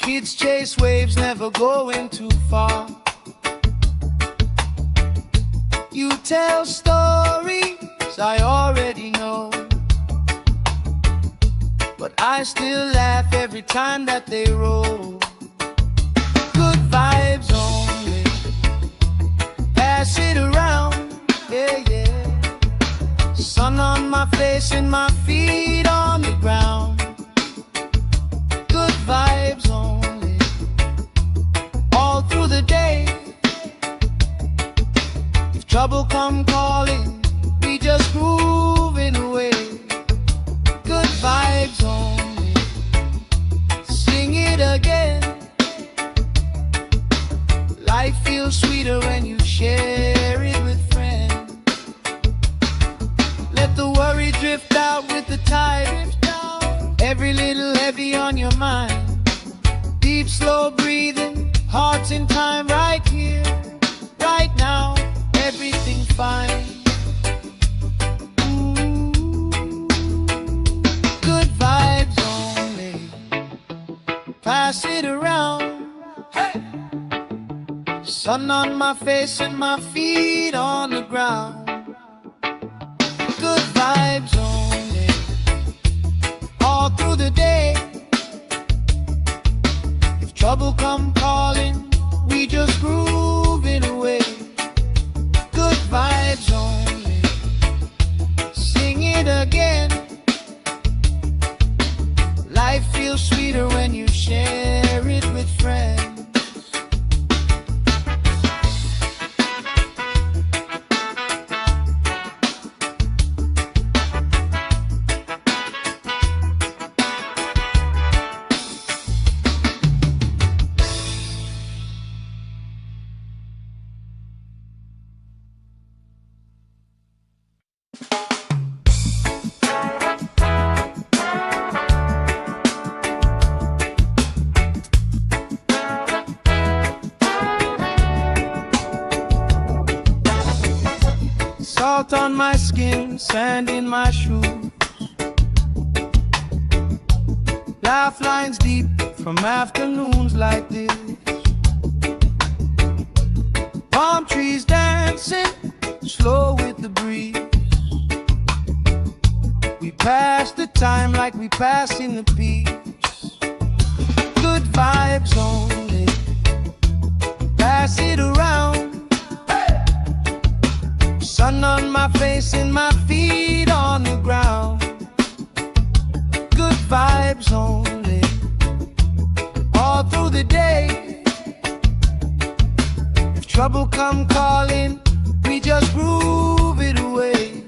Kids chase waves, never going too far. You tell stories I already know, but I still laugh every time that they roll. Good vibes only, pass it around, yeah, yeah. Sun on my face and my feet on the ground. Good vibes only, all through the day. If trouble come calling, we just moving away. Good vibes only, sing it again. Life feels sweeter when you share it with friends. Let the worry drift out with the tide. Every little heavy on your mind. Deep, slow breathing, hearts in time, right here, right now. Everything fine. Good vibes only, pass it around. Hey! Sun on my face and my feet on the ground. Good vibes only, all through the day. If trouble come calling, we just grooving away. Good vibes only, sing it again. Life feels sweeter when you share it with friends. Salt on my skin, sand in my shoes. Laugh lines deep from afternoons like this. Palm trees dancing, slow with the breeze. We pass the time like we pass in the peace. Good vibes only, pass it around. Sun on my face and my feet on the ground. Good vibes only, all through the day. If trouble come calling, we just groove it away.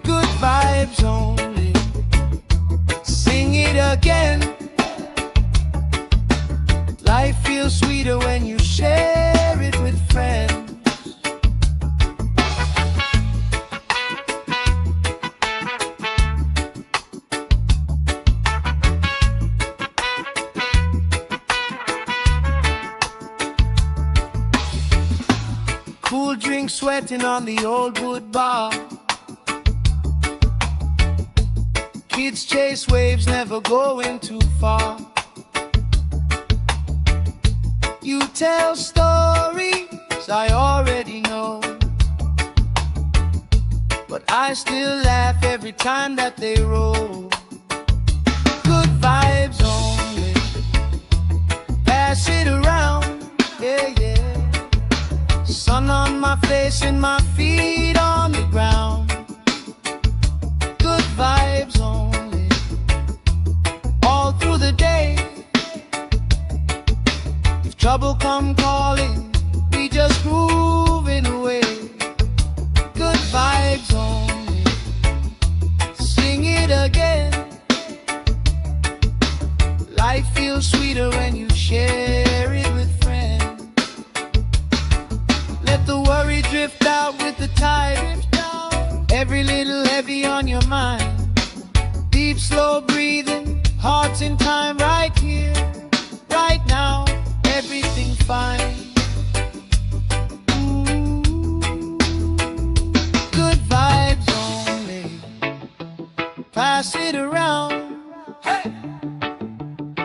Good vibes only, sing it again. Life feels sweeter when you share it with friends. Cool drink sweating on the old wood bar. Kids chase waves, never going too far. You tell stories I already know, but I still laugh every time that they roll. Good vibes only, pass it around, yeah, yeah. Sun on my face and my feet on the ground. Good vibes only, all through the day. If trouble come calling, we just moving away. Good vibes only, sing it again. Life feels sweeter when you share it with friends. Let the worry drift out with the tide. Every little heavy on your mind. Deep, slow breathing, hearts in time, right here, right now. Everything fine. Good vibes only, pass it around. Hey!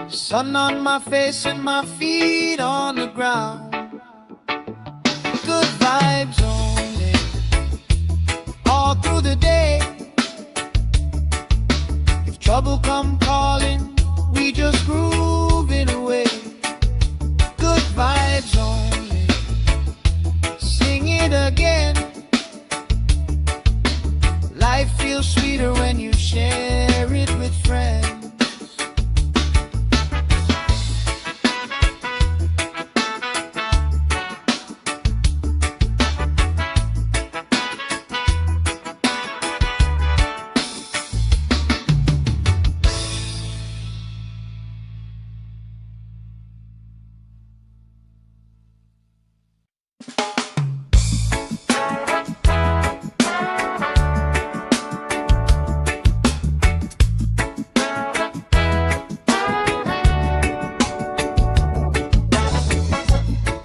Sun on my face and my feet on the ground. Good vibes only, all through the day. If trouble come calling, we just groove it away. Good vibes only, sing it again. Life feels sweeter when you share it with friends.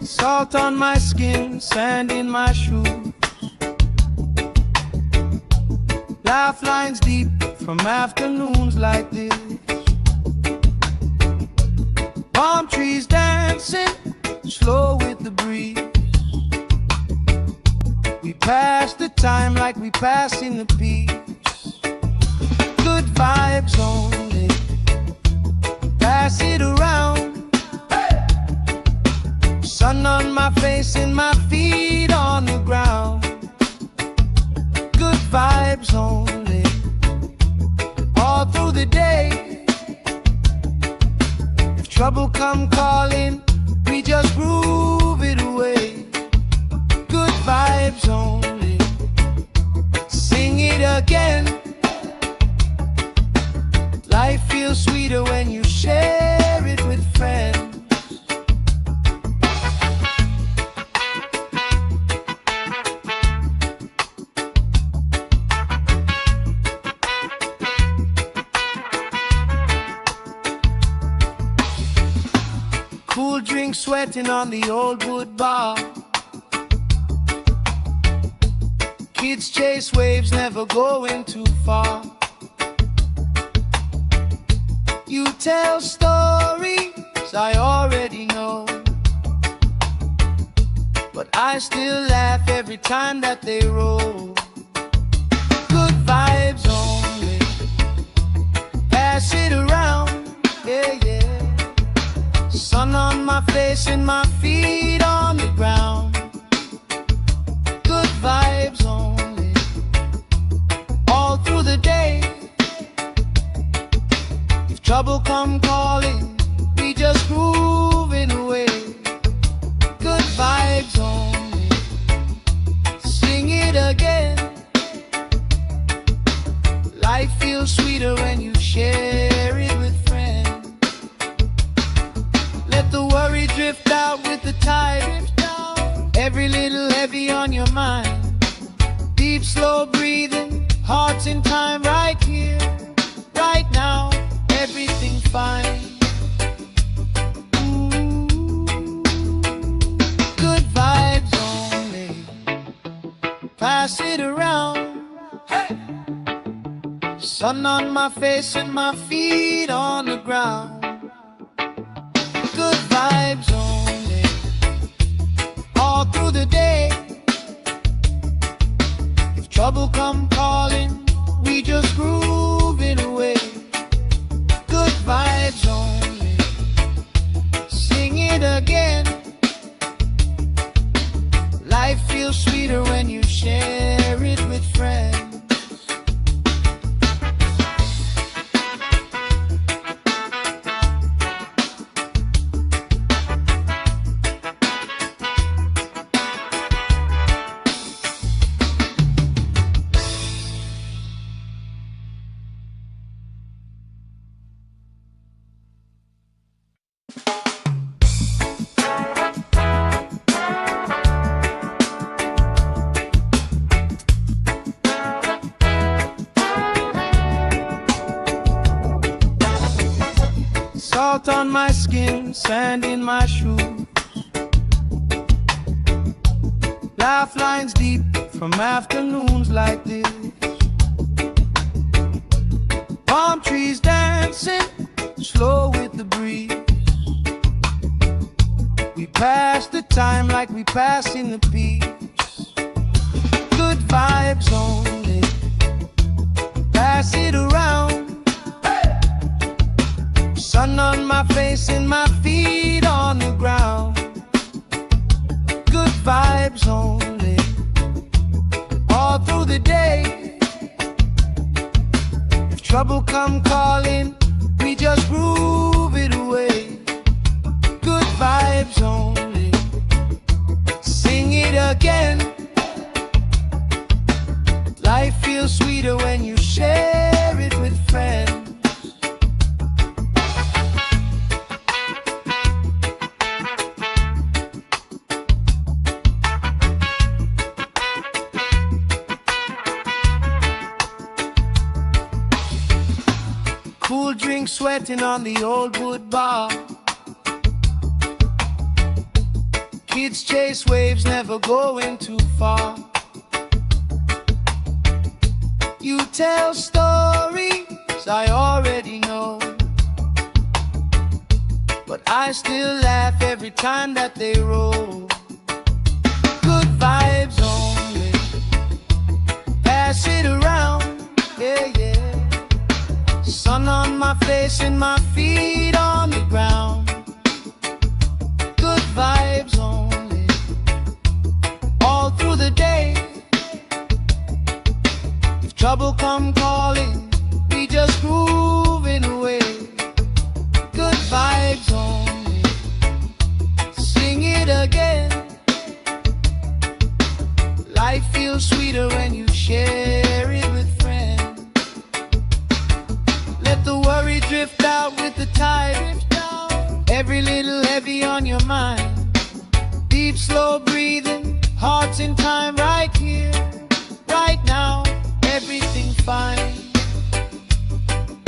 Salt on my skin, sand in my shoes. Laugh lines deep from afternoons like this. Palm trees dancing, slow with the breeze. We pass the time like we passing the peace. Good vibes only, pass it around. Sun on my face and my feet on the ground. Good vibes only, all through the day. If trouble come calling, we just groove it away. Good vibes only, sing it again. Life feels sweeter when you share it with friends. Cool drink sweating on the old wood bar. Kids chase waves, never going too far. You tell stories I already know, but I still laugh every time that they roll. Good vibes only, pass it around, yeah, yeah. Sun on my face and my feet on the ground. Good vibes only, all through the day. If trouble come calling, we just groove it away. Good vibes only, sing it again. Life feels sweeter when you share it with friends. Let the worry drift out with the tide. Every little heavy on your mind. Deep, slow breathing, hearts in time, right here, right now. Everything fine. Ooh. Good vibes only, pass it around. Hey. Sun on my face and my feet on the ground. Good vibes only, all through the day. If trouble come calling, we just groove it away. Good vibes only, sing it again. Life feels sweeter when you share it with friends. Salt on my skin, sand in my shoes. Laugh lines deep from afternoons like this. Palm trees dancing, slow with the breeze. We pass the time like we pass in the peace. Good vibes only, pass it around. Sun on my face and my feet on the ground. Good vibes only, all through the day. If trouble come calling, we just groove it away. Good vibes only, sing it again. Life feels sweeter when you share it with friends. Cool drink sweating on the old wood bar. Kids chase waves, never going too far. You tell stories I already know, but I still laugh every time that they roll. Good vibes only, pass it around, yeah, yeah. Sun on my face and my feet on the ground. Good vibes only, all through the day. If trouble come calling, we just grooving away. Good vibes only, sing it again. Life feels sweeter when you share it with friends. Let the worry drift out with the tide. Every little heavy on your mind. Deep, slow breathing, hearts in time, right here, right now. Everything fine.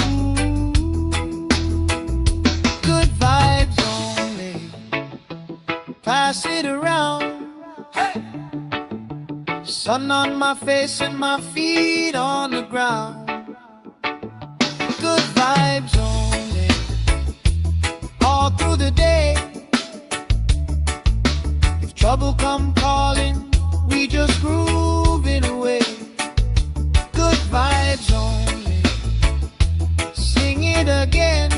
Ooh, good vibes only, pass it around. Hey! Sun on my face and my feet on the ground. Good vibes only, all through the day. If trouble come calling, we just groove it away. Good vibes only, sing it again.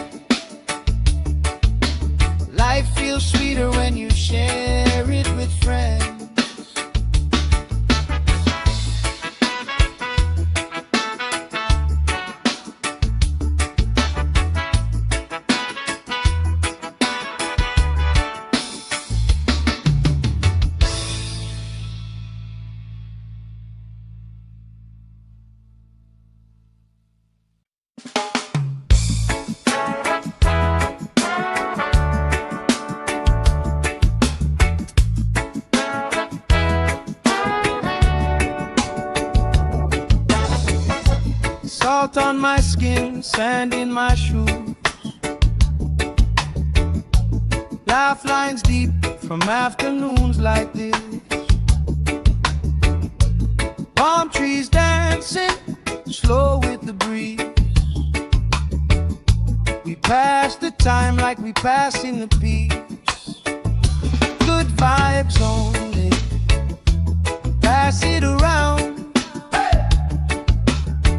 Life feels sweeter when you share it with friends. Salt on my skin, sand in my shoes. Laugh lines deep from afternoons like this. Palm trees dancing, slow with the breeze. We pass the time like we pass in the peace. Good vibes only, pass it around.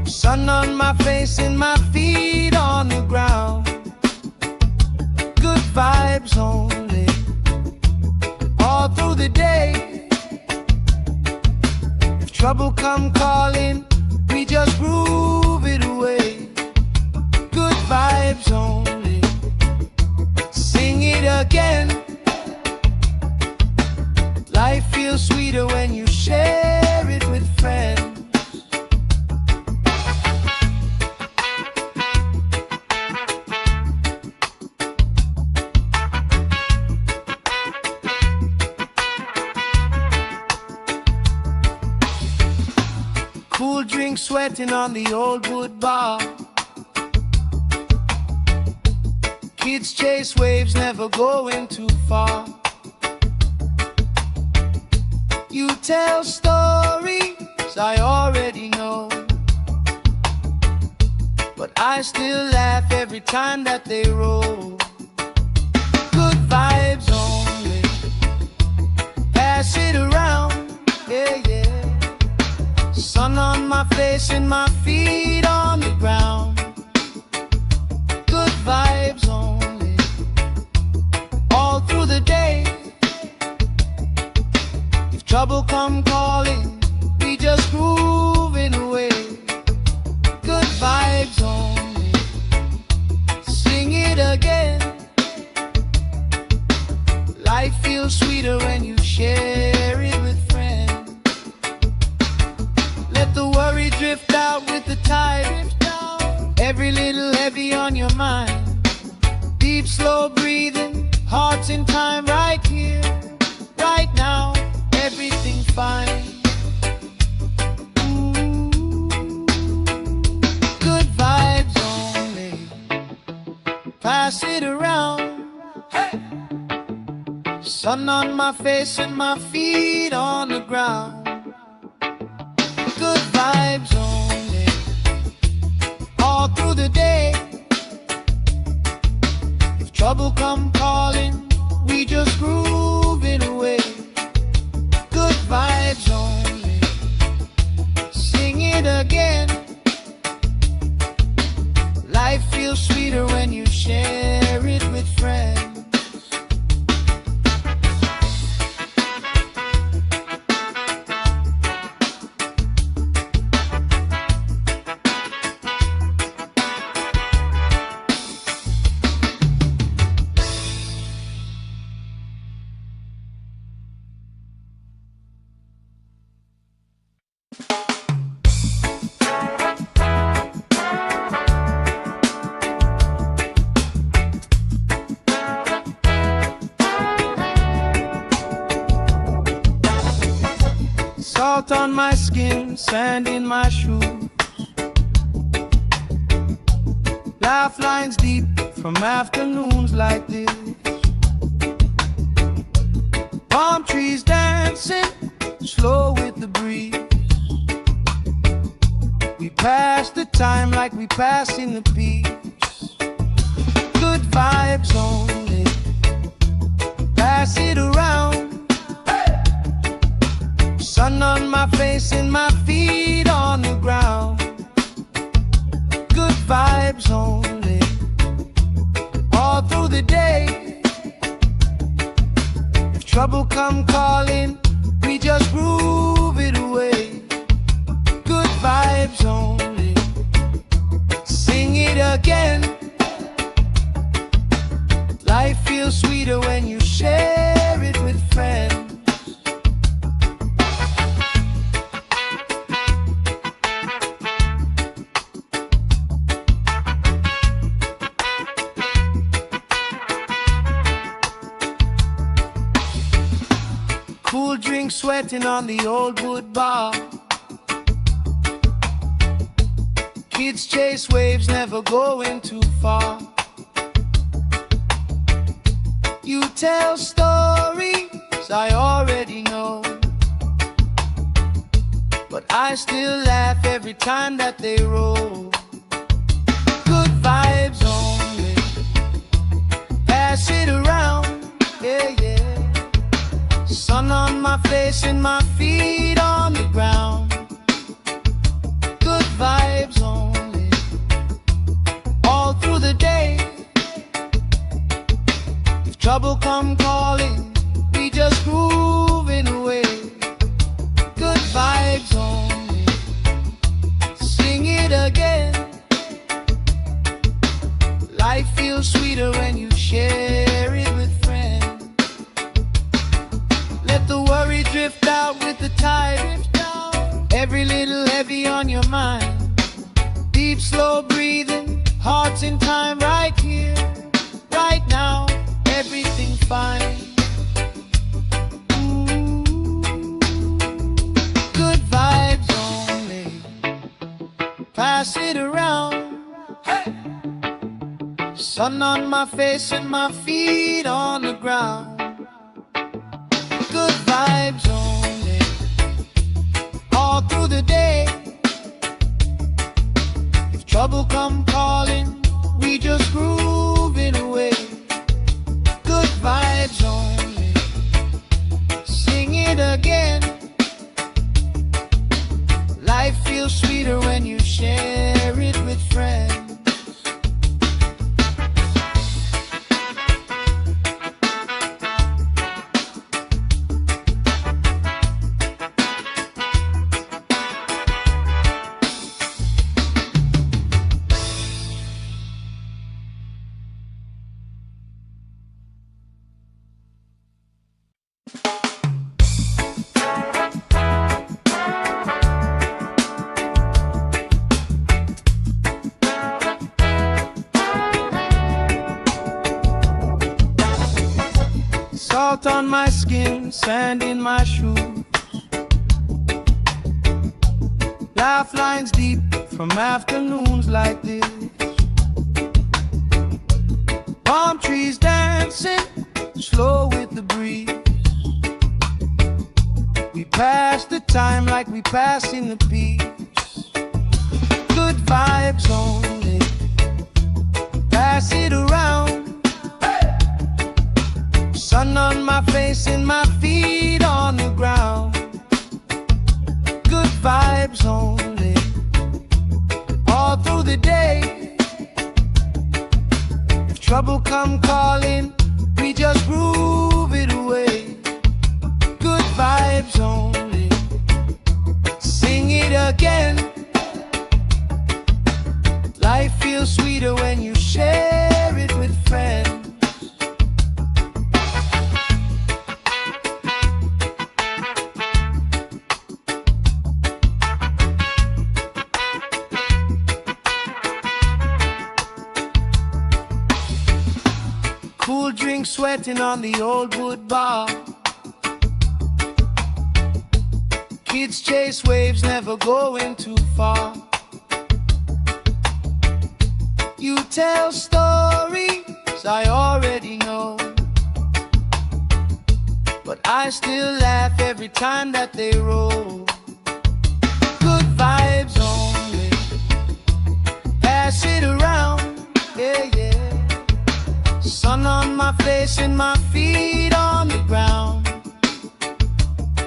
Sun on my face and my feet on the ground. Good vibes only, all through the day. If trouble come calling, we just groove it away. Good vibes only, sing it again. Life feels sweeter when you share it with friends. Cool drink sweating on the old wood bar. Kids chase waves, never going too far. You tell stories I already know, but I still laugh every time that they roll. Good vibes only, pass it around, yeah, yeah. Sun on my face and my feet on the ground. Good vibes only, all through the day. If trouble come calling, we just grooving away. Good vibes only, sing it again. Life feels sweeter when you share it with friends. Let the worry drift out with the tide. Every little heavy on your mind. Deep, slow breathing, hearts in time, right here, right now. Everything fine. Good vibes only, pass it around. Hey! Sun on my face and my feet on the ground. Good vibes only, all through the day. If trouble come calling, we just grooving away. Good vibes only, sing it again. Life feels sweeter when you share it with friends. Salt on my skin, sand in my shoes. Laugh lines deep from afternoons like this. Palm trees dancing, slow with the breeze. We pass the time like we pass in the peace. Good vibes only, pass it around. Sun on my face and my feet on the ground. Good vibes only, all through the day. If trouble come calling, we just groove it away. Good vibes only, sing it again. Life feels sweeter when you share it with friends. Cool drink sweating on the old wood bar. Kids chase waves, never going too far. You tell stories I already know, but I still laugh every time that they roll. Good vibes only, pass it around, yeah, yeah. Sun on my face and my feet on the ground. Good vibes only, all through the day. If trouble come calling, we just grooving away. Good vibes only, sing it again. Life feels sweeter when you share it with friends. Let the worry drift out with the tide. Every little heavy on your mind. Deep, slow breathing, hearts in time, right here, right now. Everything fine. Good vibes only, pass it around. Hey! Sun on my face and my feet on the ground. Good vibes only, all through the day. If trouble come calling, we just grooving away. Good vibes only. Sing it again. Life feels sweeter when you share it with friends. Salt on my skin, sand in my shoes. Laugh lines deep from afternoons like this. Palm trees dancing, slow with the breeze. We pass the time like we pass in the peace. Good vibes only. Pass it around. Sun on my face and my feet on the ground. Good vibes only. All through the day. If trouble come calling, we just groove it away. Good vibes only. Sing it again. Life feels sweeter when you share it with friends. Cool drink sweating on the old wood bar. Kids chase waves, never going too far. You tell stories I already know, but I still laugh every time that they roll. Good vibes only. Pass it around, yeah, yeah. Sun on my face and my feet on the ground.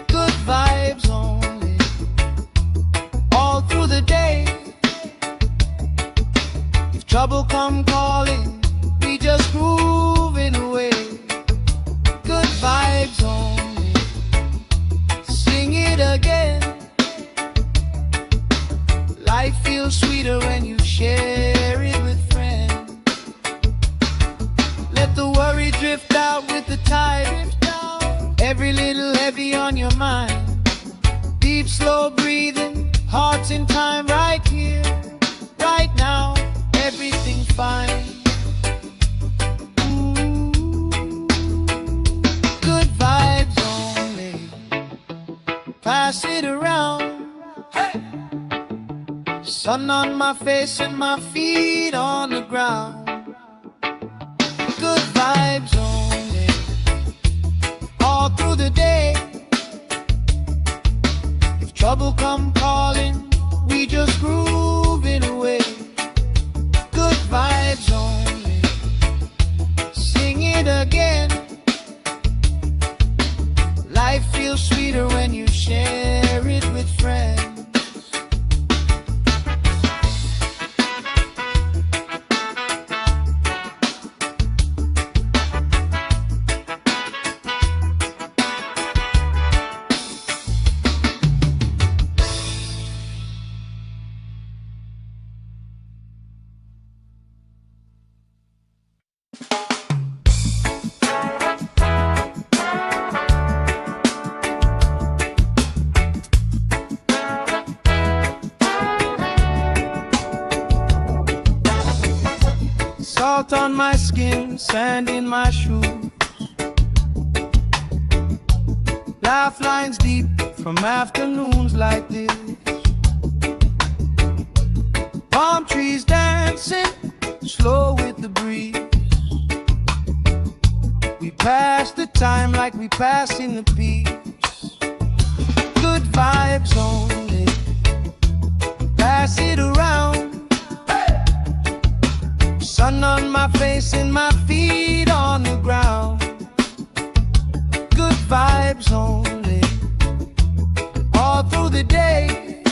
Good vibes only. All through the day. If trouble come calling, we just grooving away. Good vibes only. Sing it again. Life feels sweeter when you share it with friends. Let the worry drift out with the tide. Every little heavy on your mind. Deep, slow breathing, hearts in time, right here, right now. Everything fine. Ooh. Good vibes only. Pass it around. Hey. Sun on my face and my feet on the ground. Good vibes only. All through the day. If trouble come calling, we just grooving away. Good vibes only. Sing it again. Life feels sweeter when you share it with friends. Salt on my skin, sand in my shoes. Laugh lines deep from afternoons like this. Palm trees dancing, slow with the breeze. We pass the time like we pass in the peace. Good vibes only. Pass it around. Hey. Sun on my face and my feet on the ground. Good vibes only, all through the day.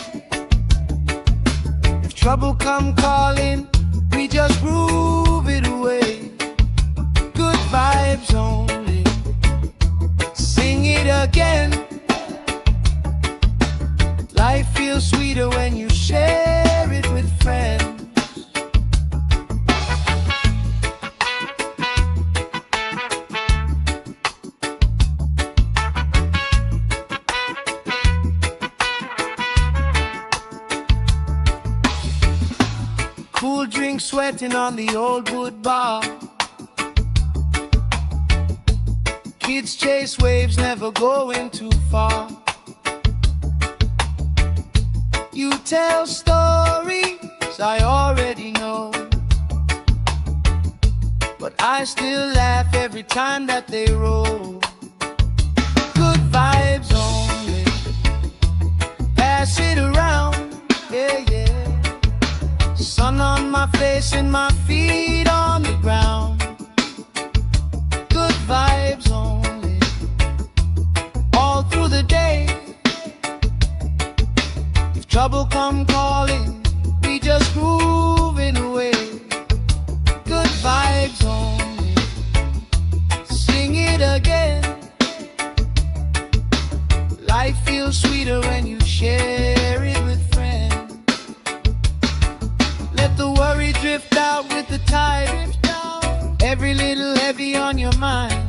If trouble come calling, we just groove it away. Good vibes only, sing it again. Life feels sweeter when you share it with friends. Cool drink sweating on the old wood bar. Kids chase waves, never going too far. You tell stories I already know, but I still laugh every time that they roll. Good vibes only, pass it around, yeah, yeah. Sun on my face and my feet on the ground. Good vibes only, all through the day. If trouble come calling, we just grooving away. Good vibes only, sing it again. Life feels sweeter when you share it with friends. Let the worry drift out with the tide. Every little heavy on your mind.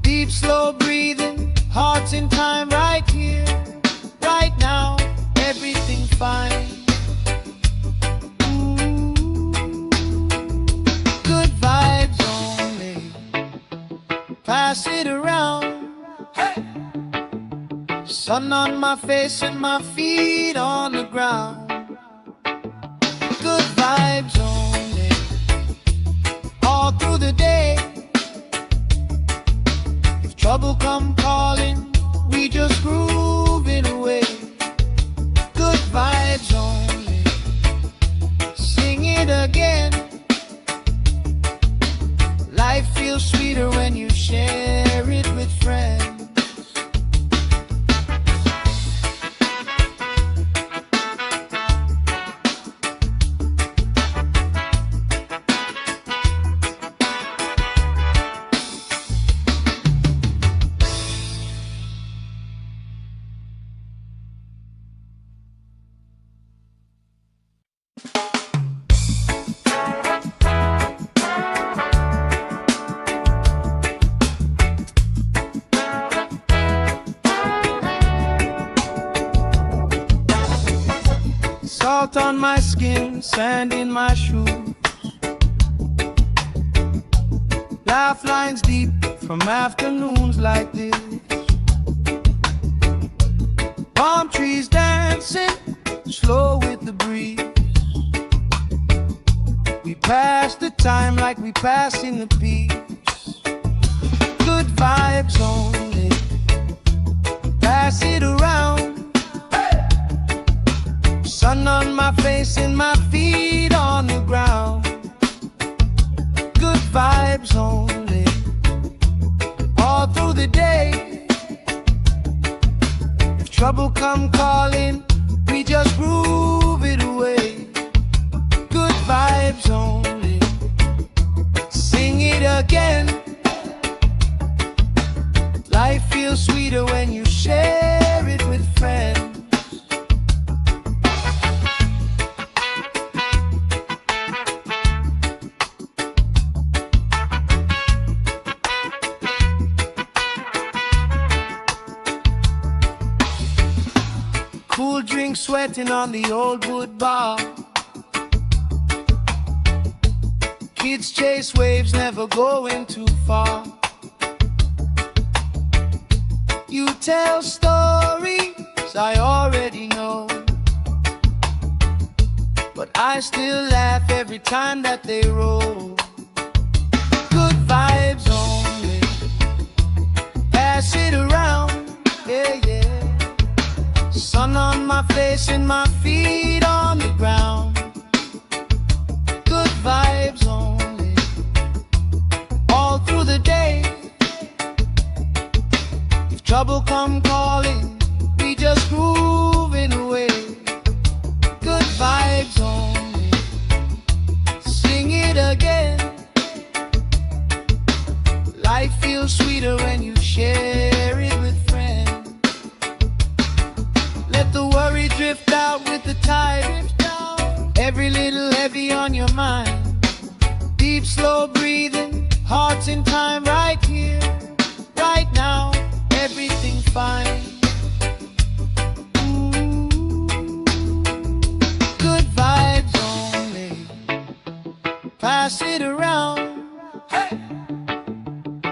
Deep, slow breathing, hearts in time, right here, right now. Everything fine. Good vibes only, pass it around. Hey! Sun on my face and my feet on the ground. Good vibes only, all through the day. If trouble come calling, we just groove it away. Good vibes only, sing it again. Life feels sweeter when you share it with friends. Salt on my skin, sand in my shoes. Laugh lines deep from afternoons like this. Palm trees dancing, slow with the breeze. We pass the time like we passing the peace. Good vibes only, pass it around. Sun on my face and my feet on the ground. Good vibes only, all through the day. If trouble come calling, we just groove it away. Good vibes only, sing it again. Life feels sweeter when you share it with friends. Cool drink sweating on the old wood bar. Kids chase waves, never going too far. You tell stories I already know, but I still laugh every time that they roll. Good vibes only, pass it around, yeah, yeah. Sun on my face and my feet on the ground. Good vibes only. trouble come calling, we just grooving away. Good vibes only. Sing it again. Life feels sweeter when you share it with friends. Let the worry drift out with the tide. Every little heavy on your mind. Deep, slow breathing, hearts in time, right here, right now, everything fine. Ooh, good vibes only. Pass it around. Hey!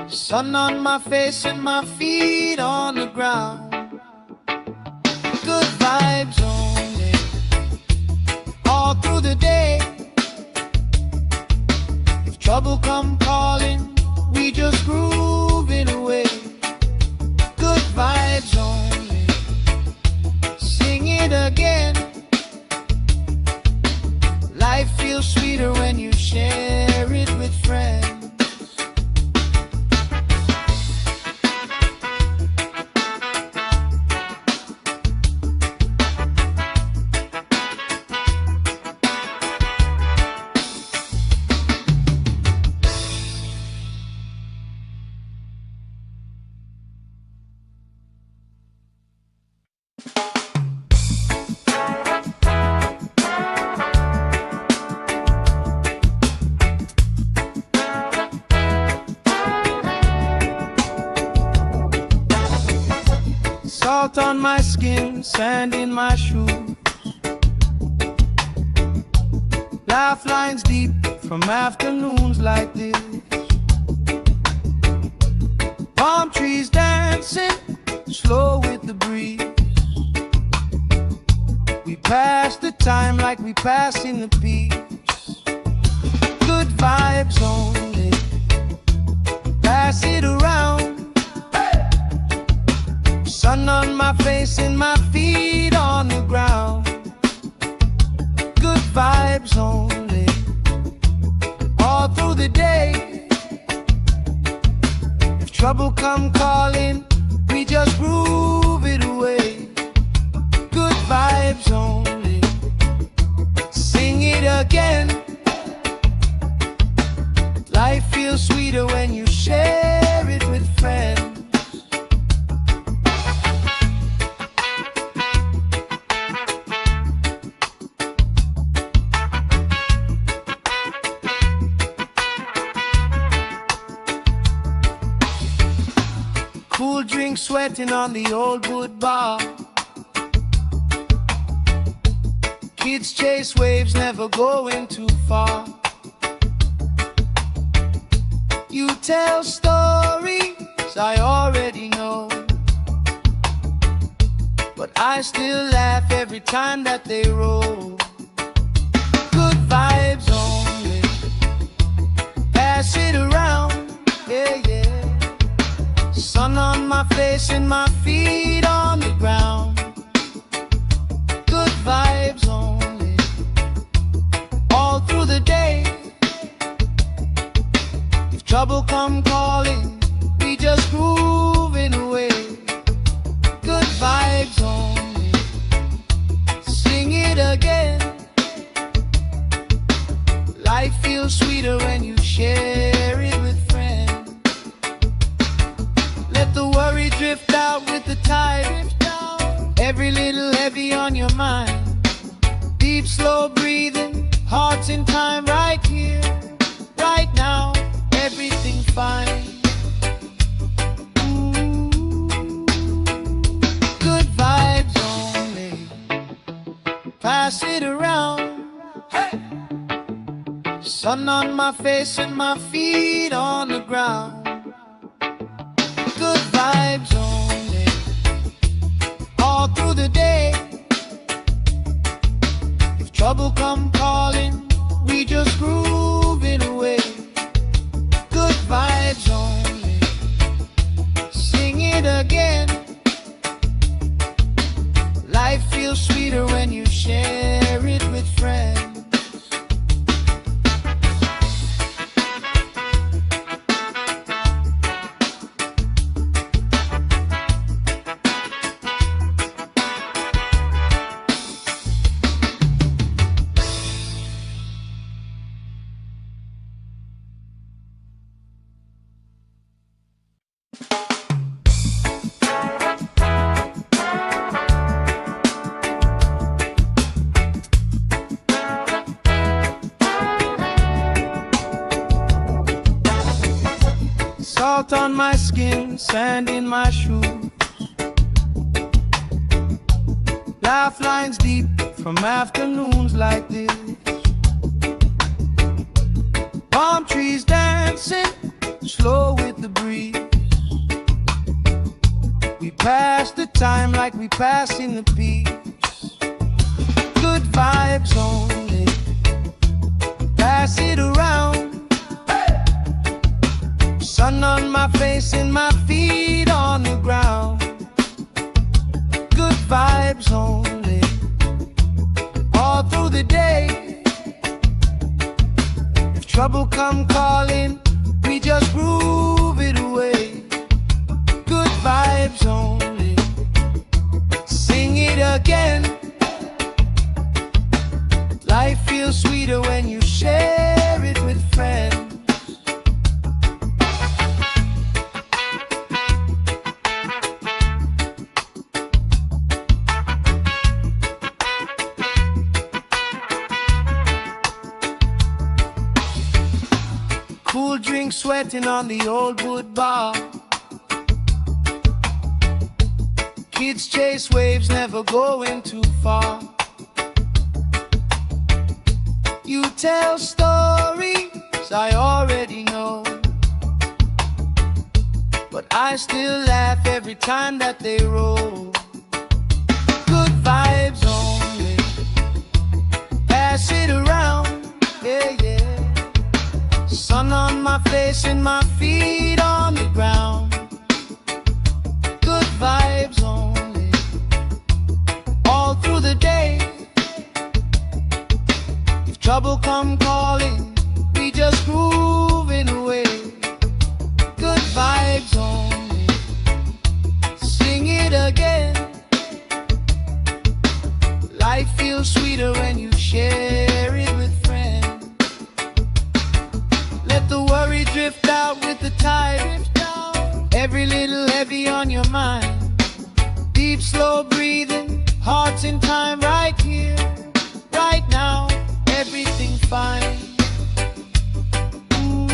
Sun on my face and my feet on the ground. Good vibes only. All through the day. If trouble come calling, we just grooving away. Good vibes only. Sing it again. Life feels sweeter when you share it with friends. Salt on my skin, sand in my shoes. Laugh lines deep from afternoons like this. Palm trees dancing, slow with the breeze. We pass the time like we pass in the peace. Good vibes only. Pass it around. Sun on my face and my feet on the ground. Good vibes only. All through the day. If trouble come calling, we just groove it away. Good vibes only. Sing it again. Life feels sweeter when you share it with friends. Cool drink sweating on the old wood bar. Kids chase waves, never going too far. You tell stories I already know, but I still laugh every time that they roll. Good vibes only. Pass it around, yeah, yeah. Sun on my face and my feet on the ground. Good vibes only. All through the day. If trouble come calling, we just grooving away. Good vibes only. Sing it again. Life feels sweeter when you share it with friends. Let the worry drift out with the tide. Every little heavy on your mind. Deep, slow breathing, hearts in time, right here, right now, everything fine. Ooh, good vibes only. Pass it around. Hey! Sun on my face and my feet on the ground. Good vibes only. All through the day. If trouble come calling, we just grooving away. Good vibes only. Sing it again. Life feels sweeter when you share it with friends. Salt on my skin, sand in my shoes. Laugh lines deep from afternoons like this. Palm trees dancing slow with the breeze. We pass the time like we pass in the peace. Good vibes only, pass it around. Sun on my face and my feet on the ground. Good vibes only, all through the day. If trouble come calling, we just groove it away. Good vibes only, sing it again. Life feels sweeter when you share it with friends. Cool drink sweating on the old wood bar. Kids chase waves, never going too far. You tell stories I already know, but I still laugh every time that they roll. Good vibes only, pass it around, yeah, yeah. Sun on my face and my feet on the ground. Good vibes only, all through the day. If trouble come calling, we just groove it away. Good vibes only, sing it again. Life feels sweeter when you share it with friends. Let the worry drift out with the tide. Every little heavy on your mind. Deep, slow breathing, hearts in time, right here, right now. Everything fine. Ooh,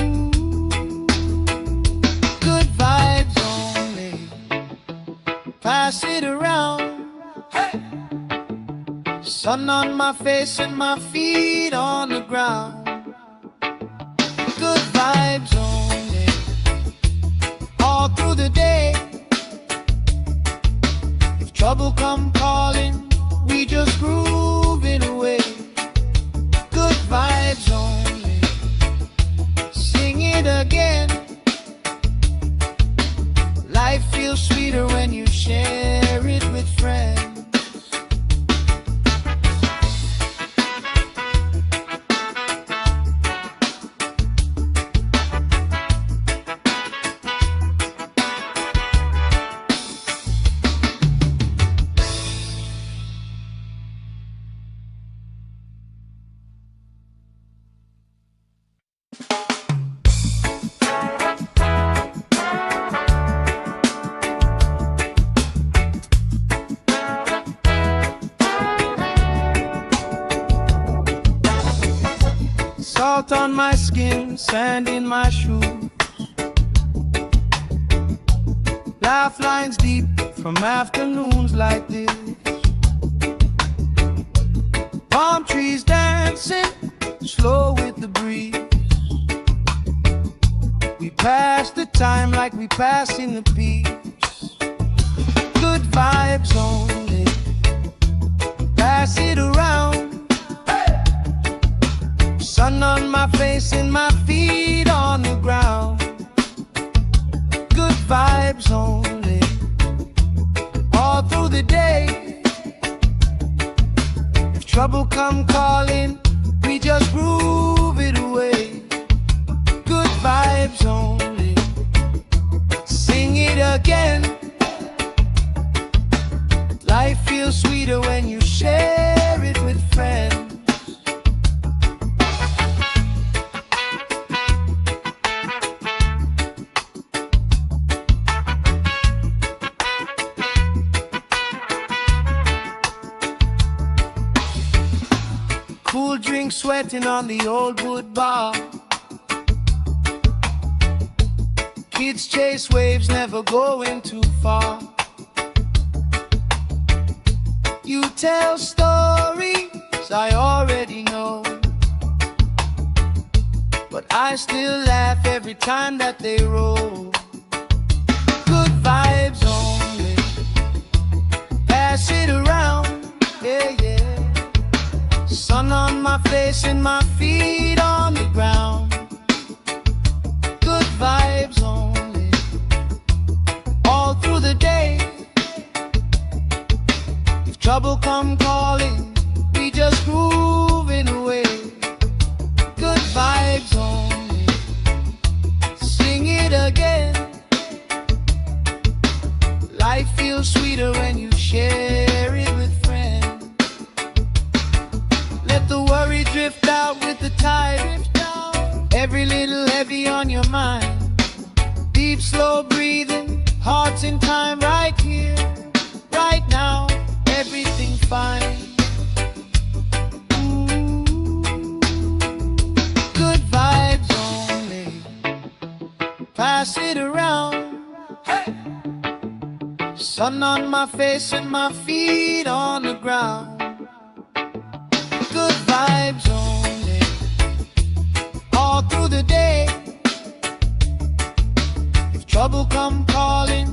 good vibes only, pass it around. Hey! Sun on my face and my feet on the ground. Good vibes only, all through the day. If trouble come calling, we just groove it away. Good vibes only, sing it again. Life feels sweeter when you share it with friends. Salt on my skin, sand in my shoes. Laugh lines deep from afternoons like this. Palm trees dancing slow with the breeze. We pass the time like we pass in the peace. Good vibes only, pass it around. Sun on my face and my feet on the ground. Good vibes only, all through the day. If trouble come calling, we just groove it away. Good vibes only, sing it again. Life feels sweeter when you share it with friends. Cool drink sweating on the old wood bar. Kids chase waves, never going too far. You tell stories I already know, but I still laugh every time that they roll. Good vibes only, pass it around, yeah, yeah. Sun on my face and my feet on the ground. Good vibes only, all through the day. If trouble come calling, we just grooving away. Good vibes only, sing it again. Life feels sweeter when you share it with friends. Let the worry drift out with the tide. Every little heavy on your mind. Deep, slow breathing, hearts in time, right here, right now. Everything fine. Good vibes only, pass it around. Hey! Sun on my face and my feet on the ground. Good vibes only, all through the day. If trouble come calling,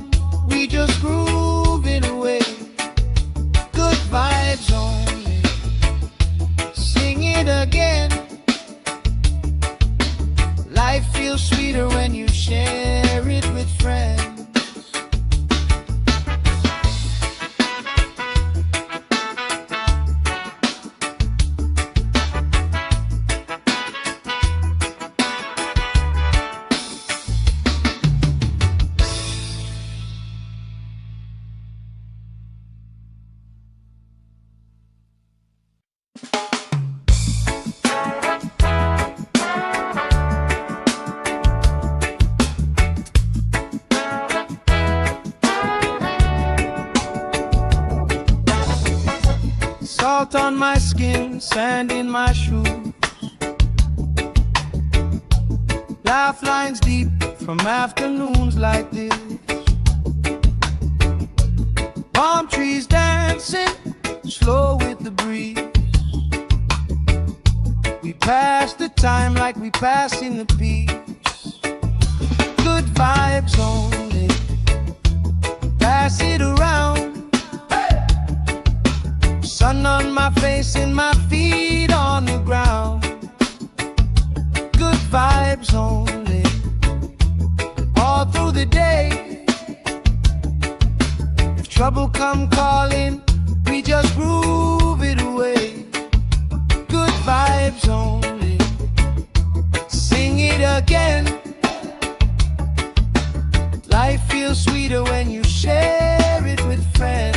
we just grooving away. Good vibes only, sing it again. Life feels sweeter when you share it with friends. Salt on my skin, sand in my shoes. Laugh lines deep from afternoons like this. Palm trees dancing, slow with the breeze. We pass the time like we passing the peace. Good vibes only, pass it around. Sun on my face and my feet on the ground. Good vibes only, all through the day. If trouble come calling, we just groove it away. Good vibes only, sing it again. Life feels sweeter when you share it with friends.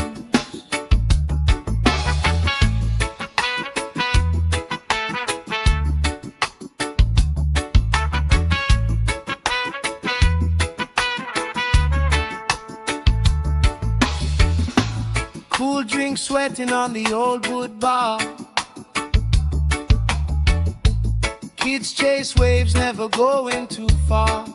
Cool drink sweating on the old wood bar. Kids chase waves, never going too far.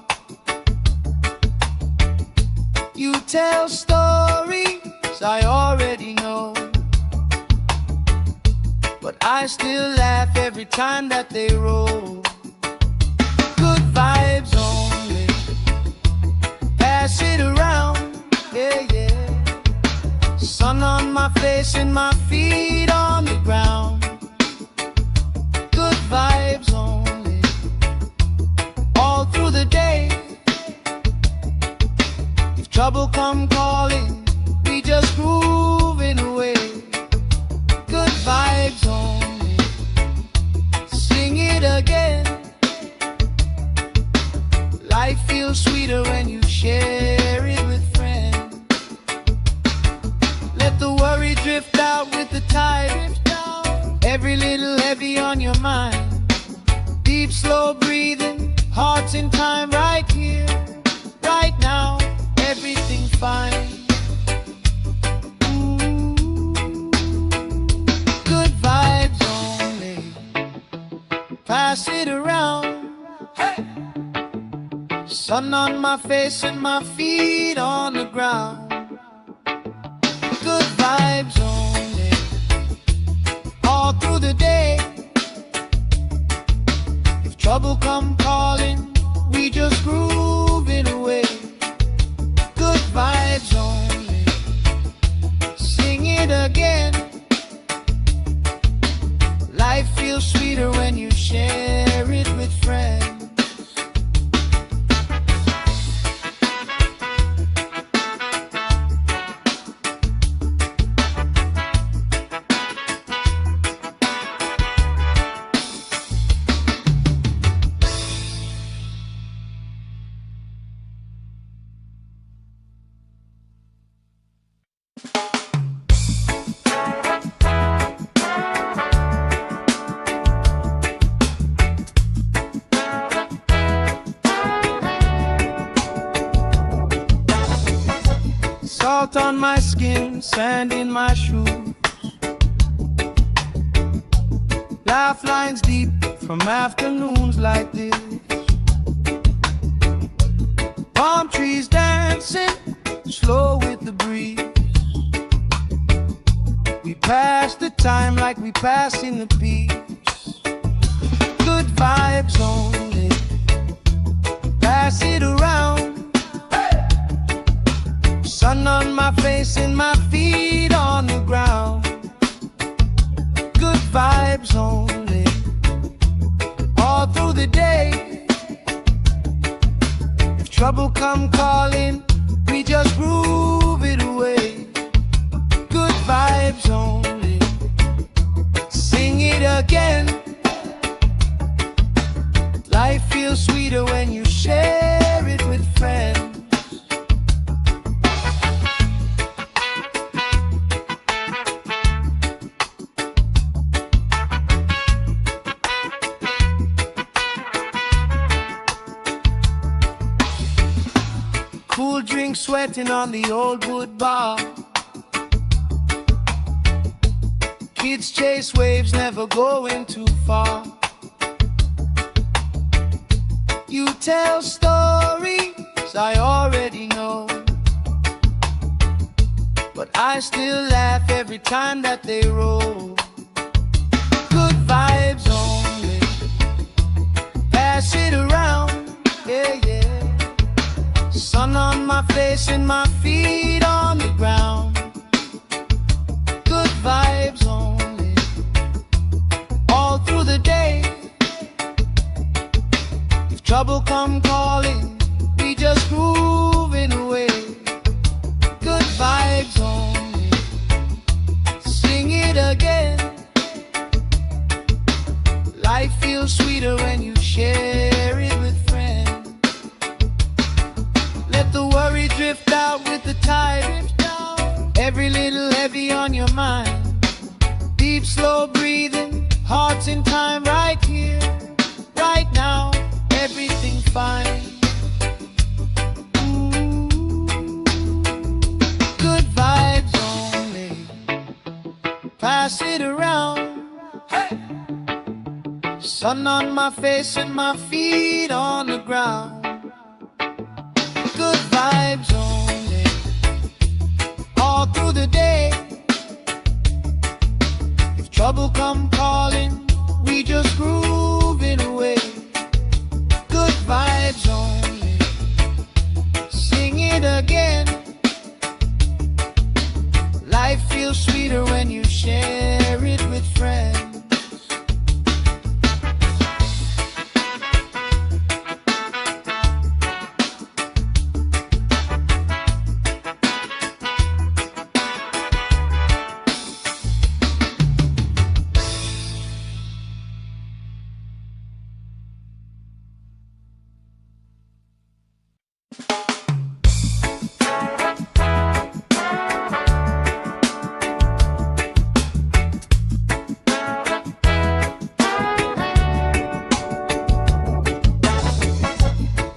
You tell stories I already know, but I still laugh every time that they roll. Good vibes only, pass it around, yeah, yeah. Sun on my face and my feet on the ground. Good vibes only, all through the day. If trouble come calling, we just grooving away. Good vibes only, sing it again. Life feels sweeter when you share it with friends. Let the worry drift out with the tide. Every little heavy on your mind. Deep, slow breathing, hearts in time, right here, right now. Everything fine. Good vibes only, pass it around. Hey! Sun on my face and my feet on the ground. Good vibes only, all through the day. If trouble come calling, we just grooving away. Good vibes only, sing it again. Life feels sweeter when you share it with friends. Salt on my skin, sand in my shoes. Laugh lines deep from afternoons like this. Palm trees dancing, slow with the breeze. We pass the time like we pass in the peace. Good vibes only, pass it around. Sun on my face and my feet on the ground. Good vibes only, all through the day. If trouble come calling, we just groove it away. Good vibes only, sing it again. Life feels sweeter when you share it with friends. Cool drink sweating on the old wood bar. Kids chase waves, never going too far. You tell stories I already know, but I still laugh every time that they roll. Good vibes only, pass it around, yeah, yeah. Sun on my face and my feet on the ground. Good vibes only, all through the day. If trouble come calling, we just grooving away. Good vibes only, sing it again. Life feels sweeter when you share it with friends. Let the worry drift out with the tide. Every little heavy on your mind. Deep, slow breathing, hearts in time, right here, right now. Everything fine. Ooh. Good vibes only, pass it around. Hey. Sun on my face and my feet on the ground. Good vibes only, all through the day. If trouble come calling, we just groove it away. Good vibes only, sing it again. Life feels sweeter when you share it with friends.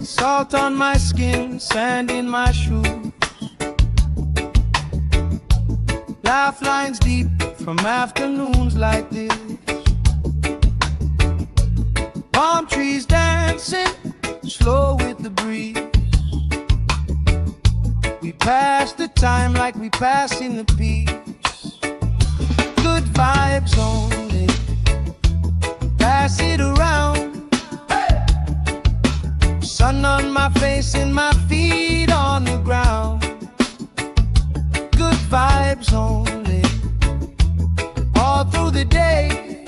Salt on my skin, sand in my shoes. Laugh lines deep from afternoons like this. Palm trees dancing, slow with the breeze. We pass the time like we passing the peace. Good vibes only, pass it around. Sun on my face and my feet on the ground. Good vibes only, all through the day.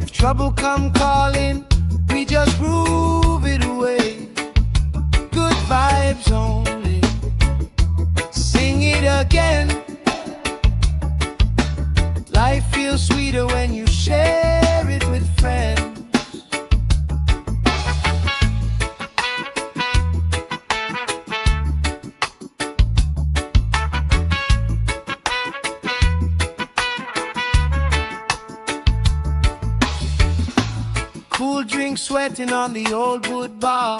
If trouble come calling, we just groove it away. Good vibes only, sing it again. Life feels sweeter when you share it with friends. Cool drink sweating on the old wood bar.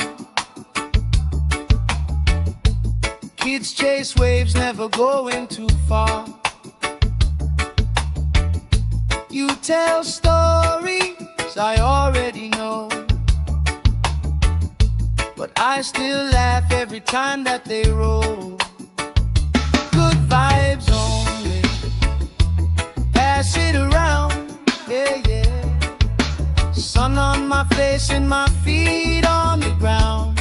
Kids chase waves, never going too far. You tell stories I already know, but I still laugh every time that they roll. Good vibes only, pass it around, yeah, yeah. Sun on my face and my feet on the ground.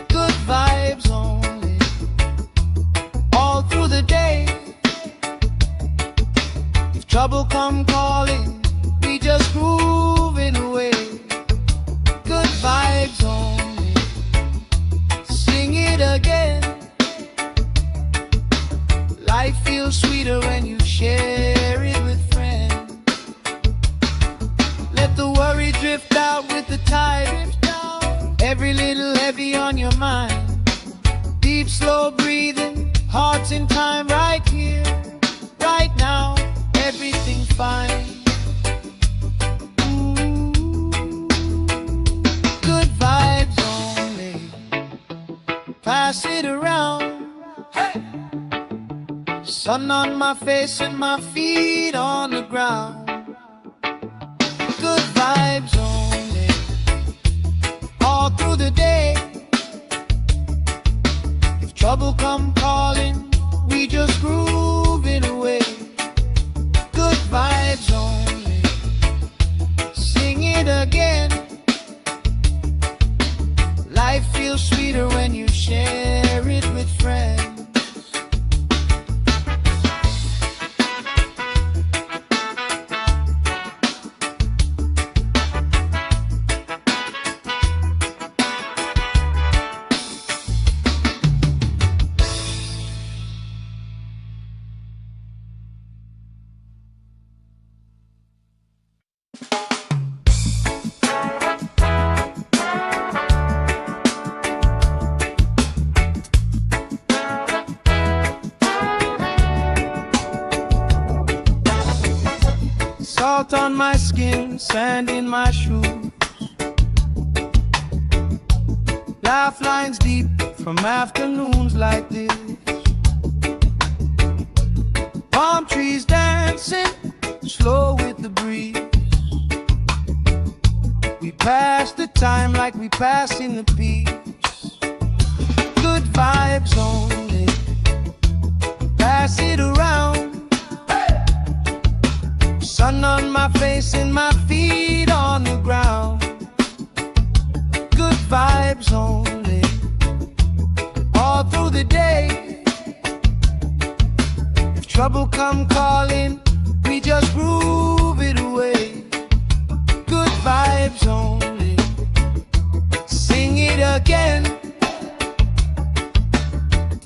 Good vibes only, all through the day. If trouble come calling, we just grooving away. Good vibes only, sing it again. Life feels sweeter when you share it with friends. Let the worry drift out with the tide. Every little heavy on your mind. Deep, slow breathing, hearts in time, right here, right now. Everything fine. Good vibes only, pass it around. Hey! Sun on my face and my feet on the ground. Good vibes only, all through the day. If trouble come calling, we just grooving away. Good vibes only, sing it again. Life feels sweeter when you share it with friends. Salt on my skin, sand in my shoes. Laugh lines deep from afternoons like this. Palm trees dancing, slow with the breeze. We pass the time like we passing the peace. Good vibes only, pass it around. Sun on my face and my feet on the ground. Good vibes only, all through the day. If trouble come calling, we just groove it away. Good vibes only, sing it again.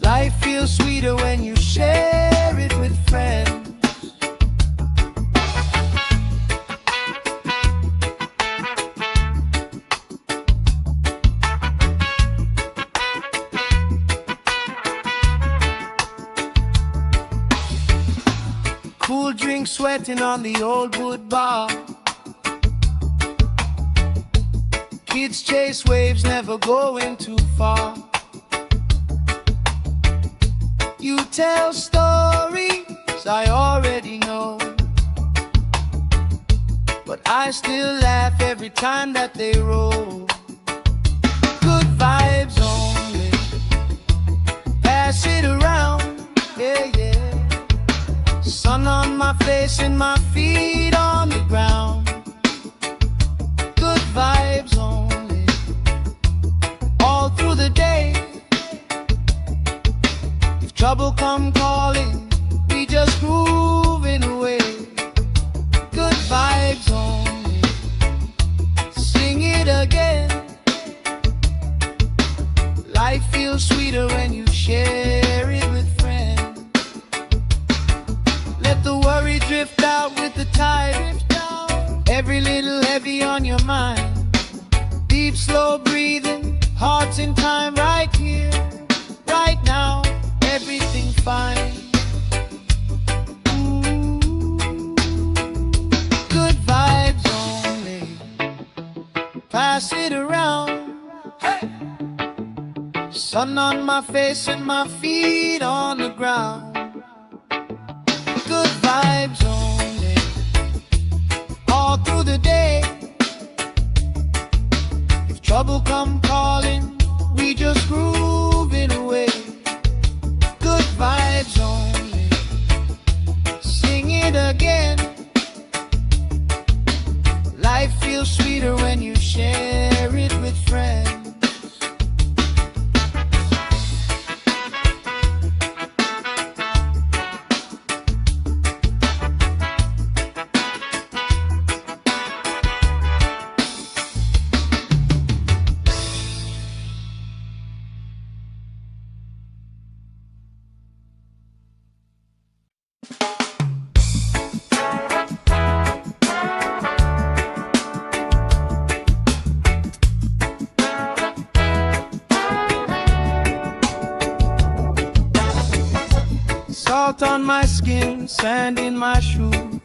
Life feels sweeter when you share it with friends. Cool drink sweating on the old wood bar. Kids chase waves, never going too far. You tell stories I already know, but I still laugh every time that they roll. Good vibes only, pass it around, yeah, yeah. Sun on my face and my feet on the ground. Good vibes only, all through the day. If trouble come calling, we just grooving away. Good vibes only, sing it again. Life feels sweeter when you share it with friends. Let the worry drift out with the tide. Every little heavy on your mind. Deep slow breathing, hearts in time, right here, right now, everything fine. Good vibes only, pass it around. Hey! Sun on my face and my feet on the ground. Good vibes only, all through the day. If trouble come calling, we just grooving away. Good vibes only, sing it again. Life feels sweeter when you share it with friends. Salt on my skin, sand in my shoes.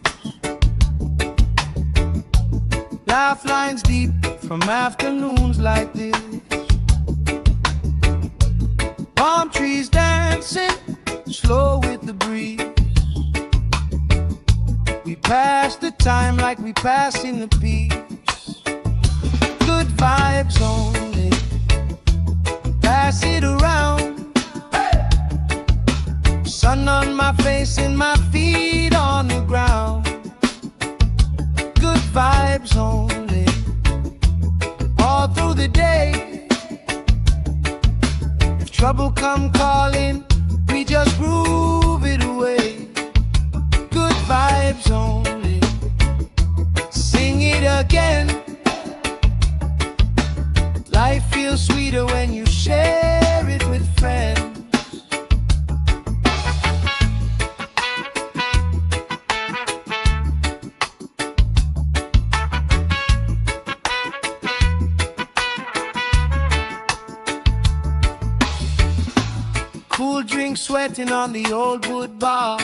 Laugh lines deep from afternoons like this. Palm trees dancing, slow with the breeze. We pass the time like we passing the peace. Good vibes only, pass it around. Sun on my face and my feet on the ground. Good vibes only, all through the day. If trouble come calling, we just groove it away. Good vibes only, sing it again. Life feels sweeter when you share it with friends. Cool drink sweating on the old wood bar.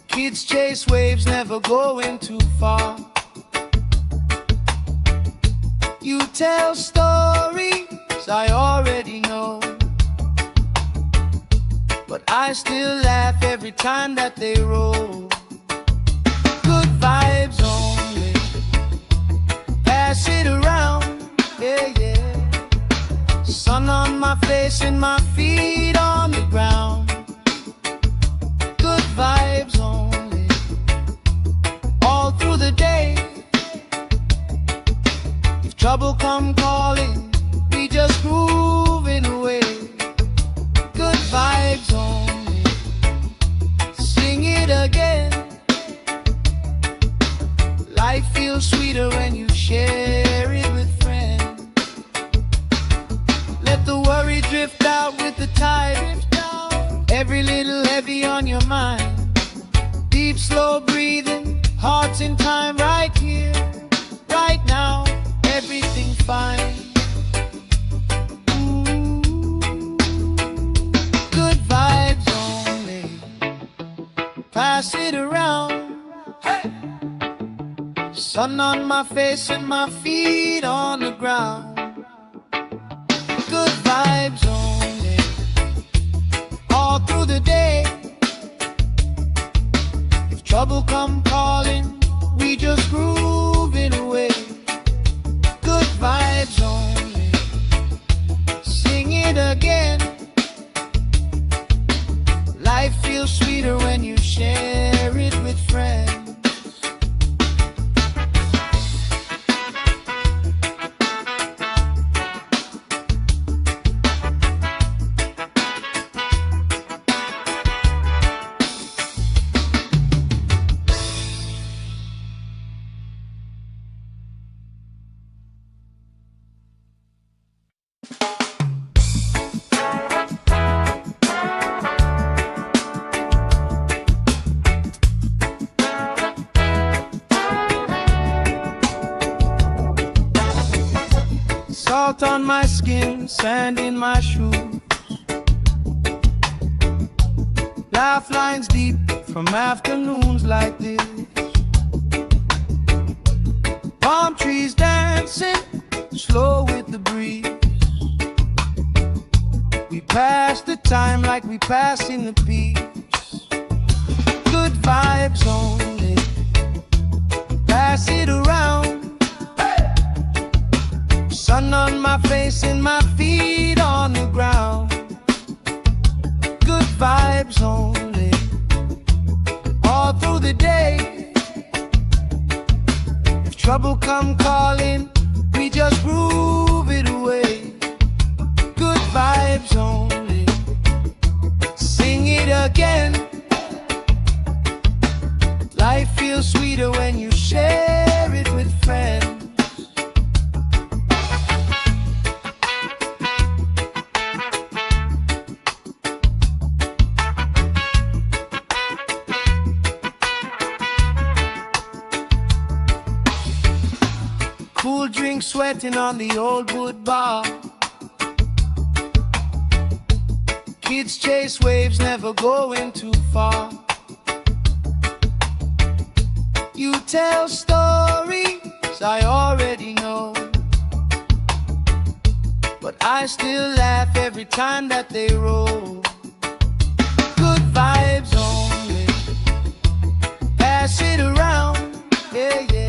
Kids chase waves, never going too far. You tell stories I already know, but I still laugh every time that they roll. Good vibes only, pass it around, yeah, yeah. Sun on my face and my feet on the ground. Good vibes only, all through the day. If trouble come calling, we just grooving away. Good vibes only, sing it again. Life feels sweeter when you share it with friends. Let the worry drift out with the tide. Every little heavy on your mind. Deep slow breathing, hearts in time, right here, right now, everything fine. Good vibes only, pass it around. Hey! Sun on my face and my feet on the ground. Good vibes only, all through the day. If trouble come Salt on my skin, sand in my shoes. Laugh lines deep from afternoons like this. Palm trees dancing slow with the breeze. We pass the time like we pass in the peace. Good vibes only, pass it around. Sun on my face and my feet on the ground. Good vibes only, all through the day. If trouble come calling, we just groove it away. Good vibes only, sing it again. Life feels sweeter when you share it with friends. Cool drink sweating on the old wood bar. Kids chase waves, never going too far. You tell stories I already know, but I still laugh every time that they roll. Good vibes only, pass it around, yeah, yeah.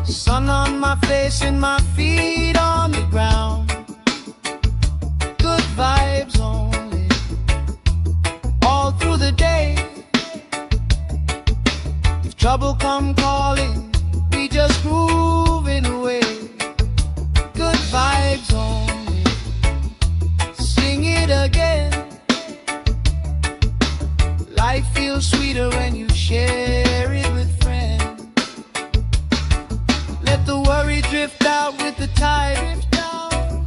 Sun on my face and my feet on the ground. Good vibes only, all through the day. If trouble come calling, we just grooving away. Good vibes only, sing it again. Life feels sweeter when you share it with friends. Let the worry drift out with the tide.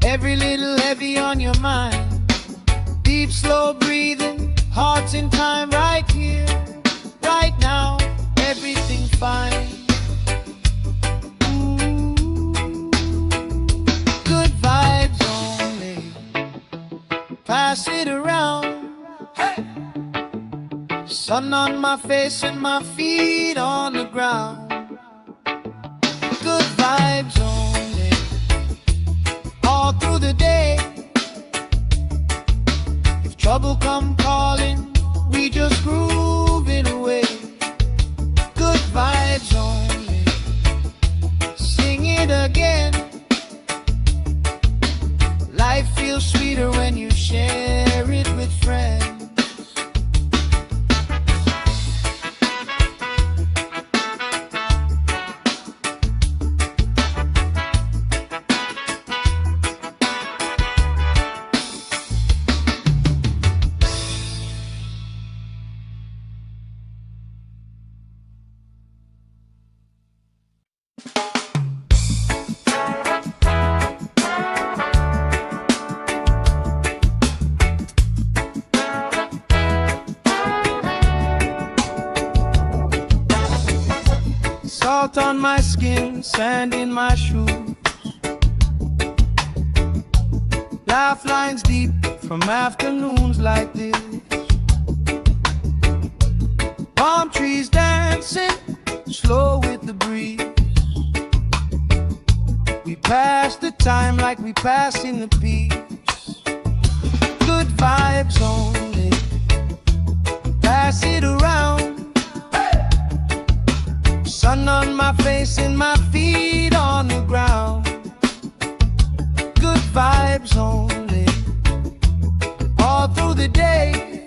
Every little heavy on your mind. Deep, slow breathing, hearts in time, right here, right now. Everything fine. Ooh. Good vibes only, pass it around. Hey. Sun on my face and my feet on the ground. Good vibes only, all through the day. If trouble come calling, we just groove it away. Good vibes only, sing it again. Life feels sweeter when you share it with friends. Salt on my skin, sand in my shoes. Laugh lines deep from afternoons like this. Palm trees dancing slow with the breeze. We pass the time like we pass in the peace. Good vibes only, pass it around. Sun on my face and my feet on the ground. Good vibes only, all through the day.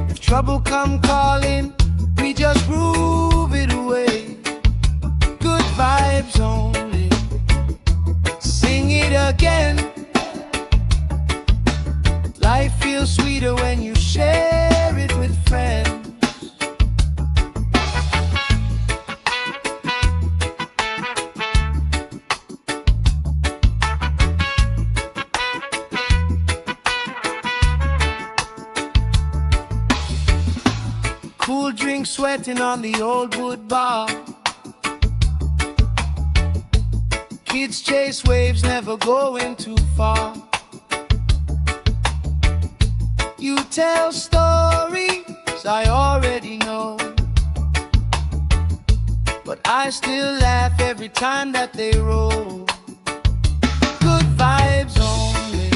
If trouble come calling, we just groove it away. Good vibes only, sing it again. Life feels sweeter when you share it with friends. Cool drink sweating on the old wood bar. Kids chase waves, never going too far. You tell stories I already know, but I still laugh every time that they roll. Good vibes only,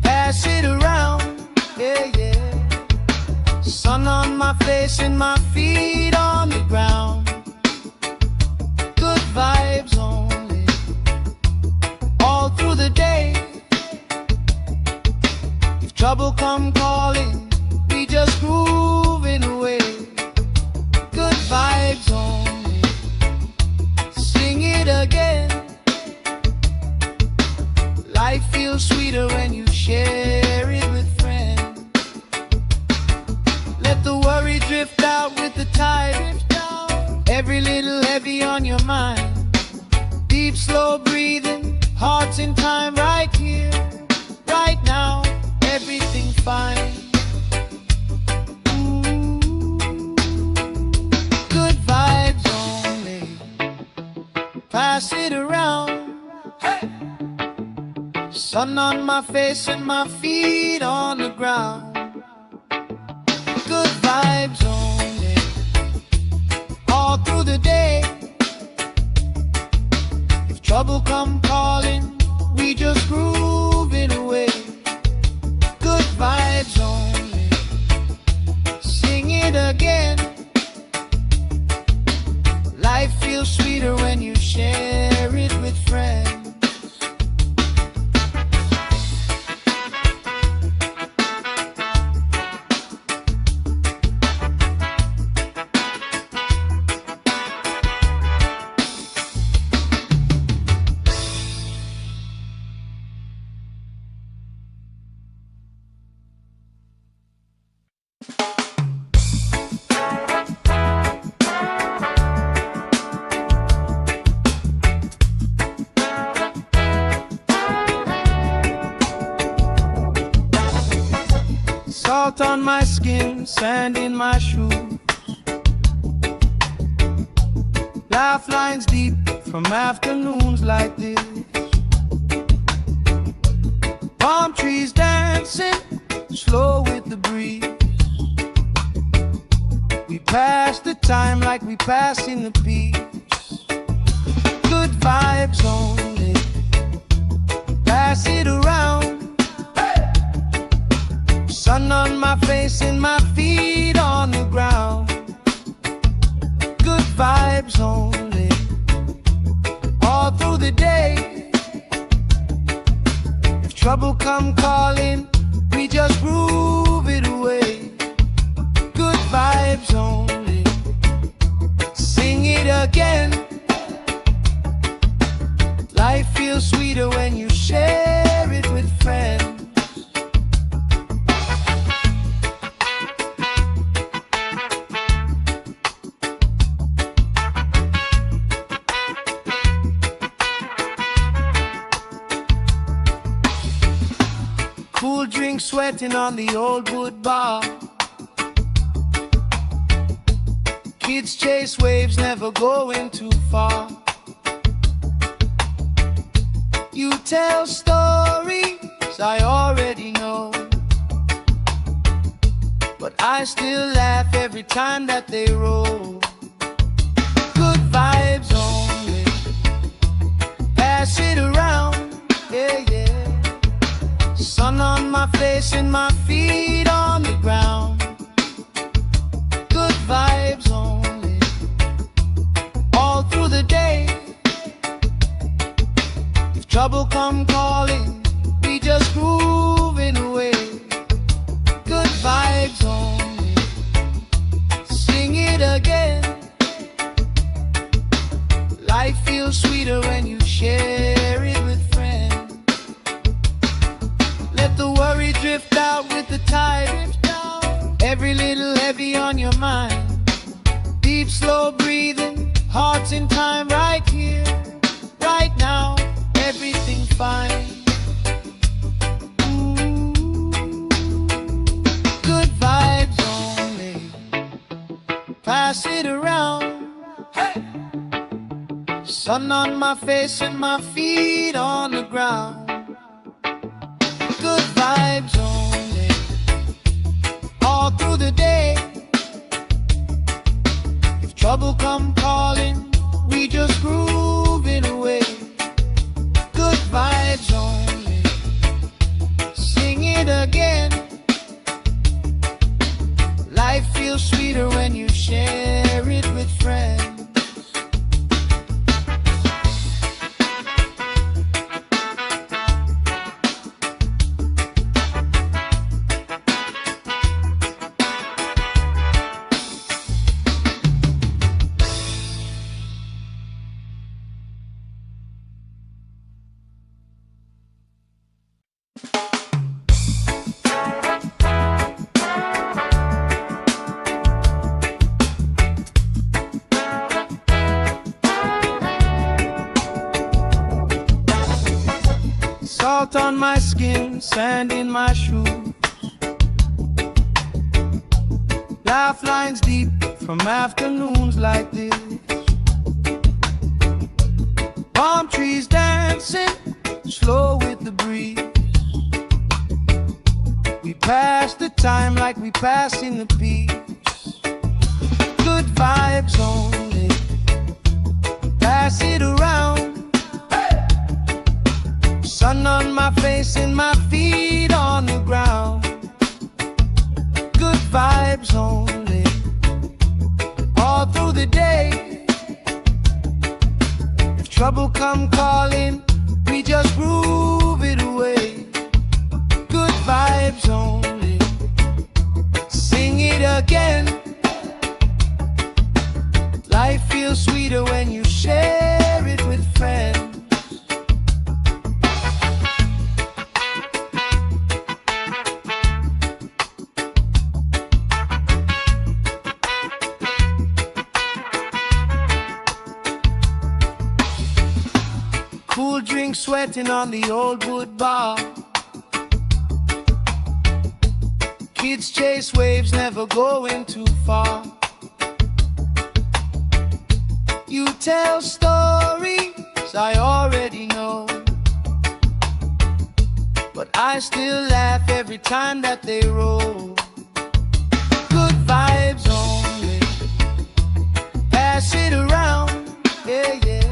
pass it around, yeah, yeah. Sun on my face and my feet on the ground. Good vibes only, all through the day. If trouble come calling, we just grooving away. Good vibes only, sing it again. Life feels sweeter when you share it with friends. Let the worry drift out with the tide. Every little heavy on your mind. Deep, slow breathing, hearts in time, right here, right now. Everything fine. Good vibes only, pass it around. Hey! Sun on my face and my feet on the ground. Good vibes only, all through the day. If trouble come calling, we just grooving away. Good vibes only, sing it again. Life feels sweeter when you share it with friends. Salt on my skin, sand in my shoes. Laugh lines deep from afternoons like this. Palm trees dancing, slow with the breeze. We pass the time like we pass in the peace. Good vibes only, pass it around. Sun on my face and my feet on the ground. Good vibes only, all through the day. If trouble come calling, we just groove it away. Good vibes only, sing it again. Life feels sweeter when you share it with friends. Cool drink sweating on the old wood bar. Kids chase waves, never going too far. You tell stories I already know, but I still laugh every time that they roll. Good vibes only, pass it around, yeah, yeah. Sun on my face and my feet on the ground. Good vibes only, all through the day. If trouble come calling, we just grooving away. Good vibes only, sing it again. Life feels sweeter when you share it with friends. Let the worry drift out with the tide. Every little heavy on your mind. Deep, slow breathing, hearts in time, right here, right now. Everything fine. Good vibes only, pass it around. Hey! Sun on my face and my feet on the ground. Good vibes only, all through the day. If trouble come calling, we just grooving away. Good vibes only, sing it again. Life feels sweeter when you share it with friends. Salt on my skin, sand in my shoes. Laugh lines deep from afternoons like this. Palm trees dancing, slow with the breeze. We pass the time like we passing the peace. Good vibes only, pass it around. Sun on my face and my feet on the ground. Good vibes only, all through the day. If trouble come calling, we just groove it away. Good vibes only, sing it again. Life feels sweeter when you share it with friends. Cool drink sweating on the old wood bar. Kids chase waves, never going too far. You tell stories I already know, but I still laugh every time that they roll. Good vibes only, pass it around, yeah, yeah.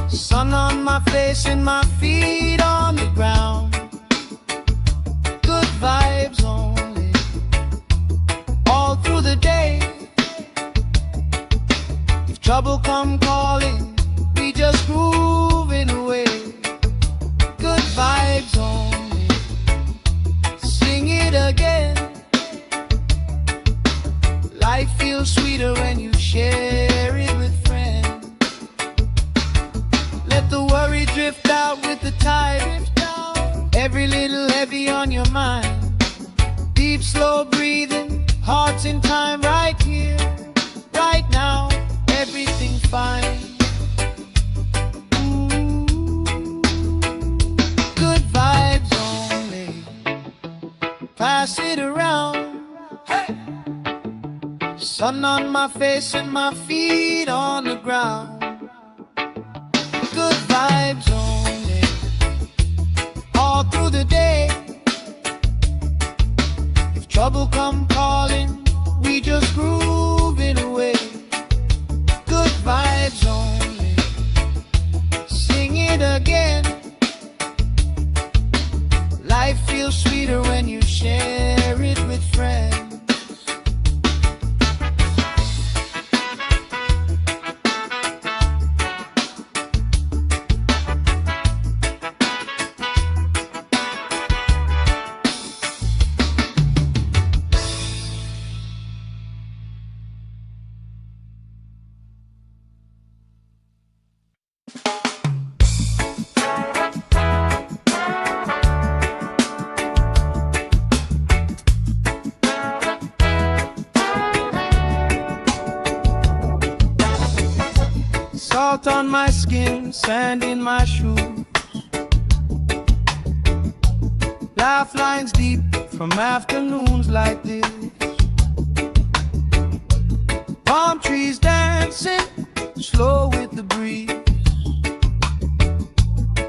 Sun on my face and my feet on the ground. Good vibes only, all through the day. If trouble come calling, we just grooving away. Good vibes only, sing it again. Life feels sweeter when you share it with friends. Let the worry drift out with the tide. Every little heavy on your mind. Deep, slow breathing, hearts in time, right here, right now. Everything fine. Ooh. Good vibes only, pass it around. Hey. Sun on my face and my feet on the ground. Good vibes only, all through the day. If trouble come calling, we just groove it away. Good vibes only, sing it again. Life feels sweeter when you share it with friends. Salt on my skin, sand in my shoes. Laugh lines deep from afternoons like this. Palm trees dancing, slow with the breeze.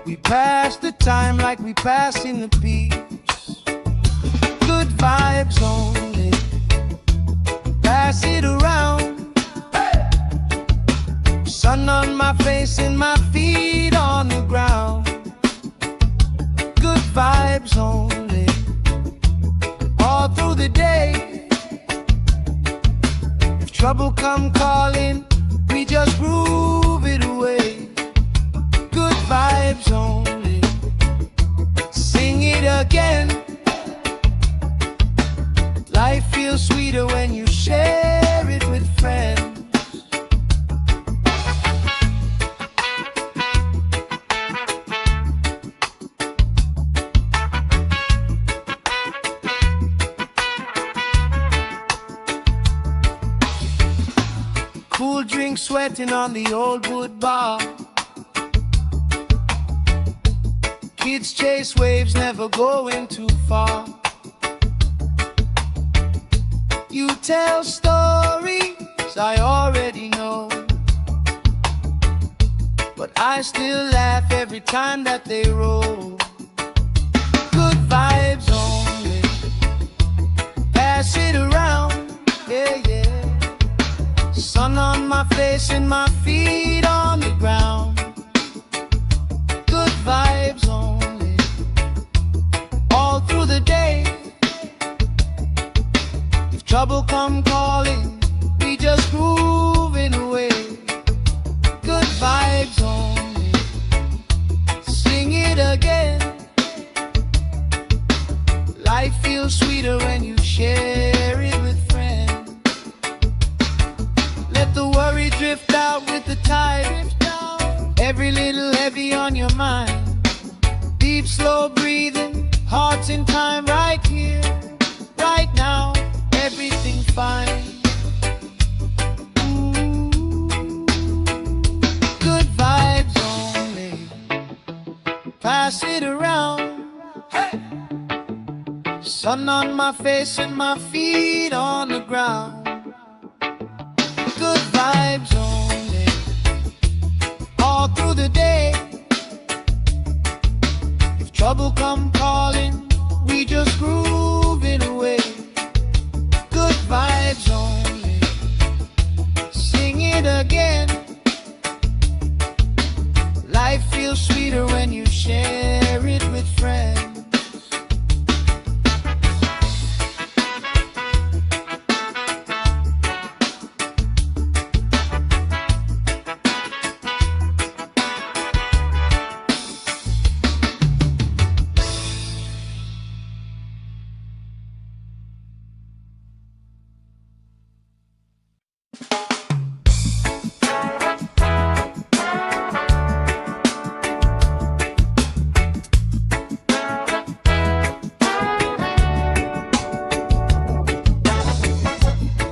We pass the time like we pass in the peace. Good vibes only, pass it around. Sun on my face and my feet on the ground. Good vibes only, all through the day. If trouble come calling, we just groove it away. Good vibes only, sing it again. Life feels sweeter when you share it with friends. Cool drink sweating on the old wood bar. Kids chase waves, never going too far. You tell stories I already know, but I still laugh every time that they roll. Good vibes only, pass it around, yeah, yeah. Sun on my face and my feet on the ground. Good vibes only, all through the day. If trouble come calling, we just grooving away. Good vibes only, sing it again. Life feels sweeter when you share it with friends. Let the worry drift out with the tide. Every little heavy on your mind. Deep, slow breathing, hearts in time, right here, right now. Everything fine. Good vibes only, pass it around. Hey! Sun on my face and my feet on the ground. Good vibes only, all through the day. If trouble come calling, we just groove it away. Good vibes only, sing it again. Life feels sweeter when you share it with friends.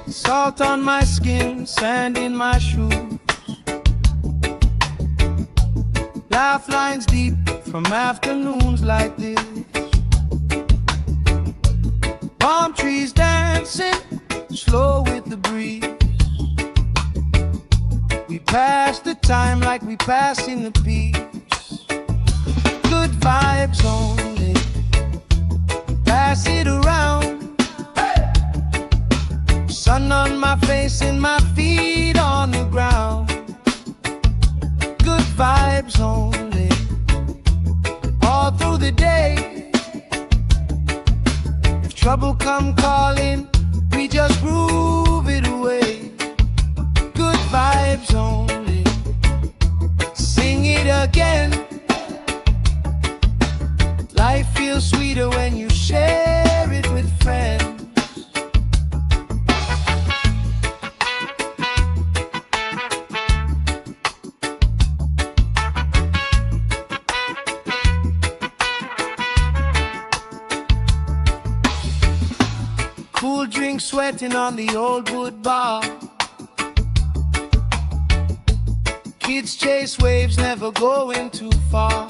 Salt on my skin, sand in my shoes. Laugh lines deep from afternoons like this. Palm trees dancing, slow with the breeze. We pass the time like we pass in the peace. Good vibes only, pass it around. Sun on my face and my feet on the ground. Good vibes only, all through the day. If trouble come calling, we just groove it away. Good vibes only, sing it again. Life feels sweeter when you share it with friends. Cool drink sweating on the old wood bar. Kids chase waves, never going too far.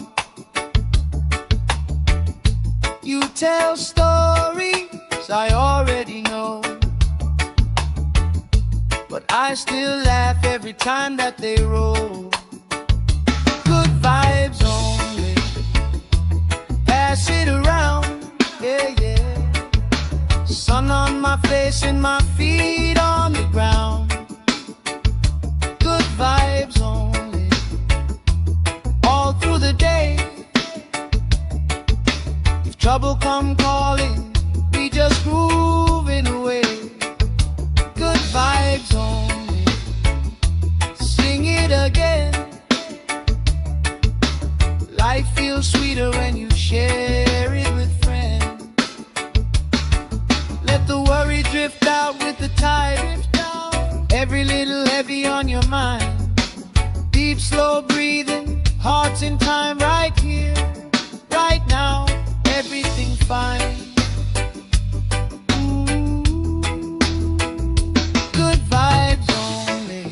You tell stories I already know, but I still laugh every time that they roll. Good vibes only, pass it around, yeah, yeah. Sun on my face and my feet on the ground. Good vibes only, all through the day. If trouble come calling, we just grooving away. Good vibes only, sing it again. Life feels sweeter when you share it with friends. Let the worry drift out with the tide. Every little heavy on your mind. Deep, slow breathing, hearts in time, right here, right now. Everything fine. Good vibes only,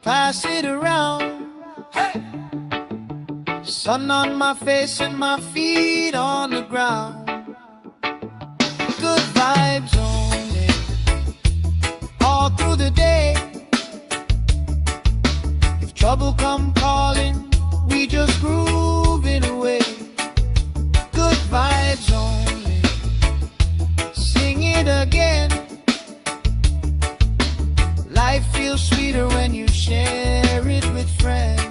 pass it around. Hey! Sun on my face and my feet on the ground. Good vibes only, all through the day. If trouble come calling, we just grooving away. Good vibes only, sing it again. Life feels sweeter when you share it with friends.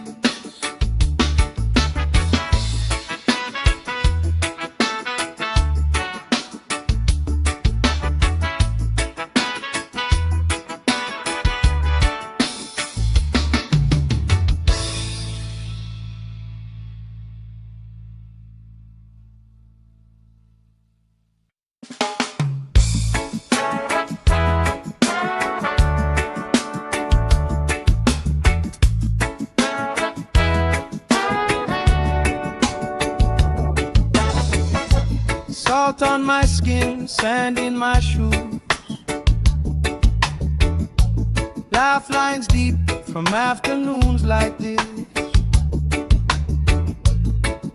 Salt on my skin, sand in my shoes. Laugh lines deep from afternoons like this.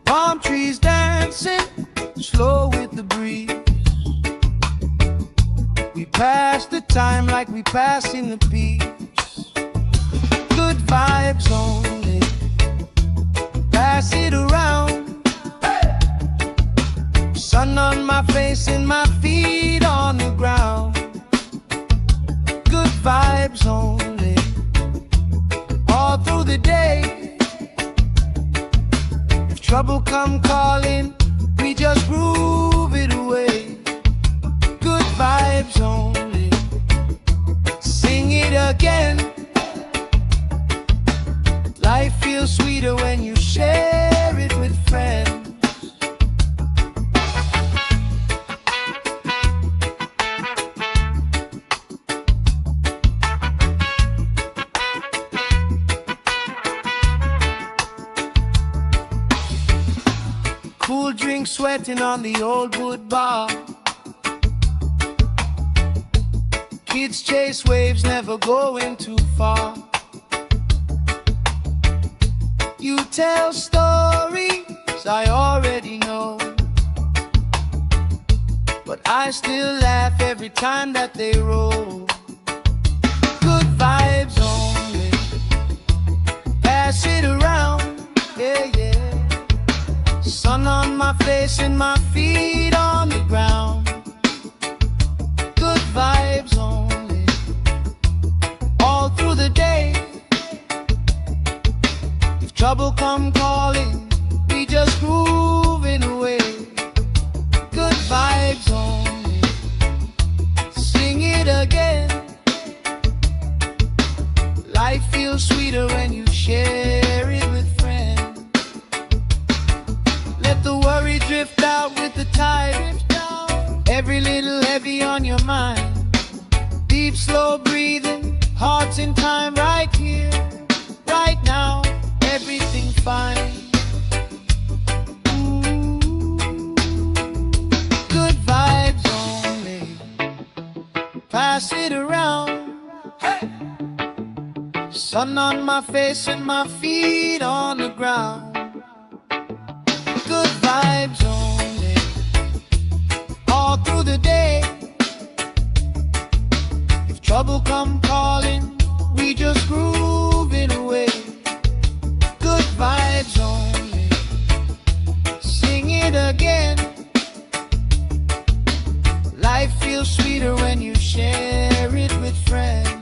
Palm trees dancing, slow with the breeze. We pass the time like we pass in the peace. Good vibes only, pass it around. Sun on my face and my feet on the ground. Good vibes only, all through the day. If trouble come calling, we just groove it away. Good vibes only, sing it again. Life feels sweeter when you share it with friends. Cool drink sweating on the old wood bar. Kids chase waves, never going too far. You tell stories I already know, but I still laugh every time that they roll. Good vibes only, pass it around, yeah, yeah. Sun on my face and my feet on the ground. Good vibes only, all through the day. If trouble come calling, we just grooving away. Good vibes only, sing it again. Life feels sweeter when you share it with friends. Let the worry drift out with the tide. Every little heavy on your mind. Deep, slow breathing, hearts in time, right here, right now. Everything fine. Good vibes only, pass it around. Hey! Sun on my face and my feet on the ground. Good vibes only, all through the day. If trouble come calling, we just grooving away. Good vibes only. Sing it again. Life feels sweeter when you share it with friends.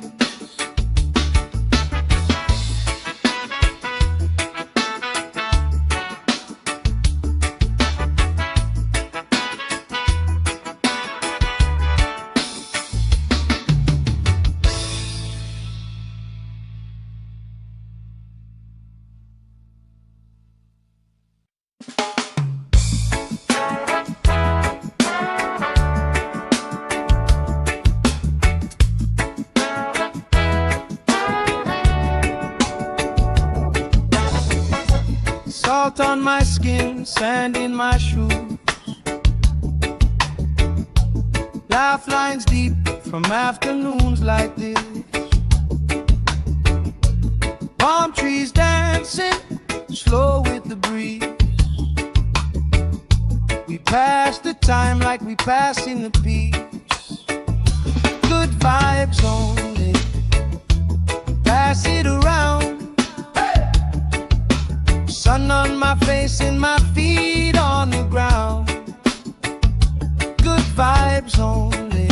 Salt on my skin, sand in my shoes. Laugh lines deep from afternoons like this. Palm trees dancing, slow with the breeze. We pass the time like we pass in the peace. Good vibes only. Pass it around. Sun on my face and my feet on the ground. Good vibes only.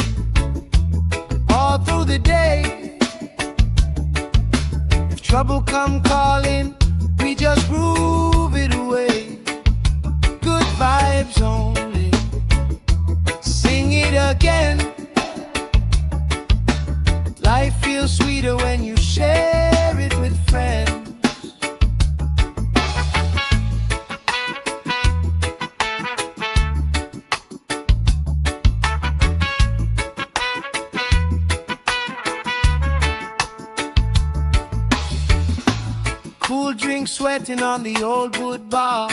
All through the day. If trouble come calling, we just groove it away. Good vibes only. Sing it again. Life feels sweeter when you share it with friends. Cool drink sweating on the old wood bar.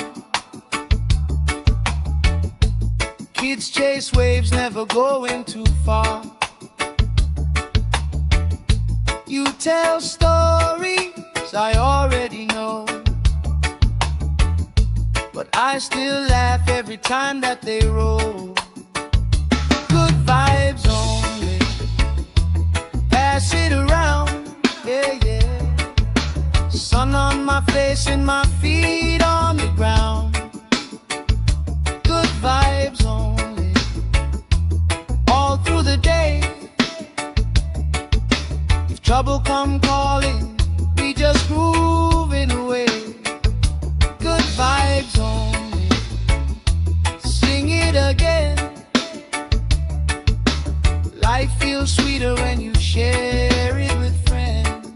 Kids chase waves, never going too far. You tell stories I already know, but I still laugh every time that they roll. Good vibes only. Pass it around, yeah, yeah. Sun on my face and my feet on the ground. Good vibes only. All through the day. If trouble come calling, we just grooving away. Good vibes only. Sing it again. Life feels sweeter when you share it with friends.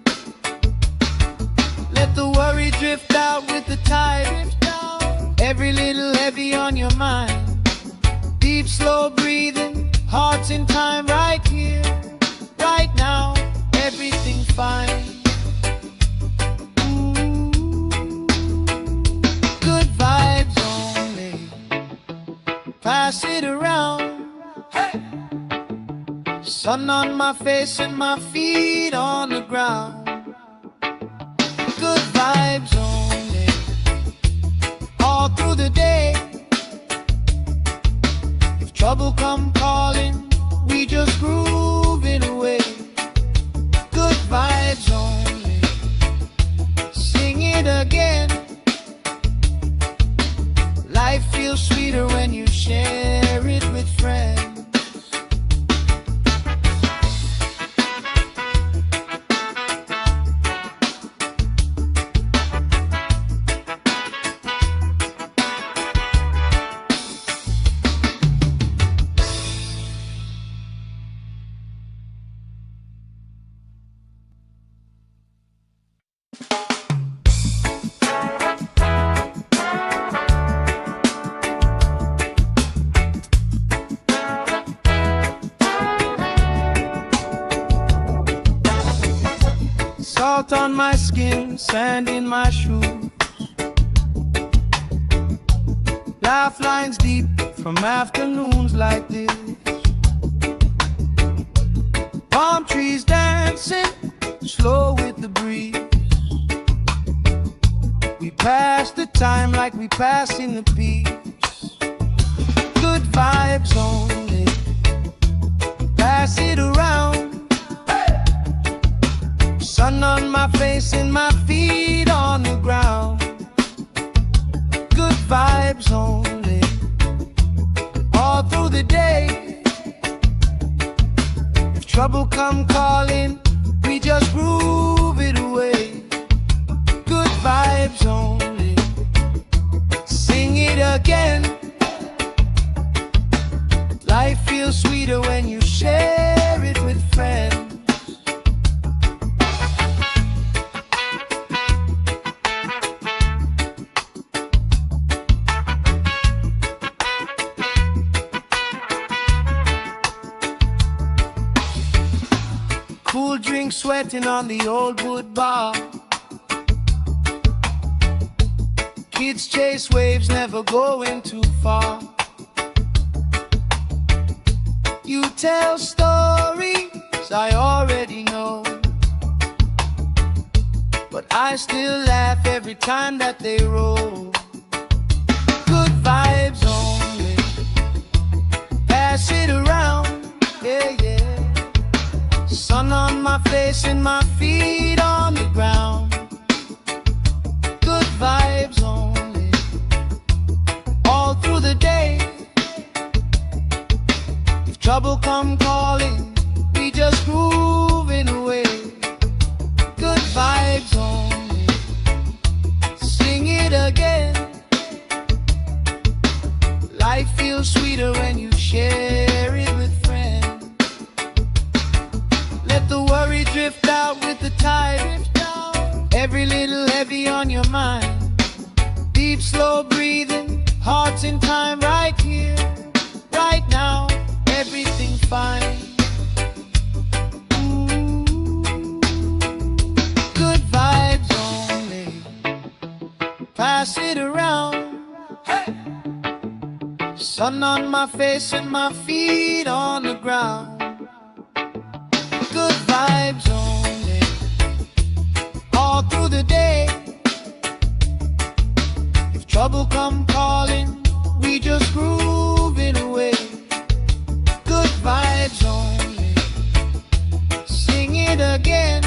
Let the worry drift out with the tide. Every little heavy on your mind. Deep, slow breathing, hearts in time right here, right now. Everything fine. Ooh. Good vibes only. Pass it around. Hey. Sun on my face and my feet on the ground. Good vibes only. All through the day. If trouble come calling, we just grooving away. Good vibes only. Sing it again. Life feels sweeter when you share it with friends. Salt on my skin, sand in my shoes. Laugh lines deep from afternoons like this. Palm trees dancing, slow with the breeze. We pass the time like we pass in the peace. Good vibes only. Pass it around. Hey. Sun on my face and my feet on the ground. Good vibes only, all through the day. If trouble come calling, we just groove it away. Good vibes only, sing it again. Life feels sweeter when you share it with friends. Cool drink sweating on the old wood bar. Kids chase waves, never going too far. You tell stories I already know, but I still laugh every time that they roll. Good vibes only, pass it around, yeah, yeah. Sun on my face and my feet on the ground. Good vibes only, all through the day. If trouble come calling, we just grooving away. Good vibes only, sing it again. Life feels sweeter when you share it with friends. Let the worry drift out with the tide. Every little heavy on your mind. Deep, slow breathing, hearts in time, right here, right now. Everything fine. Ooh, good vibes only, pass it around. Hey! Sun on my face and my feet on the ground. Good vibes only, all through the day. If trouble come calling, we just groove it away. Good vibes only, sing it again.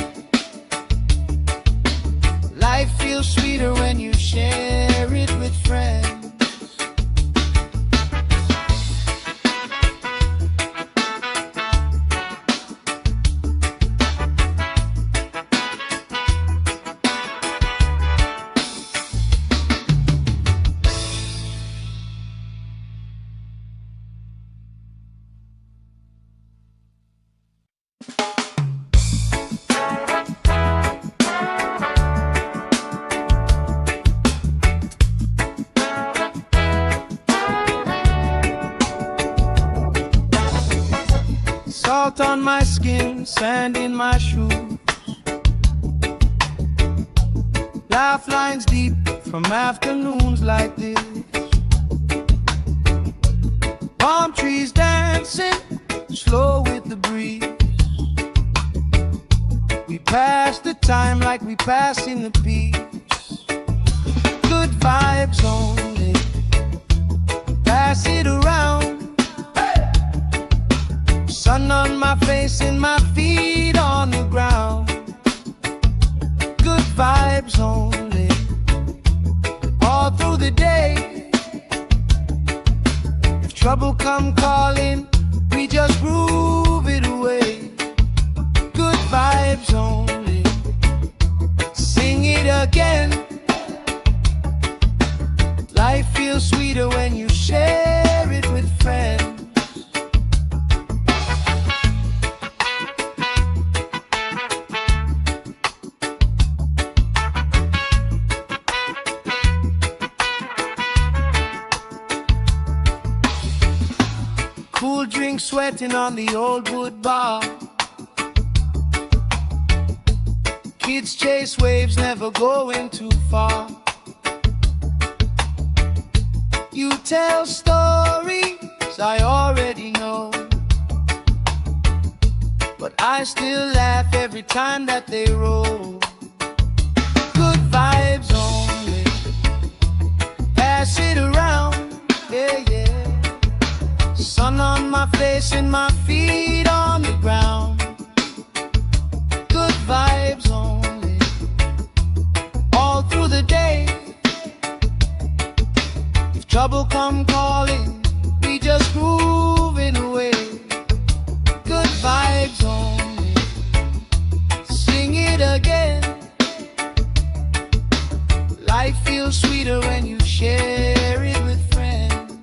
Life feels sweeter when you share it with friends. Salt on my skin, sand in my shoes. Laugh lines deep from afternoons like this. Palm trees dancing, slow with the breeze. We pass the time like we passing the peace. Good vibes only, pass it around. Sun on my face and my feet on the ground. Good vibes only, all through the day. If trouble come calling, we just groove it away. Good vibes only, sing it again. Life feels sweeter when you share it with friends. Cool drink sweating on the old wood bar. Kids chase waves, never going too far. You tell stories I already know, but I still laugh every time that they roll. Good vibes only, pass it around, yeah, yeah. Sun on my face and my feet on the ground. Good vibes only. trouble come calling, we just grooving away. Good vibes only. Sing it again. Life feels sweeter when you share it with friends.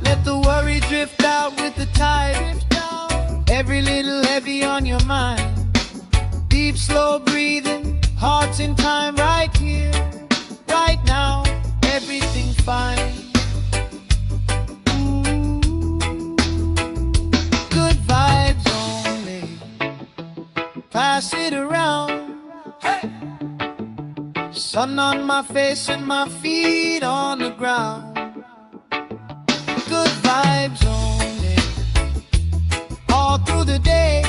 Let the worry drift out with the tide. Every little heavy on your mind. Deep, slow breathing, hearts in time, right here, right now, everything fine. Good vibes only. Pass it around. Hey! Sun on my face and my feet on the ground. Good vibes only. All through the day.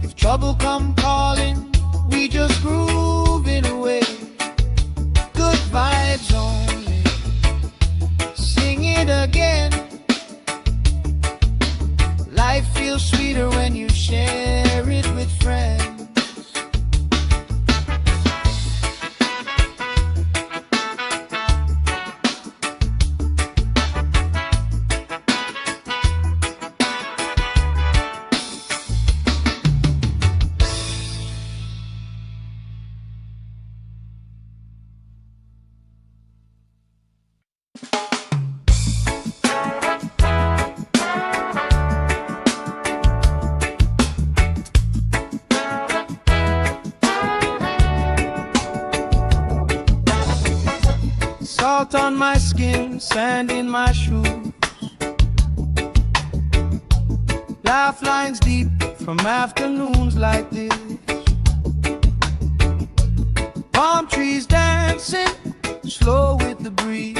If trouble come calling, we just grooving away. Good vibes only. Sing it again. Life feels sweeter when you share it with friends. Salt on my skin, sand in my shoes. Laugh lines deep from afternoons like this. Palm trees dancing, slow with the breeze.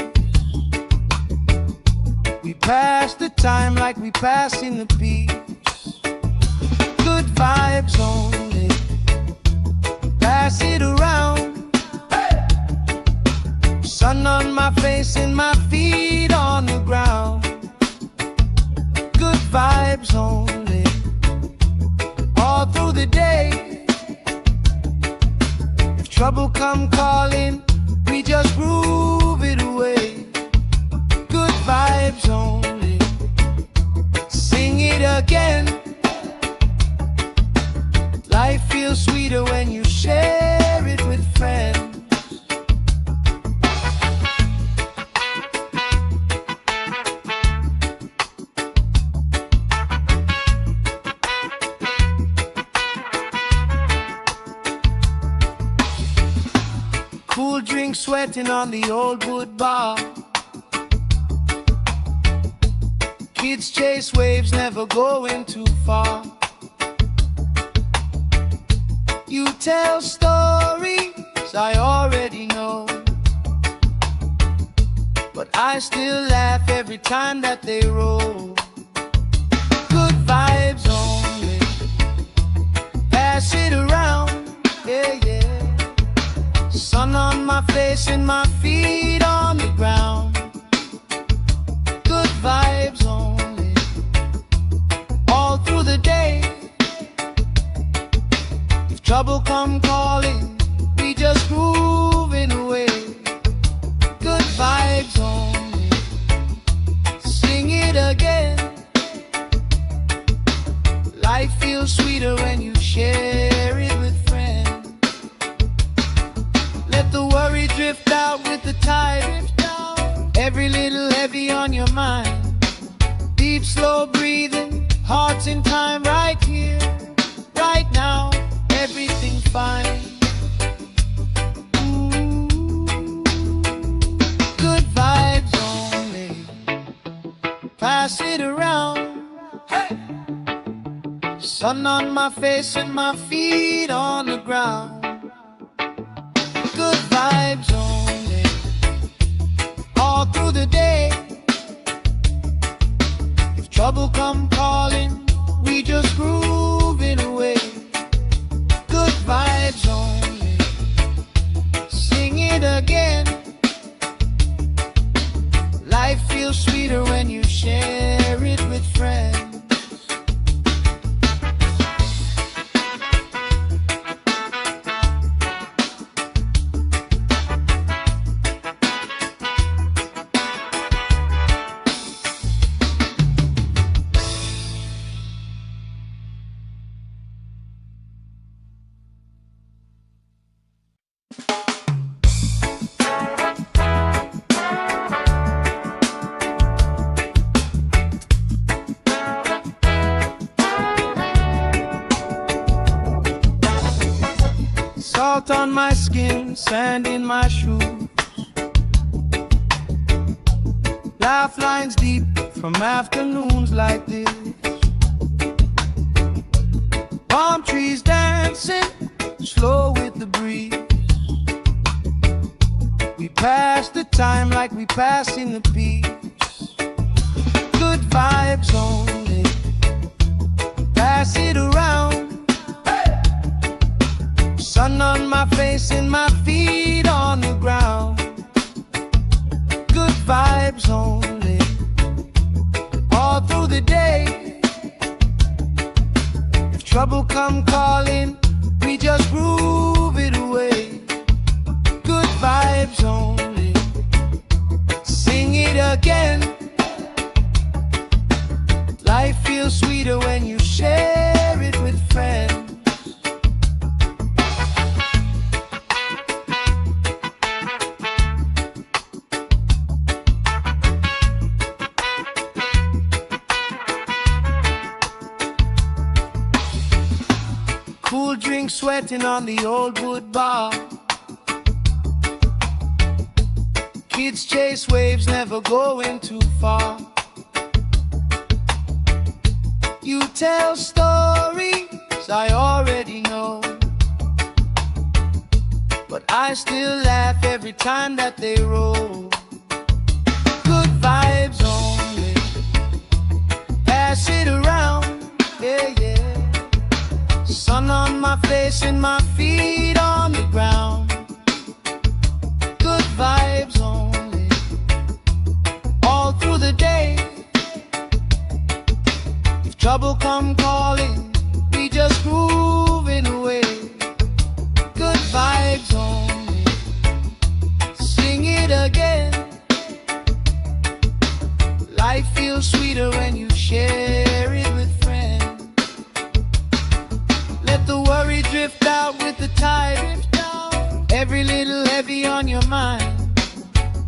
We pass the time like we pass in the peace. Good vibes only. Pass it around. Sun on my face and my feet on the ground. Good vibes only. All through the day. If trouble come calling, we just groove it away. Good vibes only. Sing it again. Life feels sweeter when you share it with friends. Cool drink sweating on the old wood bar. Kids chase waves, never going too far. You tell stories I already know, but I still laugh every time that they roll. Good vibes only. Pass it around, yeah, yeah. Sun on my face and my feet on the ground. Good vibes only. All through the day. If trouble come calling, we just grooving away. Good vibes only. Sing it again. Life feels sweeter when you share it with friends. Let the worry drift out with the tide. Every little heavy on your mind. Deep, slow breathing, hearts in time, right here, right now, everything fine. Good vibes only. Pass it around. Hey! Sun on my face and my feet on the ground. Good vibes only. All through the day. If trouble come calling, we just grooving away. Good vibes only. Sing it again. Life feels sweeter when you share it with friends. Salt on my skin, sand in my shoes. Laugh lines deep from afternoons like this. Palm trees dancing slow with the breeze. We pass the time like we pass in the peace. Good vibes only, pass it around. Sun on my face and my feet on the ground. Good vibes only, all through the day. If trouble come calling, we just groove it away. Good vibes only, sing it again. Life feels sweeter when you share it with friends. Cool drink sweating on the old wood bar. Kids chase waves, never going too far. You tell stories I already know, but I still laugh every time that they roll. Good vibes only, pass it around, yeah, yeah. Sun on my face and my feet on the ground. Good vibes only, all through the day. If trouble come calling, we just grooving away. Good vibes only, sing it again. Life feels sweeter when you share it with friends. Let the worry drift out with the tide. Every little heavy on your mind.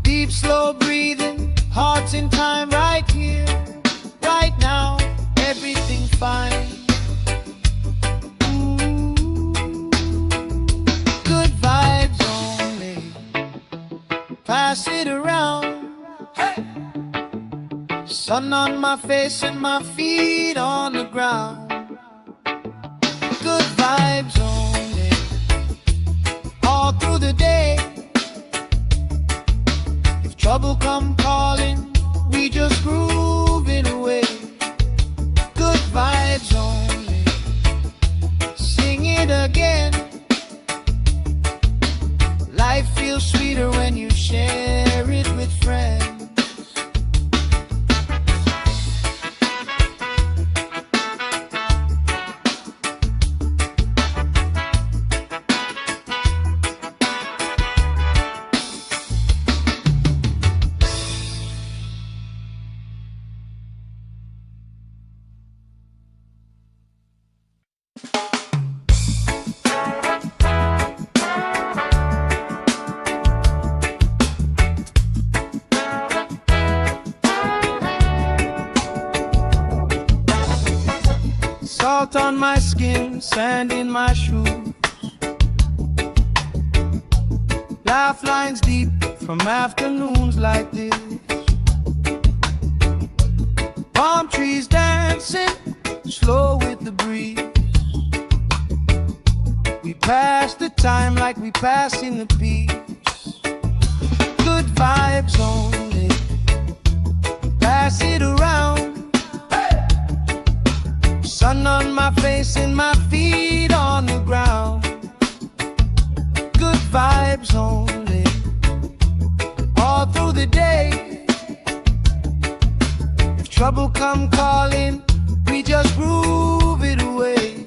Deep, slow breathing, hearts in time, right here, right now. Everything fine. Ooh, good vibes only, pass it around. Hey! Sun on my face and my feet on the ground. Good vibes only, all through the day. If trouble come calling, we just groove it away. Good vibes only, sing it again. Life feels sweeter when you share it with friends. Salt on my skin, sand in my shoes. Laugh lines deep from afternoons like this. Palm trees dancing slow with the breeze. We pass the time like we pass in the peace. Good vibes only, pass it around. Sun on my face and my feet on the ground. Good vibes only, all through the day. If trouble come calling, we just groove it away.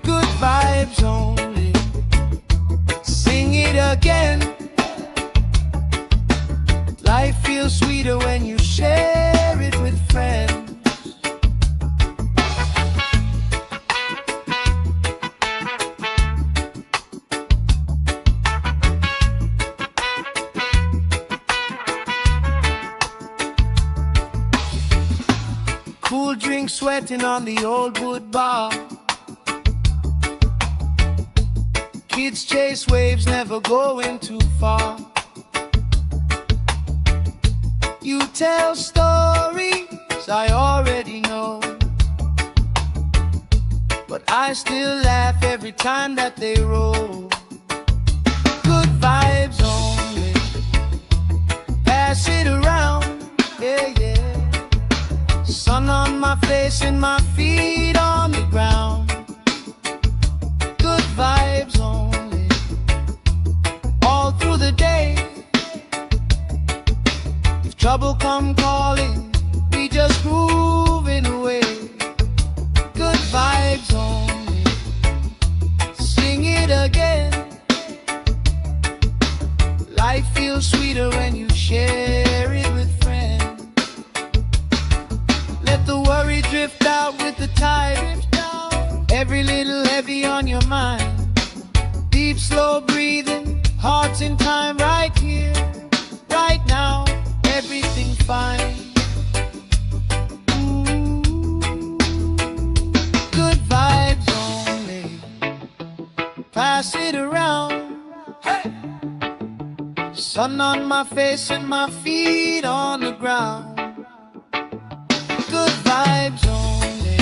Good vibes only, sing it again. Life feels sweeter when you share it with friends. Cool drink sweating on the old wood bar. Kids chase waves, never going too far. You tell stories I already know, but I still laugh every time that they roll. Good vibes only, pass it around, yeah, yeah. Sun on my face and my feet on the ground. Good vibes only, all through the day. If trouble come calling, we just grooving away. Good vibes only, sing it again. Life feels sweeter when you share it with friends. Let the worry drift out with the tide. Every little heavy on your mind. Deep, slow breathing, hearts in time, right here, right now. Everything fine. Good vibes only, pass it around. Hey! Sun on my face and my feet on the ground. Good vibes only,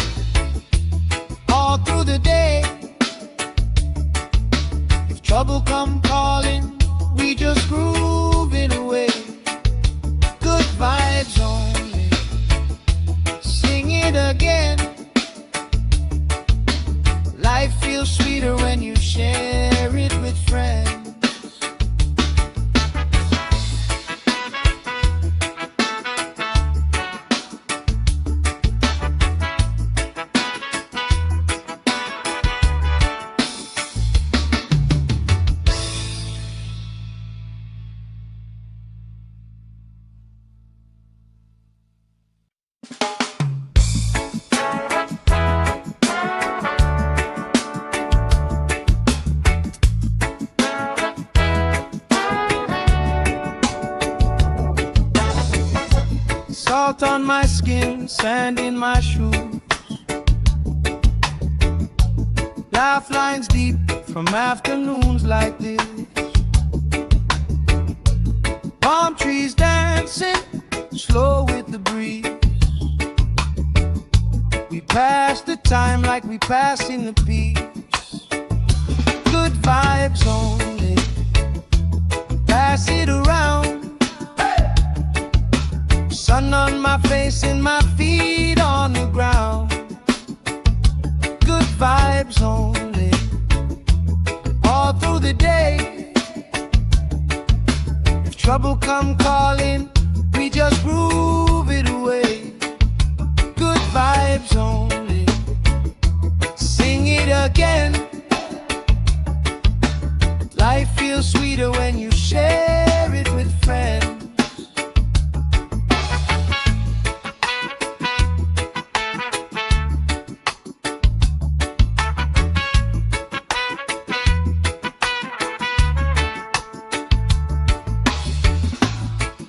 all through the day. If trouble come calling, we just grooving away. Good vibes only, sing it again. Life feels sweeter when you share it with friends. Salt on my skin, sand in my shoes. Laugh lines deep from afternoons like this. Palm trees dancing, slow with the breeze. We pass the time like we pass in the peace. Good vibes only, pass it around. Sun on my face and my feet on the ground. Good vibes only, all through the day. If trouble come calling, we just groove it away. Good vibes only, sing it again. Life feels sweeter when you share it with friends.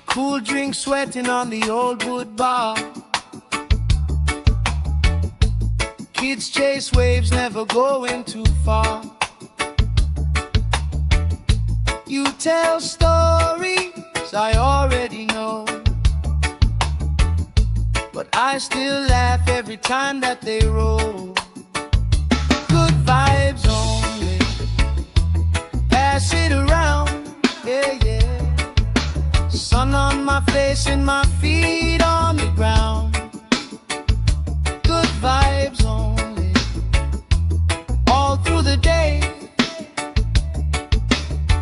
Cool drink sweating on the old wood bar. Kids chase waves, never going too far. You tell stories I already know, but I still laugh every time that they roll. Good vibes only, pass it around, yeah, yeah. Sun on my face and my feet on the ground. Good vibes only, all through the day.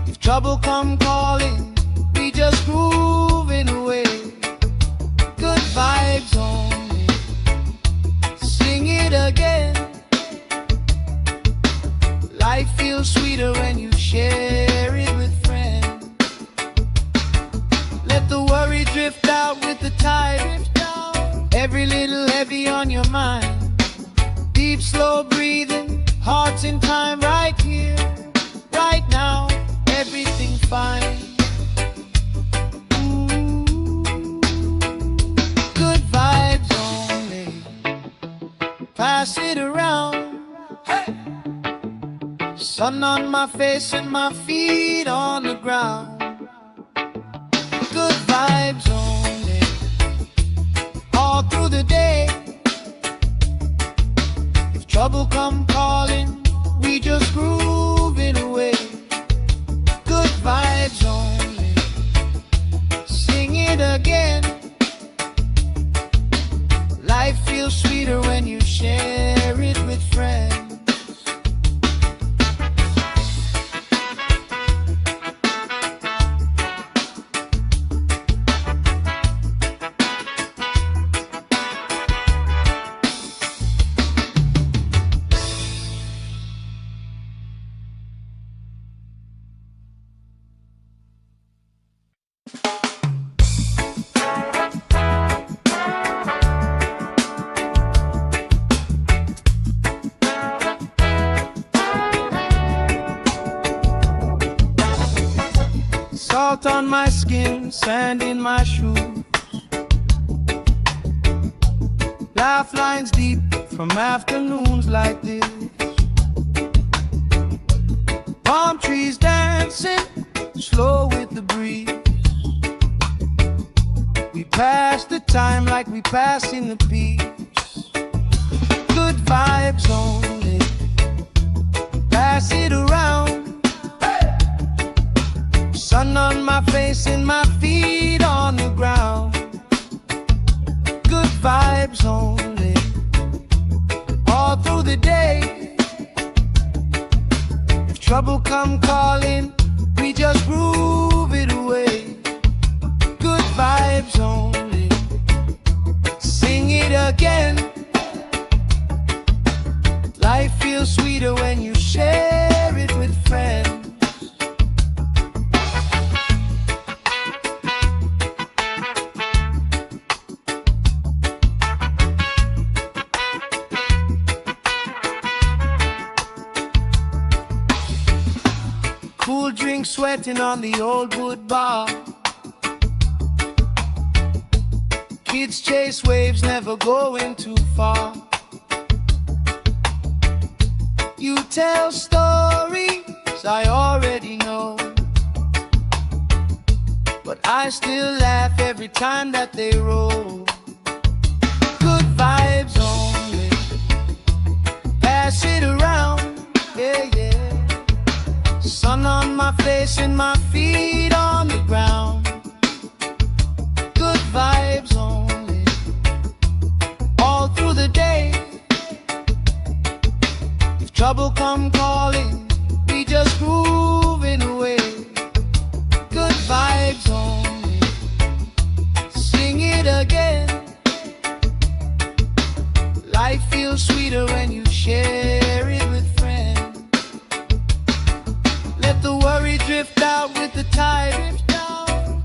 If trouble come calling, we just grooving away. Good vibes only, sing it again. Life feels sweeter when you share it with friends. Let the worry drift out with the tide. Every little heavy on your mind. Deep, slow breathing, hearts in time, right here, right now. Everything fine. Good vibes only, pass it around. Hey! Sun on my face and my feet on the ground. Good vibes only, all through the day. If trouble come calling, we just grooving away. Good vibes only, sing it again. Life feels sweeter when you share it with friends. Salt on my skin, sand in my shoes. Laugh lines deep from afternoons like this. Palm trees dancing, slow with the breeze. We pass the time like we passing the peace. Good vibes only, pass it around. Sun on my face and my feet on the ground. Good vibes only, all through the day. If trouble come calling, we just groove it away. Good vibes only, sing it again. Life feels sweeter when you share it with friends. Cool drink sweating on the old wood bar. Kids chase waves, never going too far. You tell stories I already know, but I still laugh every time that they roll. Good vibes only, pass it around, yeah, yeah. Sun on my face and my feet on the ground. Good vibes only, all through the day. If trouble come calling, we just grooving away. Good vibes only, sing it again. Life feels sweeter when you share it with friends. Let the worry drift out with the tide.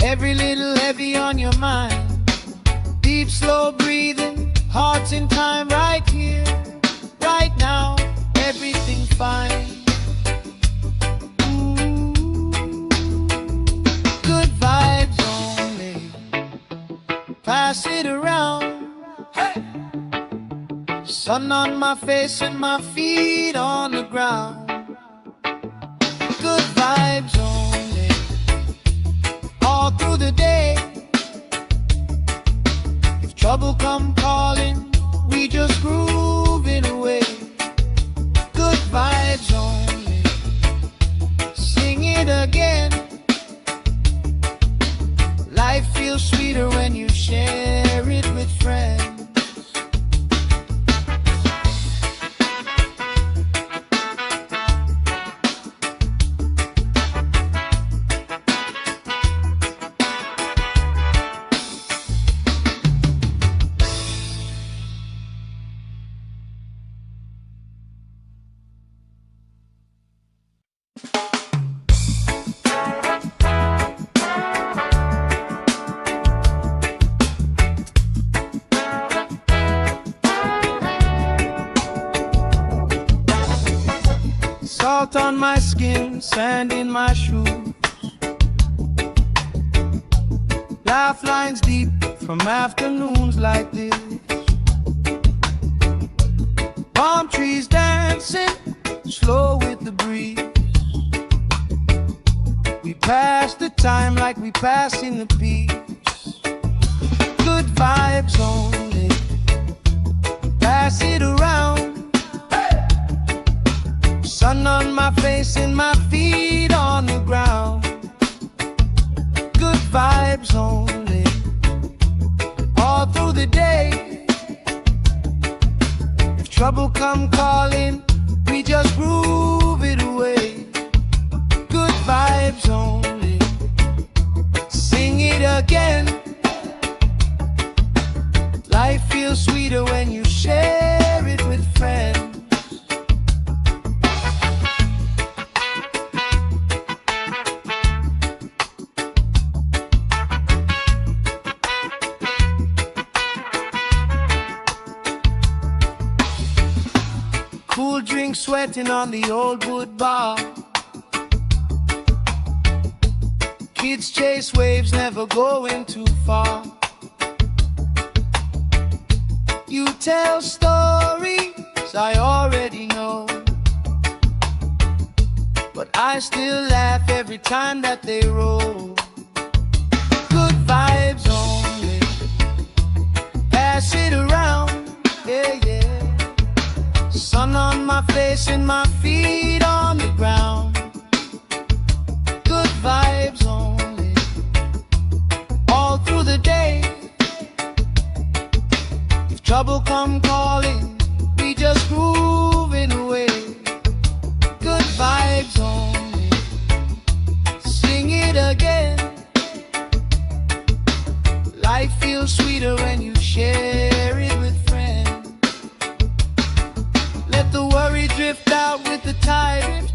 Every little heavy on your mind. Deep, slow breathing, hearts in time, right here, right now. Everything fine. Ooh. Good vibes only, pass it around. Hey. Sun on my face and my feet on the ground. Good vibes only, all through the day. If trouble come calling, we just grooving away. Good vibes only, sing it again. Life feels sweeter when you share it with friends. Salt on my skin, sand in my shoes. Laugh lines deep from afternoons like this. Palm trees dancing, slow with the breeze. pass the time like we passing the beach. Good vibes only. Pass it around. Sun on my face and my feet on the ground. Good vibes only. All through the day. If trouble come calling, we just groove it away. Good vibes only. Sing it again. Life feels sweeter when you share it with friends. Cool drink sweating on the old wood bar. Kids chase waves, never going too far. You tell stories I already know, but I still laugh every time that they roll. Good vibes only. Pass it around, yeah, yeah. Sun on my face and my feet on the ground. Good vibes only. All through the day. If trouble come calling, we just groove it away. Good vibes only. Sing it again. Life feels sweeter when you share it with friends. Let the worry drift out with the tide.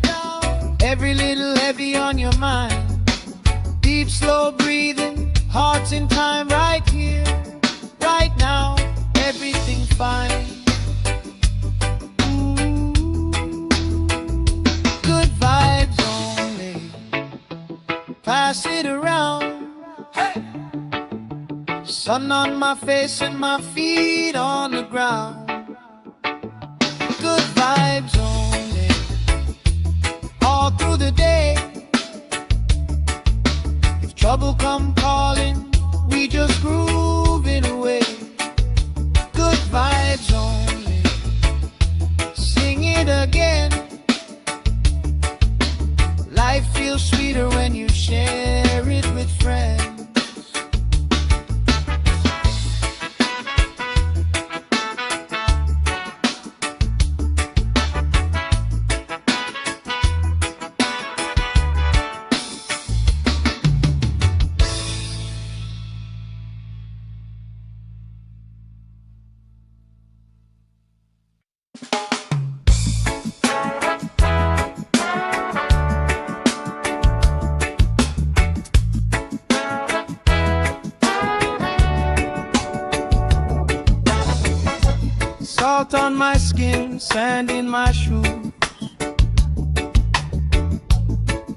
Every little heavy on your mind. Deep, slow breathing, hearts in time, right here, right now. Everything fine. Ooh. Good vibes only. Pass it around. Hey. Sun on my face and my feet on the ground. Good vibes only. All through the day. If trouble come calling, we just groove it away. Good vibes only. Sing it again. Life feels sweeter when you share it with friends. Salt on my skin, sand in my shoes.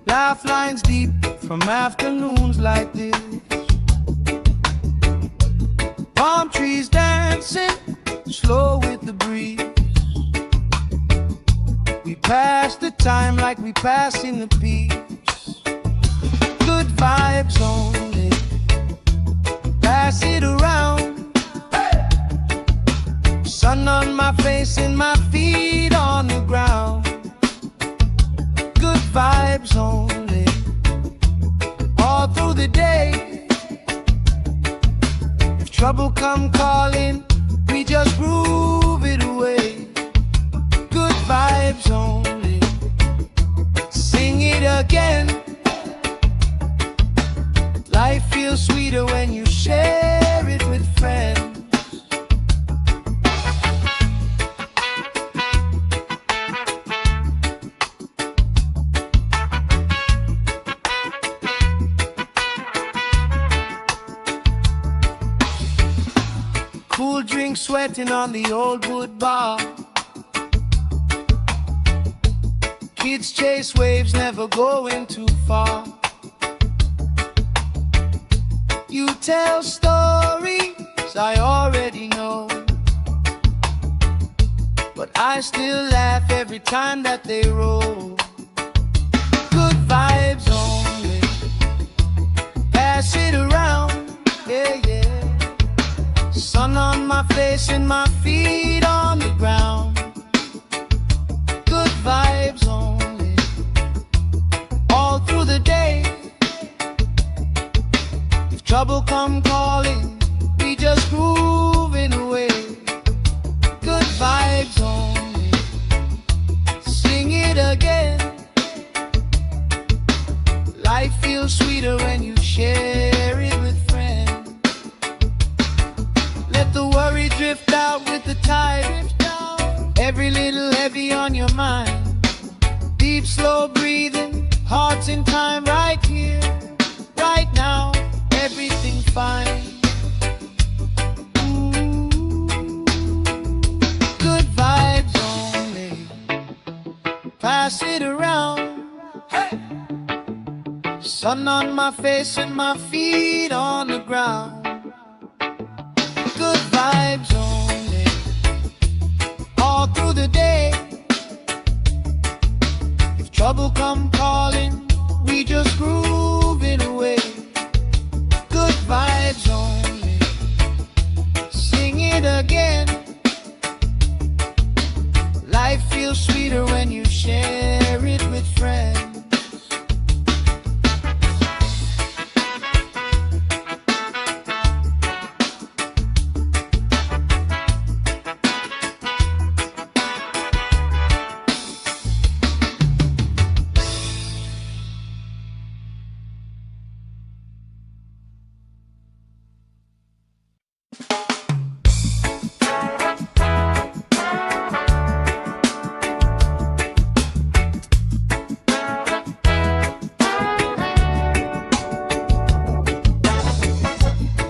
Laugh lines deep from afternoons like this. Palm trees dancing, slow with the breeze. We pass the time like we passing the beach. Good vibes only. Pass it around. Sun on my face and my feet on the ground. Good vibes only. All through the day. If trouble come calling, we just groove it away. Good vibes only. Sing it again. Life feels sweeter when you share it with friends. Cool drink sweating on the old wood bar. Kids chase waves, never going too far. You tell stories I already know, but I still laugh every time that they roll. Good vibes only. face and my feet on the ground. Good vibes only, all through the day. If trouble come calling, we just grooving away. Good vibes only, sing it again. Life feels sweeter when you share it with friends. Let the worry drift out with the tide. Every little heavy on your mind. Deep, slow breathing, hearts in time, right here, right now. Everything fine. Ooh. Good vibes only. Pass it around. Hey. Sun on my face and my feet on the ground. Good vibes only, all through the day. If trouble come calling, we just grooving away. Good vibes only, sing it again. Life feels sweeter when you share it with friends.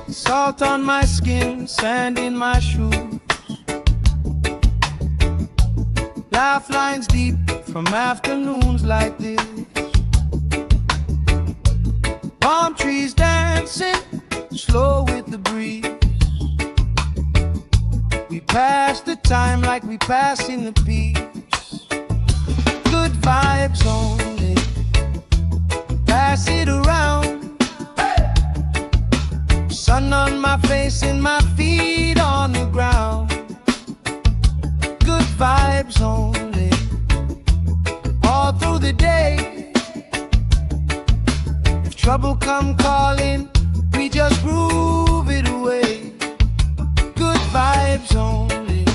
Salt on my skin, sand in my shoes. Laugh lines deep from afternoons like this. Palm trees dancing, slow with the breeze. We pass the time like we passing the peace. Good vibes only, pass it around. Sun on my face and my feet on the ground. Good vibes only, all through the day. If trouble come calling, we just groove it away. Good vibes only,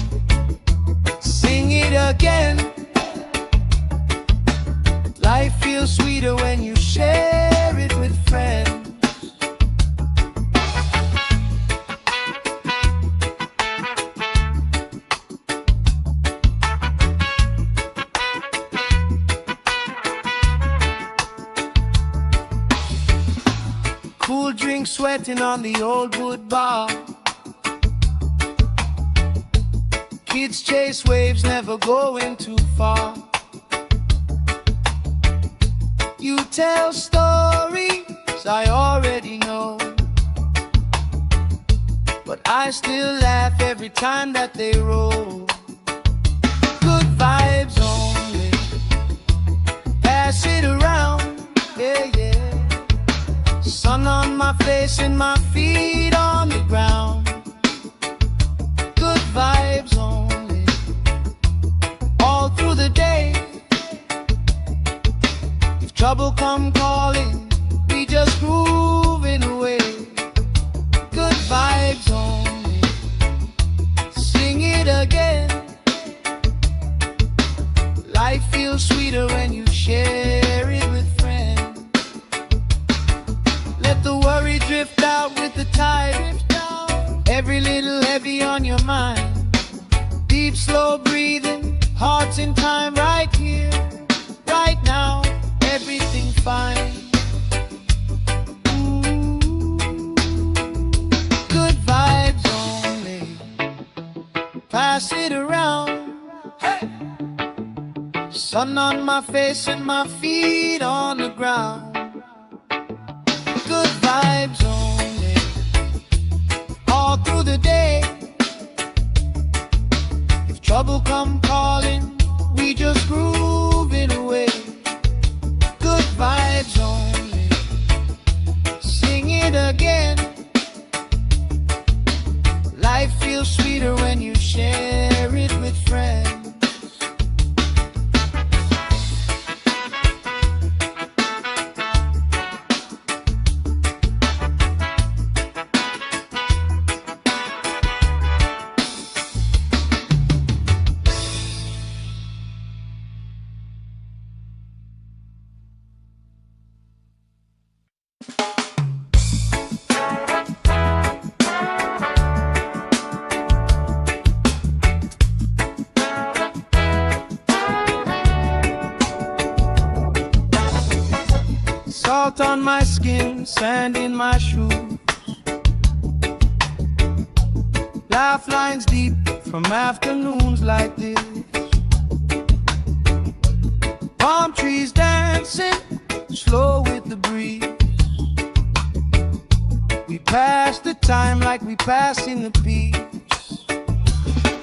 sing it again. Life feels sweeter when you share it with friends. Cool drink sweating on the old wood bar. Kids chase waves, never going too far. You tell stories I already know, but I still laugh every time that they roll. Good vibes only, pass it around, yeah, yeah. Sun on my face and my feet on the ground. Good vibes only, all through the day. If trouble come calling, we just grooving away. Good vibes only, sing it again. Life feels sweeter when you share it with friends. Let the worry drift out with the tide. Every little heavy on your mind. Deep, slow breathing, hearts in time, right here, right now. Everything fine. Ooh. Good vibes only, pass it around. Hey. Sun on my face and my feet on the ground. Good vibes only, all through the day. If trouble come calling, we just grooving away. Good vibes only, sing it again. Life feels sweeter Salt on my skin, sand in my shoes. Laugh lines deep from afternoons like this. Palm trees dancing slow with the breeze. We pass the time like we pass in the peace.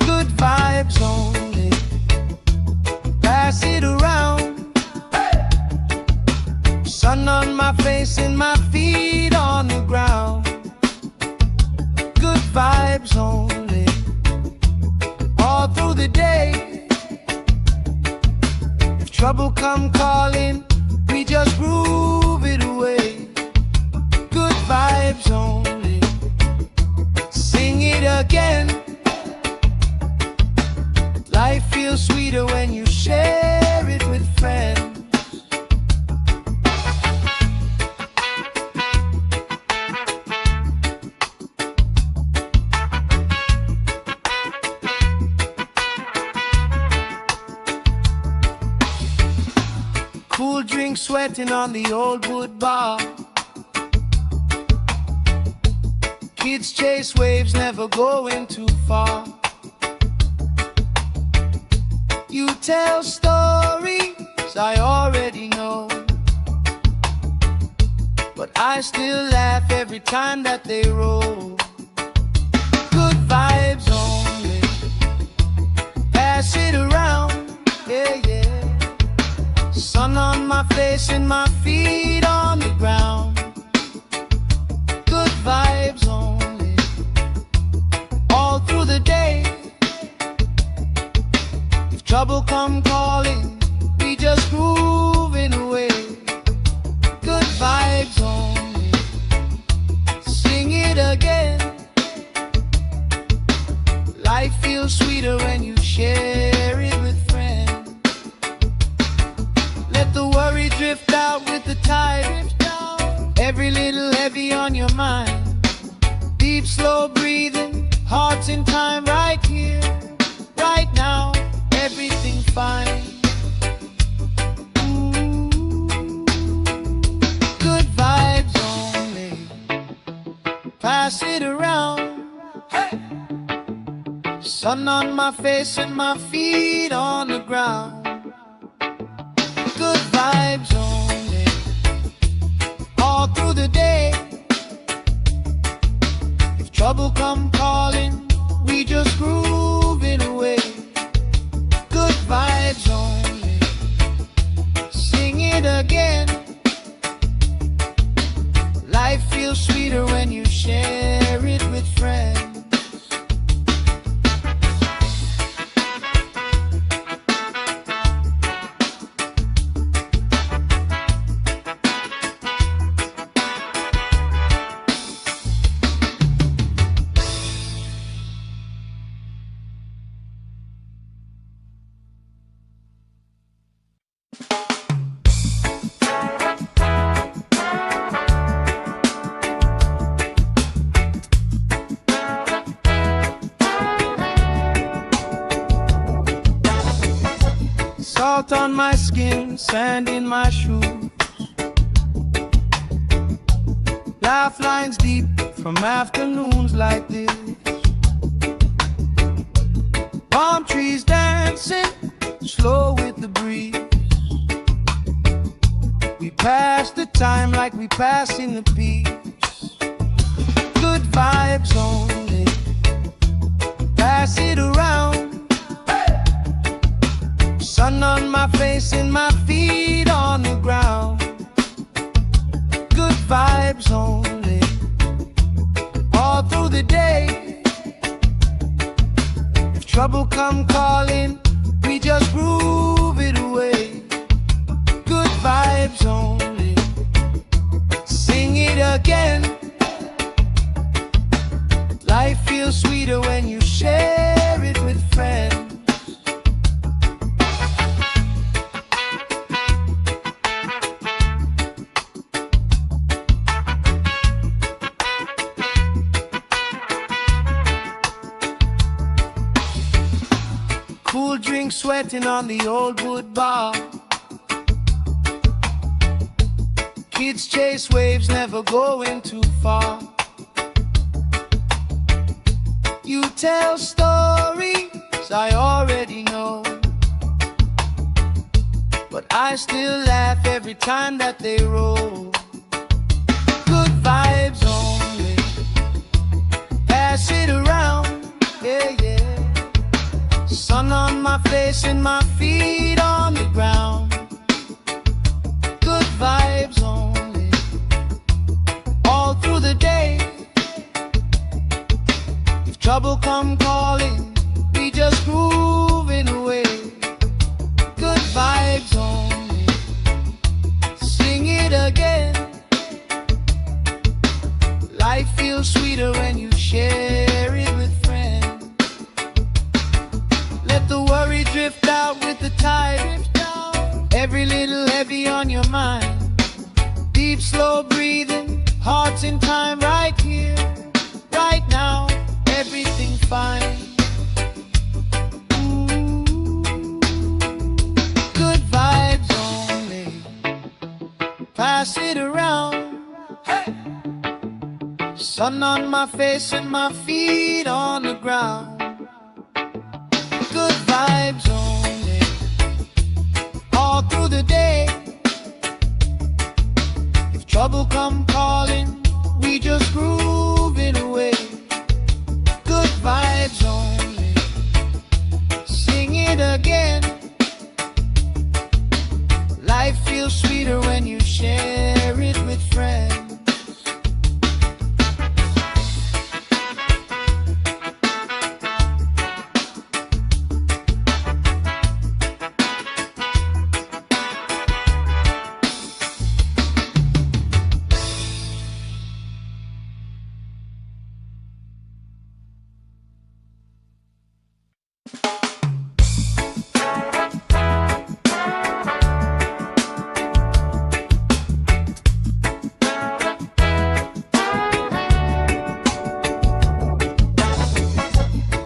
Good vibes only, pass it around. Sun on my face and my feet on the ground. Good vibes only, all through the day. If trouble come calling, we just groove it away. Good vibes only, sing it again. Life feels sweeter when you share it with friends. Cool drink sweating on the old wood bar. Kids chase waves, never going too far. You tell stories I already know, but I still laugh every time that they roll. Good vibes only, pass it around, yeah, yeah. Sun on my face and my feet on the ground. Good vibes only, all through the day. If trouble come calling, we just grooving away. Good vibes only, sing it again. Life feels sweeter when you share it with friends. Let the worry drift out with the tide. Every little heavy on your mind. Deep, slow breathing, hearts in time, right here, right now. Everything fine. Ooh. Good vibes only, pass it around. Hey. Sun on my face and my feet on the ground. Good vibes only, all through the day. If trouble come calling, we just groove it away. Good vibes only, sing it again. Life feels sweeter when you share it with friends. Salt on my skin, sand in my shoes. Laugh lines deep from afternoons like this. Palm trees dancing slow with the breeze. We pass the time like we pass in the peace. Good vibes only, pass it around. Sun on my face and my feet on the ground. Good vibes only, all through the day. If trouble come calling, we just groove it away. Good vibes only, sing it again. Life feels sweeter when you share it with friends. Cool drink sweating on the old wood bar. Kids chase waves, never going too far. You tell stories I already know, but I still laugh every time that they roll. Good vibes only, pass it around, yeah, yeah. Sun on my face and my feet on the ground. Good vibes only, all through the day. If trouble come calling, we just moving away. Good vibes only, sing it again. Life feels sweeter when you share it with friends. Let the worry drift out with the tide. Every little heavy on your mind. Deep, slow breathing, hearts in time, right here, right now. Everything fine. Good vibes only, pass it around. Hey! Sun on my face and my feet on the ground. Good vibes only, all through the day. If trouble come calling, we just grooving away. Good vibes only, sing it again. Life feels sweeter when you share it with friends.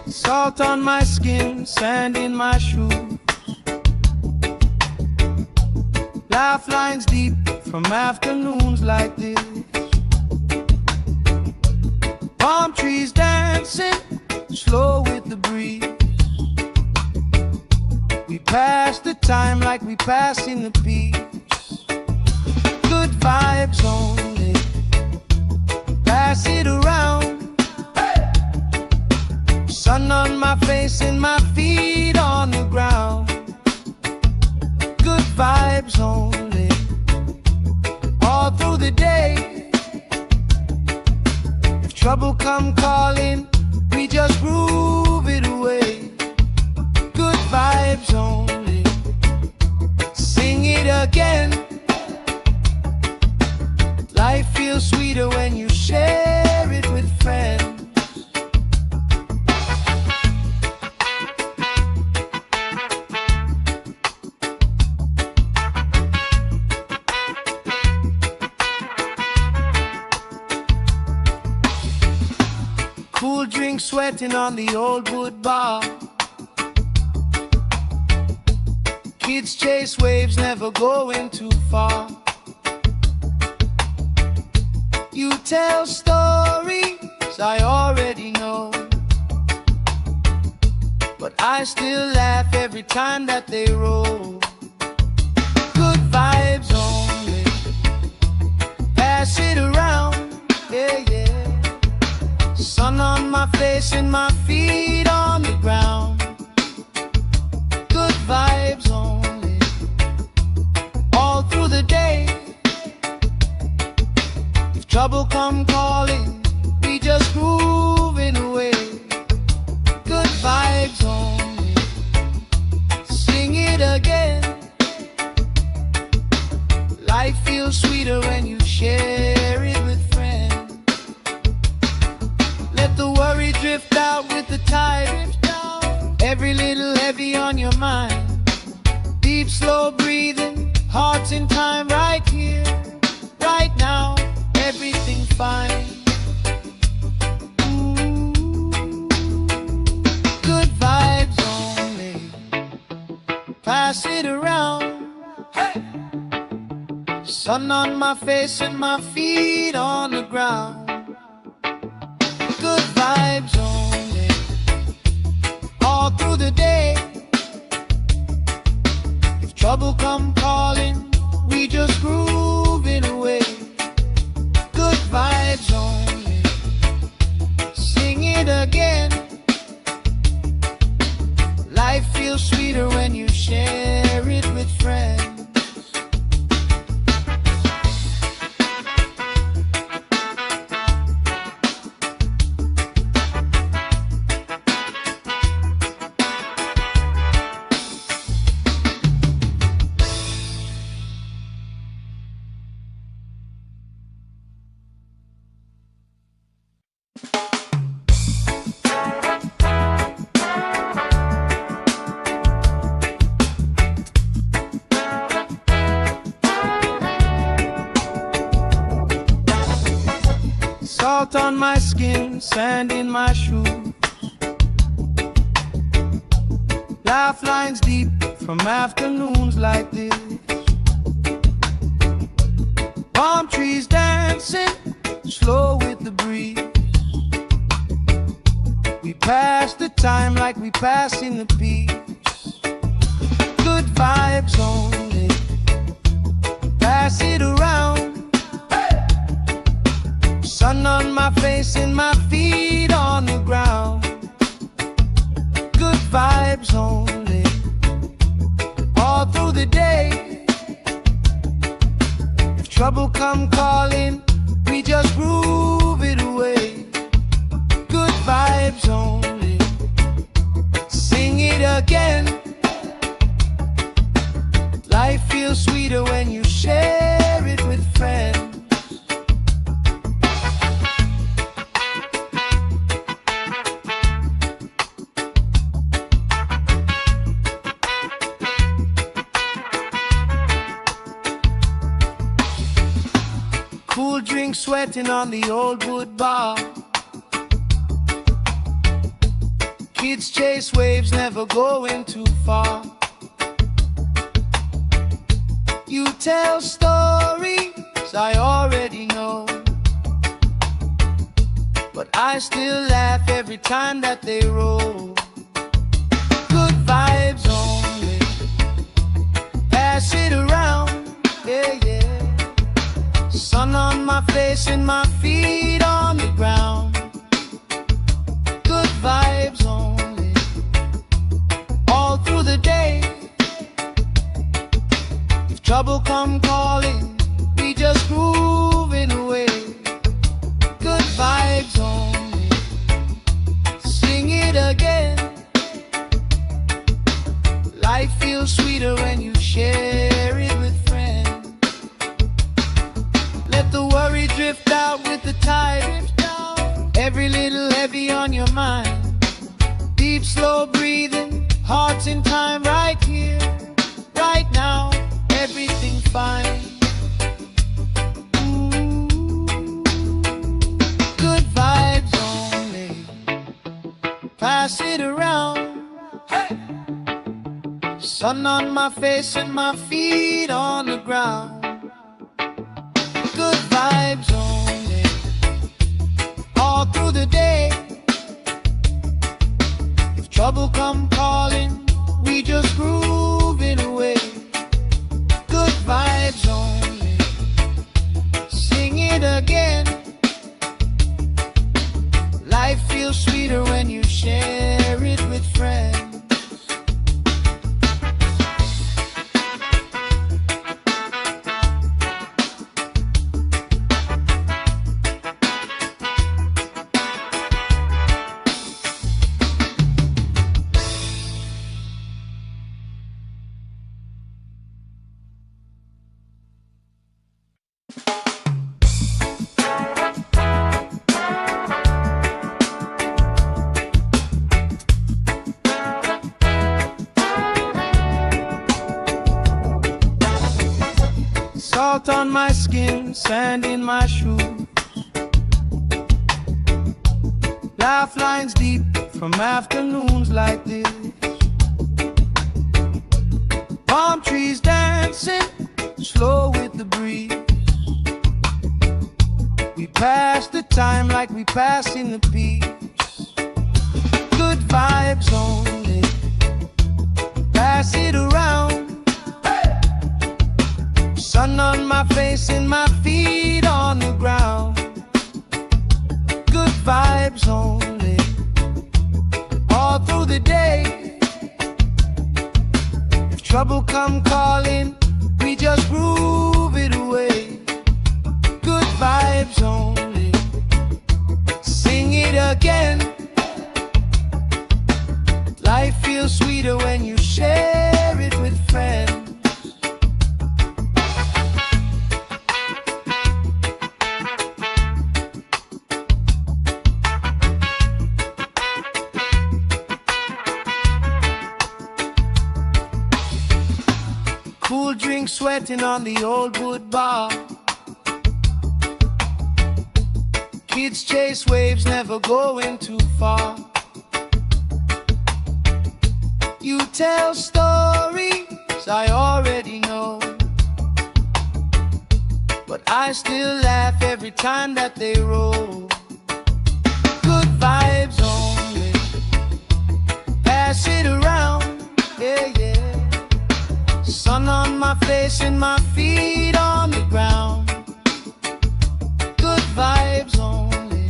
Salt on my skin, sand in my shoes. Laugh lines deep from afternoons like this. Palm trees dancing, slow with the breeze. We pass the time like we pass in the peace. Good vibes only, pass it around. Sun on my face and my feet on the ground. Good vibes only, all through the day. If trouble come calling, we just groove it away. Good vibes only, sing it again. Life feels sweeter when you share it with friends. Cool drink sweating on the old wood bar. Kids chase waves, never going too far. You tell stories I already know, but I still laugh every time that they roll. Good vibes only, pass it around, yeah, yeah. Sun on my face and my feet on the ground. Good vibes only, all through the day. If trouble come calling, we just grooving away. Good vibes only, sing it again. Life feels sweeter when you share it with friends. Let the worry drift out with the tide. Every little heavy on your mind. Deep, slow breathing, hearts in time, right here, right now. Everything fine. Good vibes only, pass it around. Hey! Sun on my face and my feet on the ground. Good vibes only, all through the day. If trouble come calling, we just grooving away. Good vibes only, sing it again. Life feels sweeter when you share it with friends. Salt on my skin, sand in my shoes. Laugh lines deep from afternoons like this. Palm trees dancing, slow with the breeze. We pass the time like we passing the peace. Good vibes only, pass it around. Sun on my face and my feet on the ground. Good vibes only, all through the day. If trouble come calling, we just groove it away. Good vibes only, sing it again. Life feels sweeter when you share it with friends. Cool drink sweating on the old wood bar. Kids chase waves, never going too far. You tell stories I already know, but I still laugh every time that they roll. Good vibes only, pass it around, yeah, yeah. Sun on my face and my feet on the ground. Good vibes only, all through the day. If trouble come calling, we just grooving away. Good vibes only, sing it again. Life feels sweeter when you share it with friends. Let the worry drift out with the tide. Every little heavy on your mind. Deep, slow breathing, hearts in time, right here, right now. Everything fine. Ooh. Good vibes only, pass it around. Hey. Sun on my face and my feet on the ground. Good vibes only, all through the day. If trouble come calling, we just grooving away. Good vibes only, sing it again. Life feels sweeter when you share it with friends. Salt on my skin, sand in my shoes. Laugh lines deep from afternoons like this. Palm trees dancing, slow with the breeze. We pass the time like we passing the peace. Good vibes only, pass it around. Sun on my face and my feet on the ground. Good vibes only, all through the day. If trouble come calling, we just groove it away. Good vibes only, sing it again. Life feels sweeter when you share it with friends. Cool drink sweating on the old wood bar. Kids chase waves, never going too far. You tell stories I already know, but I still laugh every time that they roll. Good vibes only, pass it around, yeah, yeah. Sun on my face and my feet on the ground. Good vibes only,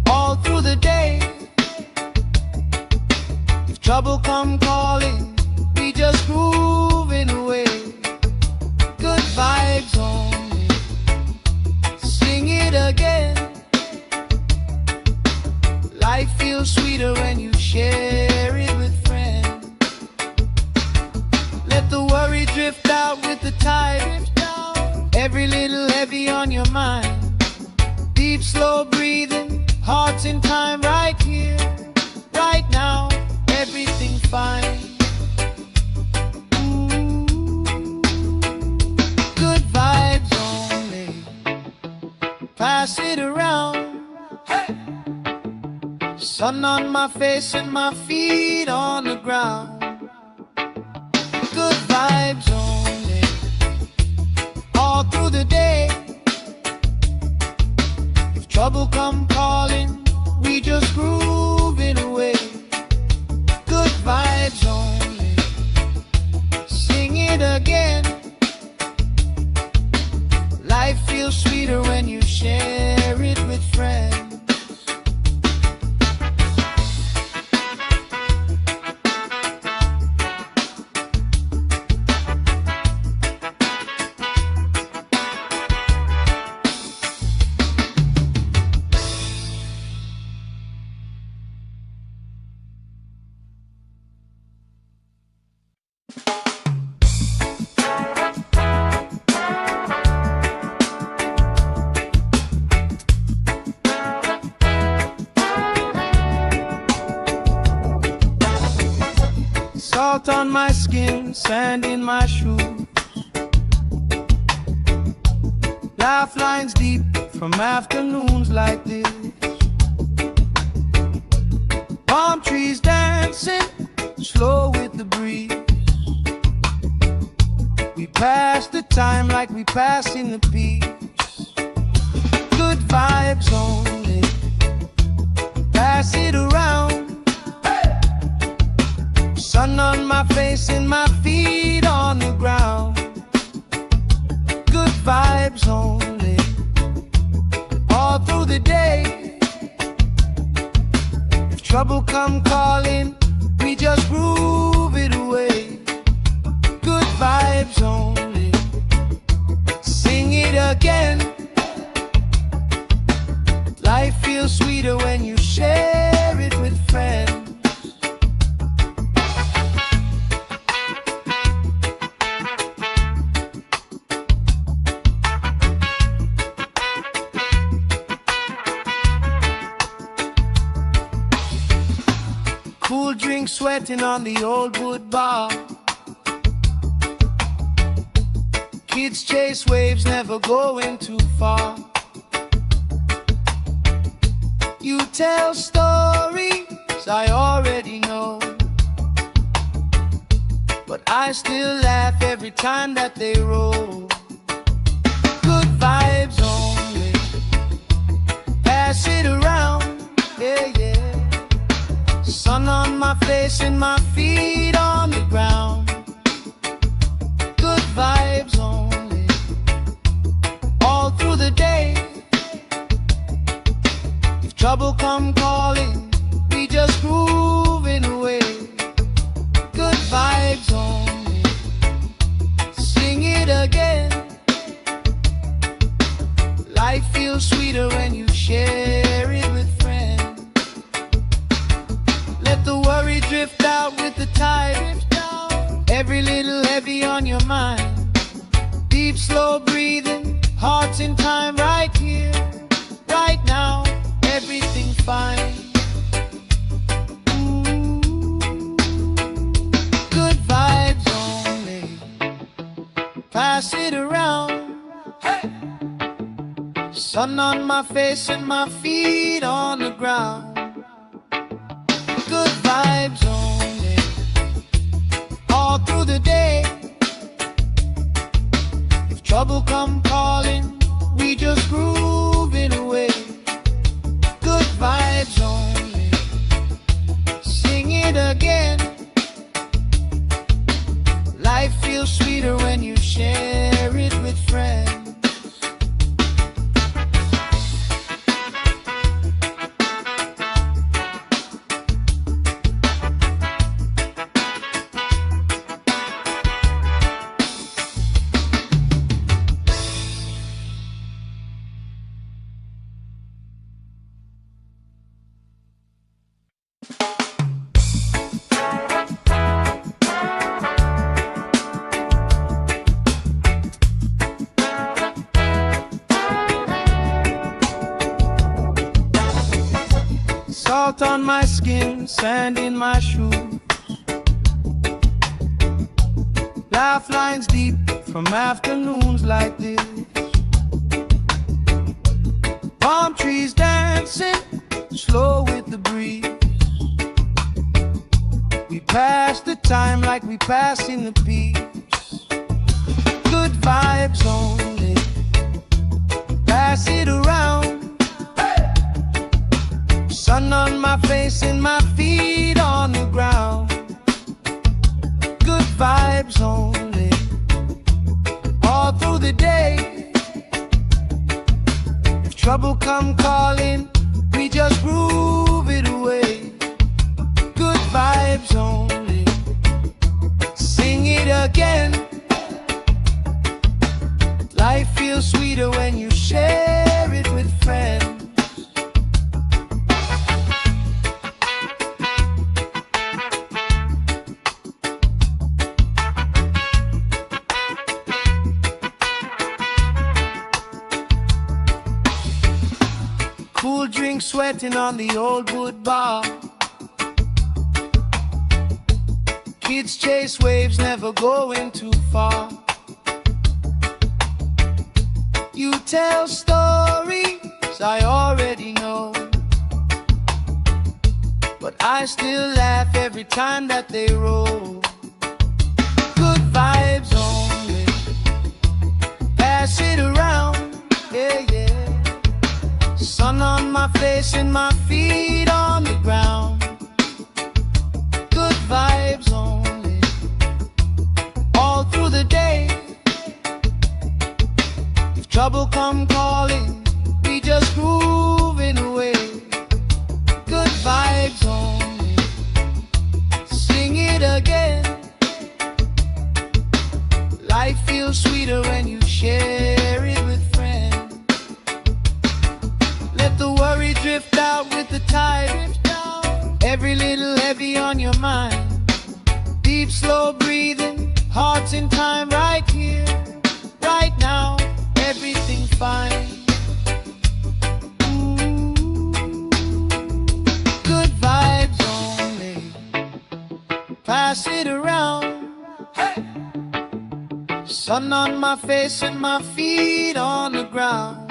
all through the day. If trouble come calling, we just grooving away. Good vibes only, sing it again. Life feels sweeter when you share it with friends. Let the worry drift out with the tide. Every little heavy on your mind. Deep, slow breathing, hearts in time, right here, right now. Everything fine. Ooh. Good vibes only, pass it around. Hey. Sun on my face and my feet on the ground. Good vibes only, all through the day. If trouble come calling, we just groove it away. Good vibes only, sing it again. Life feels sweeter when you share it with friends. Salt on my skin, sand in my shoes. Laugh lines deep from afternoons like this. Palm trees dancing, slow with the breeze. We pass the time like we passing the peace. Good vibes only, pass it around. Sun on my face and my feet on the ground. Good vibes only, all through the day. If trouble come calling, we just groove it away. Good vibes only, sing it again. Life feels sweeter when you share it with friends. Cool drink sweating on the old wood bar. Kids chase waves, never going too far. You tell stories I already know, but I still laugh every time that they roll. Good vibes only, pass it around, yeah, yeah. Sun on my face and my feet on the ground. Good vibes only, all through the day. If trouble come calling, we just grooving away. Good vibes only, sing it again. Life feels sweeter when you share it with friends. Let the worry drift out with the tide. Every little heavy on your mind. Deep, slow breathing, hearts in time, right here, right now. Everything fine. Good vibes only, pass it around. Hey! Sun on my face and my feet on the ground. Good vibes only, all through the day. If trouble come calling, we just grooving away. Good vibes only, sing it again. Life feels sweeter when you share it with friends. Salt on my skin, sand in my shoes. Laugh lines deep from afternoons like this. Palm trees dancing, slow with the breeze. We pass the time like we passing the peace. Good vibes only, pass it around. Sun on my face and my feet on the ground. Good vibes only, all through the day. If trouble come calling, we just groove it away. Good vibes only, sing it again. Life feels sweeter when you share it with friends. Cool drink sweating on the old wood bar. Kids chase waves, never going too far. You tell stories I already know, but I still laugh every time that they roll. Good vibes only, pass it around, yeah, yeah. Sun on my face and my feet on the ground. Good vibes only, all through the day. If trouble come calling, we just grooving away. Good vibes only, sing it again. Life feels sweeter when you share it with friends. Let the worry drift out with the tide. Every little heavy on your mind. Deep, slow breathing, hearts in time, right here, right now. Everything fine. Good vibes only, pass it around. Hey! Sun on my face and my feet on the ground.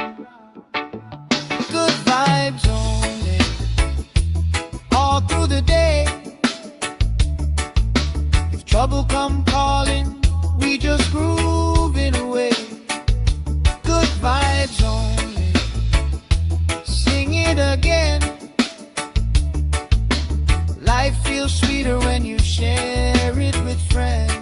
Good vibes only, all through the day. If trouble come it again. Life feels sweeter when you share it with friends.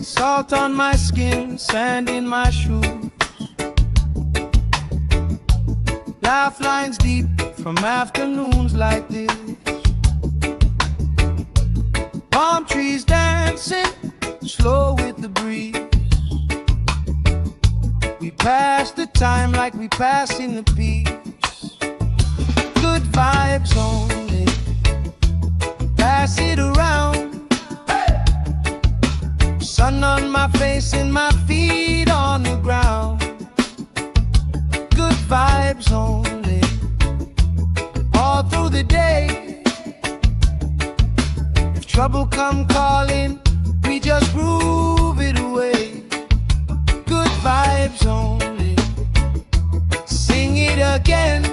Salt on my skin, sand in my shoes, laugh lines deep from afternoons like this. Palm trees dancing slow with the breeze. We pass the time like we pass in the peace. Good vibes only, pass it around. Sun on my face and my feet on the ground. Good vibes only, all through the day. If trouble come calling, we just groove it away. Good vibes only, sing it again.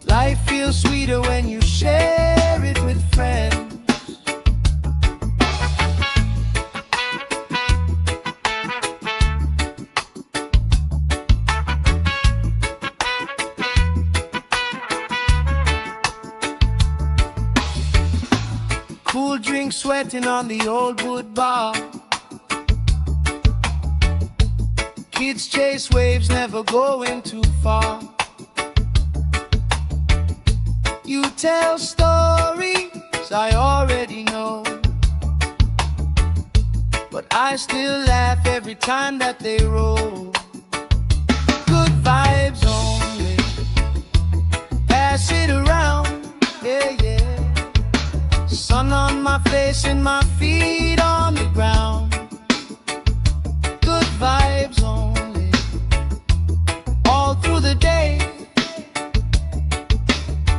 Life feels sweeter when you share it with friends. Cool drink sweating on the old wood bar. Kids chase waves, never going too far. You tell stories I already know, but I still laugh every time that they roll. Good vibes only, pass it around, yeah, yeah. Sun on my face and my feet on the ground. Good vibes only, all through the day.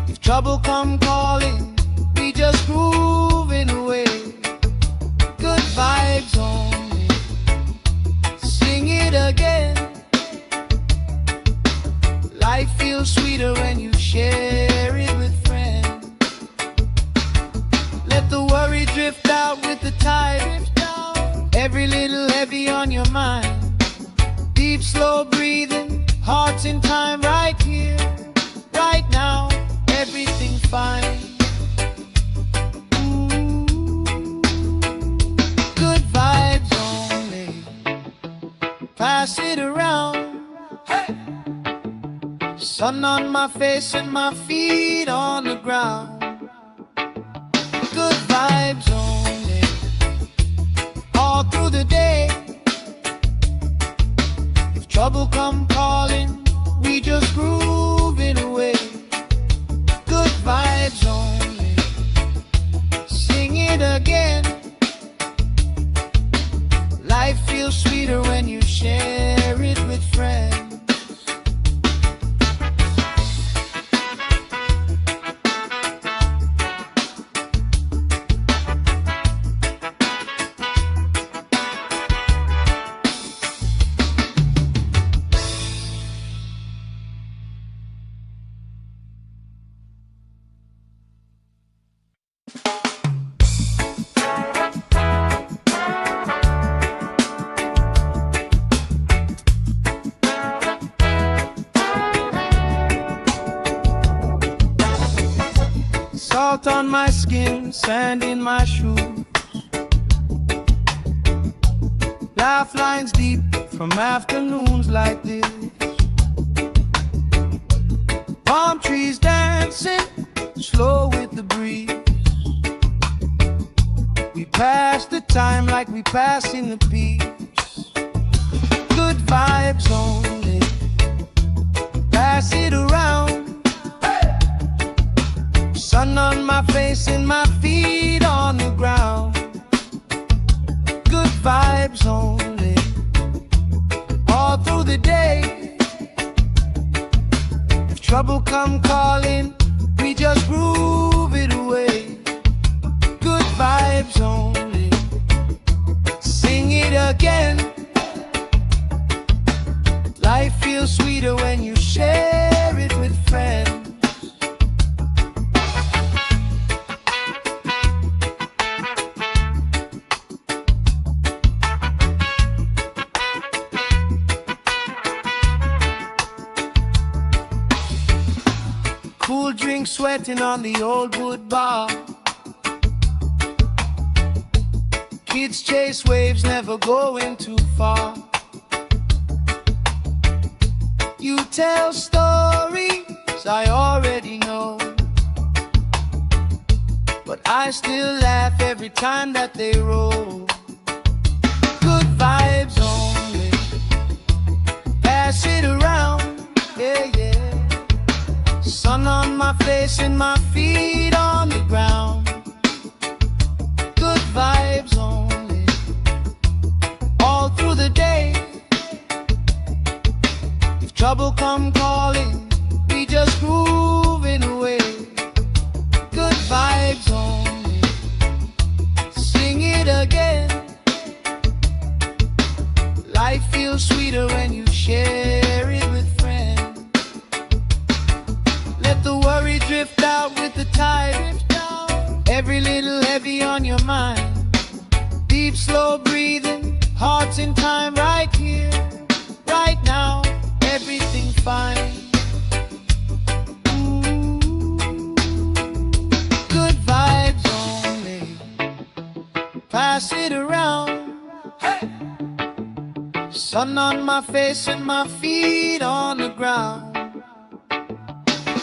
If trouble come calling, we just grooving away. Good vibes only, sing it again. Life feels sweeter when you share it with friends. Let the worry drift out with the tide. Every little heavy on your mind. Deep, slow breathing, hearts in time, right here, right now. Everything fine. Ooh. Good vibes only, pass it around. Hey. Sun on my face and my feet on the ground. Good vibes only, all through the day. If trouble come calling, we just groove it away. Good vibes only, sing it again. Life feels sweeter when you share it with friends. Salt on my skin, sand in my shoes, laugh lines deep from afternoons like this. Palm trees dancing slow with the breeze. We pass the time like we pass in the peace. Good vibes only, pass it around. Sun on my face and my feet on the ground. Good vibes only, the day. If trouble come calling, we just groove it away. Good vibes only. Sing it again. Life feels sweeter when you share it with friends. Cool drink sweating on the old wood bar. Kids chase waves, never going too far. You tell stories I already know, but I still laugh every time that they roll. Good vibes only. Pass it around, yeah, yeah. Sun on my face and my feet on the ground. Good vibes only. All through the day. If trouble come calling, we just grooving away. Good vibes only. Sing it again. Life feels sweeter when you share it with friends. Let the worry drift out with the tide. Every little heavy on your mind. Deep, slow breathing, hearts in time, right here, right now. Everything fine. Good vibes only. Pass it around. Hey! Sun on my face and my feet on the ground.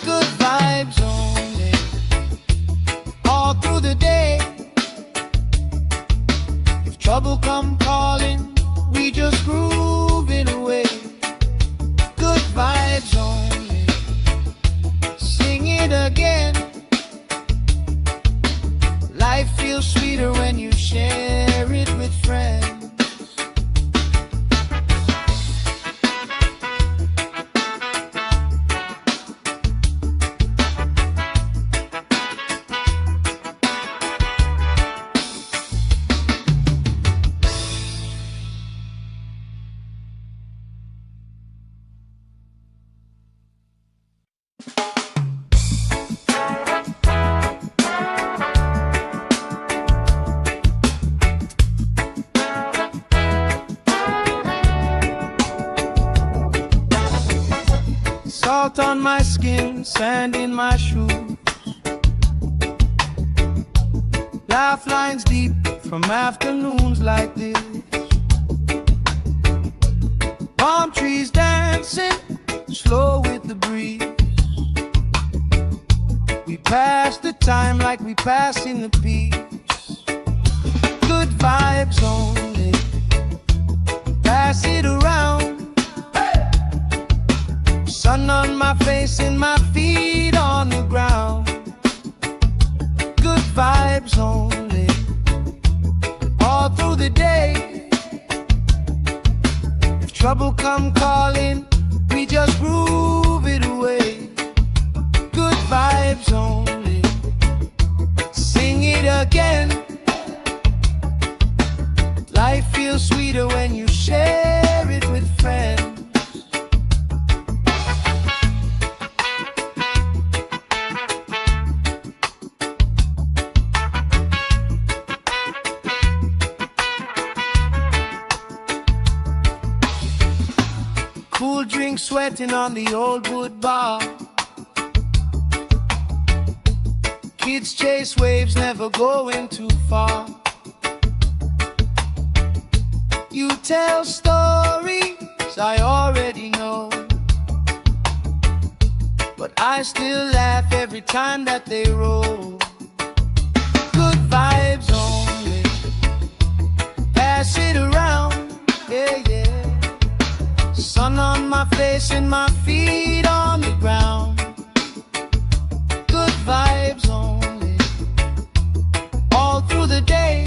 Good vibes only. All through the day. If trouble come calling, we just grooving away. Good vibes only. Sing it again. Life feels sweeter when you share it with friends. Salt on my skin, sand in my shoes. Laugh lines deep from afternoons like this. Palm trees dancing, slow with the breeze. We pass the time like we pass in the peace. Good vibes only. Pass it around. Sun on my face and my feet on the ground. Good vibes only. All through the day. If trouble come calling, we just groove it away. Good vibes only. Sing it again. Life feels sweeter when you share it with friends. Cool drink sweating on the old wood bar. Kids chase waves, never going too far. You tell stories I already know, but I still laugh every time that they roll. Good vibes only. Pass it around, yeah, yeah. Sun on my face and my feet on the ground. Good vibes only. All through the day.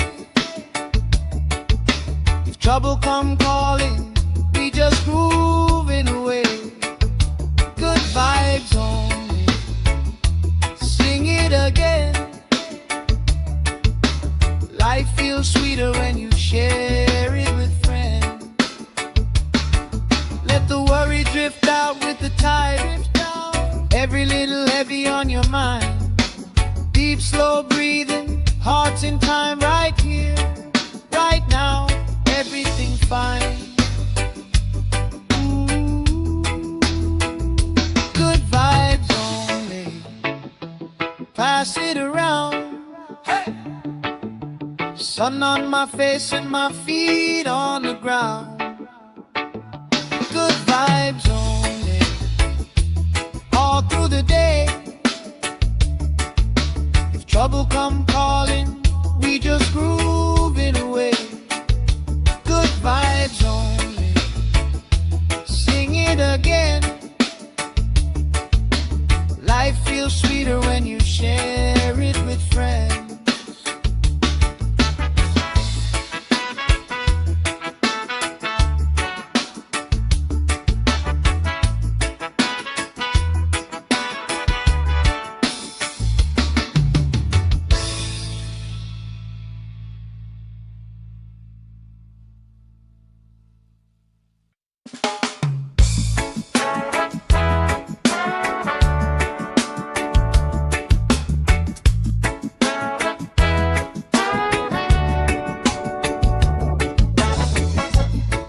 If trouble come calling, we just grooving away. Good vibes only. Sing it again. Life feels sweeter when you share it with friends. Let the worry drift out with the tide. Every little heavy on your mind. Deep, slow breathing, hearts in time, right here, right now, everything fine. Good vibes only. Pass it around. Hey! Sun on my face and my feet on the ground. Good vibes only. All through the day. If trouble come calling, we just grooving away. Good vibes only. Sing it again. Life feels sweeter when you share it with friends.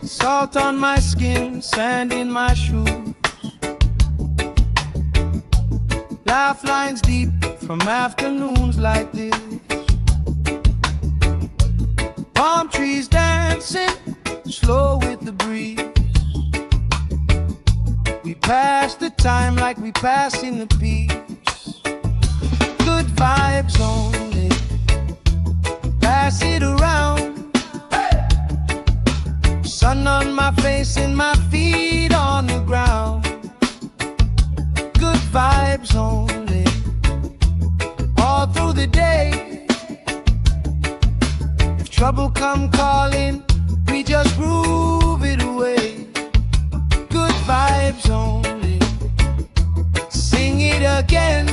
Salt on my skin, sand in my shoes. Laugh lines deep from afternoons like this. Palm trees dancing, slow with the breeze. We pass the time like we passing the peace. Good vibes only. Pass it around. Sun on my face and my feet on the ground. Good vibes only. All through the day. If trouble come calling, we just groove it away. Good vibes only. Sing it again.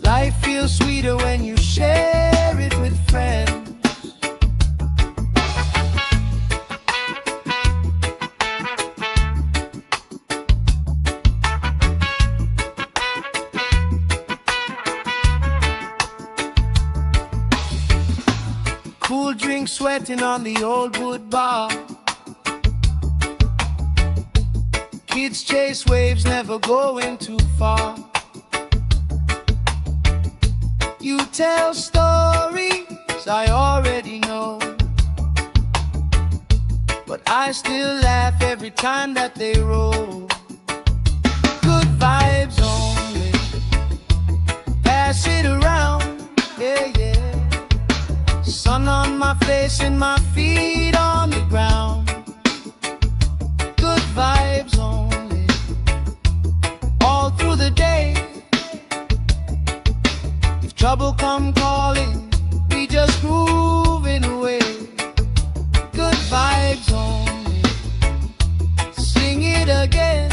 Life feels sweeter when you share it with friends. Cool drink sweating on the old wood bar. Kids chase waves, never going too far. You tell stories I already know, but I still laugh every time that they roll. Good vibes only. Pass it around, yeah, yeah. Sun on my face and my feet on the ground. Good vibes only. All through the day. If trouble come calling, we just grooving away. Good vibes only. Sing it again.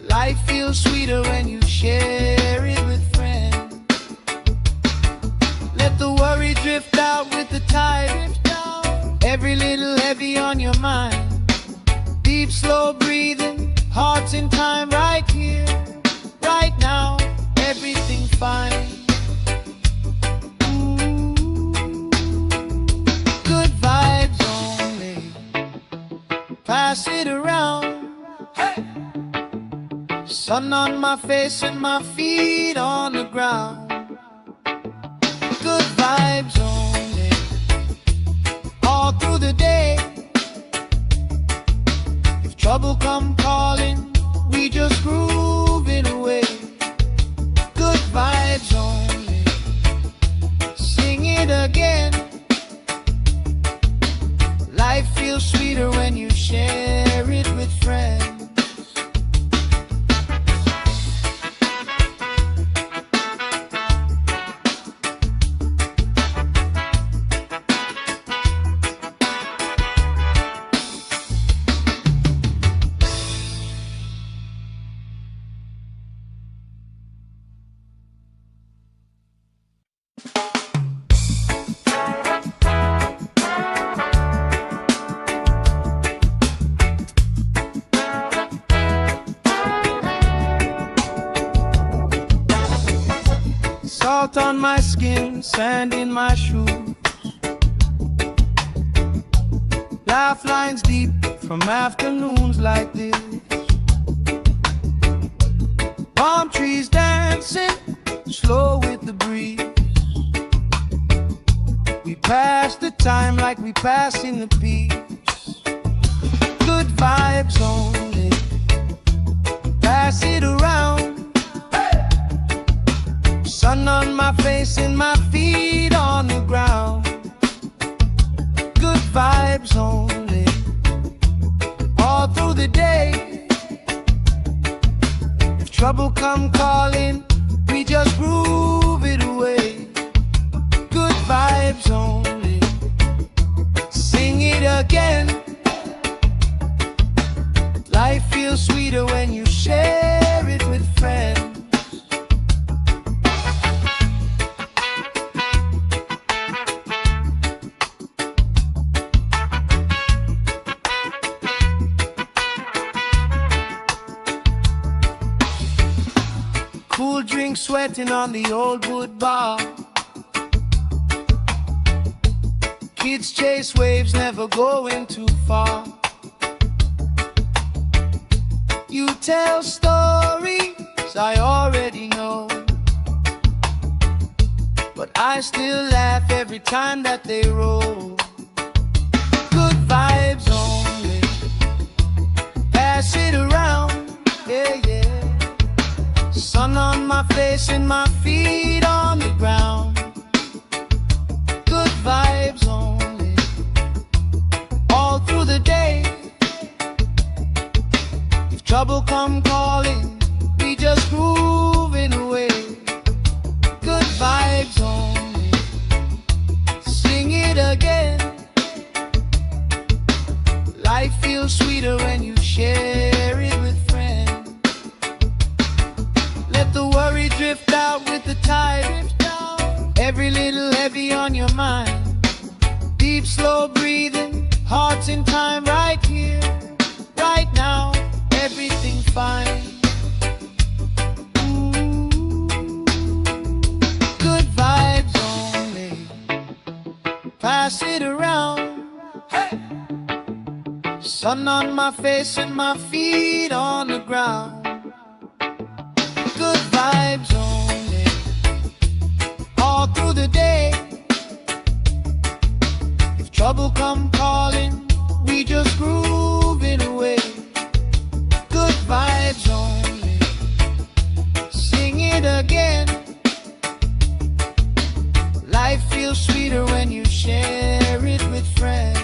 Life feels sweeter when you share it with friends. Let the worry drift out with the tide. Every little heavy on your mind. Deep, slow breathing, hearts in time, right here, right now, everything fine. Good vibes only. Pass it around. Hey! Sun on my face and my feet on the ground. Good vibes only. All through the day. If trouble come calling, we just groove it away. Good vibes only. Sing it again. Life feels sweeter when you share it with friends. Salt on my skin, sand in my shoes. Laugh lines deep from afternoons like this. Palm trees dancing slow with the breeze. We pass the time like we pass in the peace. Good vibes only, pass it around. Sun on my face and my feet on the ground. Good vibes only, all through the day. If trouble come calling, we just groove it away. Good vibes only, sing it again. Life feels sweeter when you share it with friends. Cool drink sweating on the old wood bar. Kids chase waves, never going too far. You tell stories I already know, but I still laugh every time that they roll. Good vibes only, pass it around, yeah, yeah. Sun on my face and my feet on the ground. Good vibes only, all through the day. If trouble come calling, we just grooving away. Good vibes only, sing it again. Life feels sweeter when you share it with friends. Let the worry drift out with the tide. Every little heavy on your mind. Deep, slow breathing, hearts in time, right here, right now. Everything fine. Ooh. Good vibes only, pass it around. Hey. Sun on my face and my feet on the ground. Good vibes only, all through the day. If trouble come calling, we just groove it away. Good vibes only, sing it again. Life feels sweeter when you share it with friends.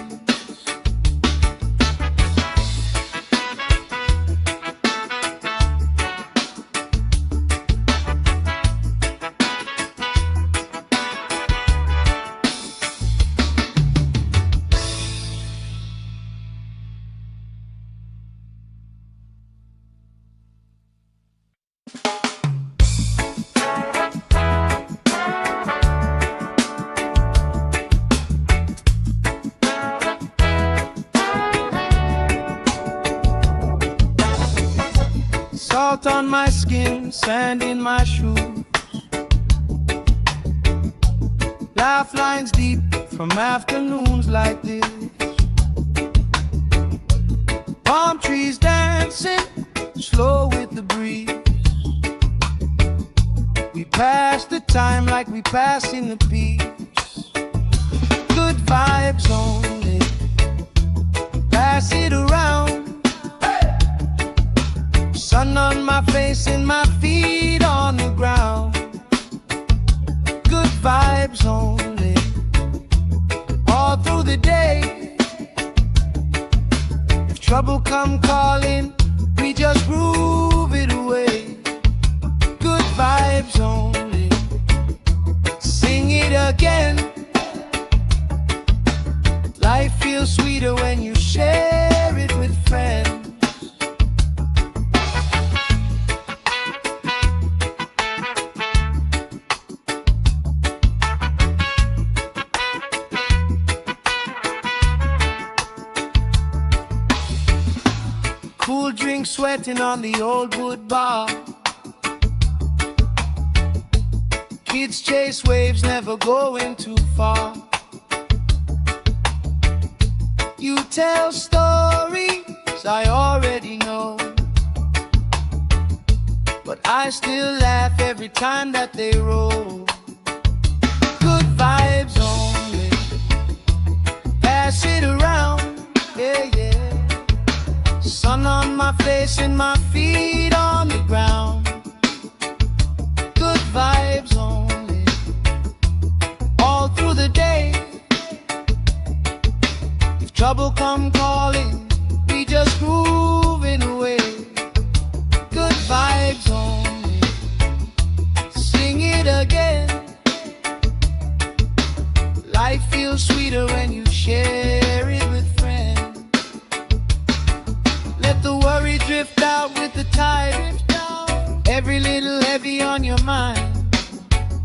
Salt on my skin, sand in my shoes. Laugh lines deep from afternoons like this. Palm trees dancing slow with the breeze. We pass the time like we pass in the peace. Good vibes only, pass it around. Sun on my face and my feet on the ground. Good vibes only, all through the day. If trouble come calling, we just groove it away. Good vibes only, sing it again. Life feels sweeter when you share it with friends. Cool drink sweating on the old wood bar. Kids chase waves, never going too far. You tell stories I already know, but I still laugh every time that they roll. Good vibes only, pass it around, yeah, yeah. Sun on my face and my feet on the ground. Good vibes only, all through the day. If trouble come calling, we just grooving away. Good vibes only, sing it again. Life feels sweeter when you share it with friends. Let the worry drift out with the tide. Every little heavy on your mind.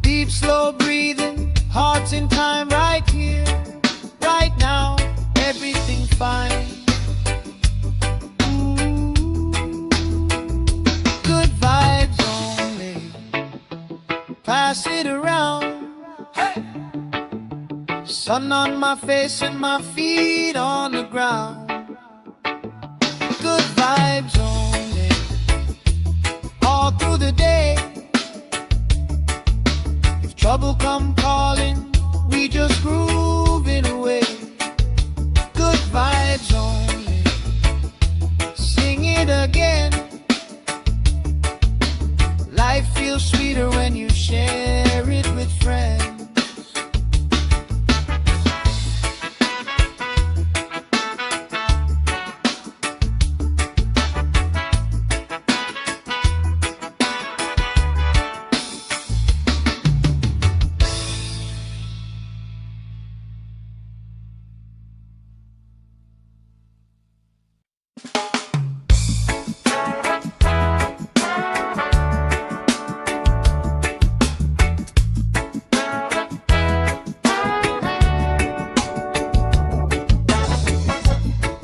Deep, slow breathing, hearts in time, right here, right now, everything fine. Good vibes only, pass it around. Hey! Sun on my face and my feet on the ground. Good vibes only, all through the day. If trouble come calling, we just grooving away. Good vibes only, sing it again. Life feels sweeter when you share it with friends.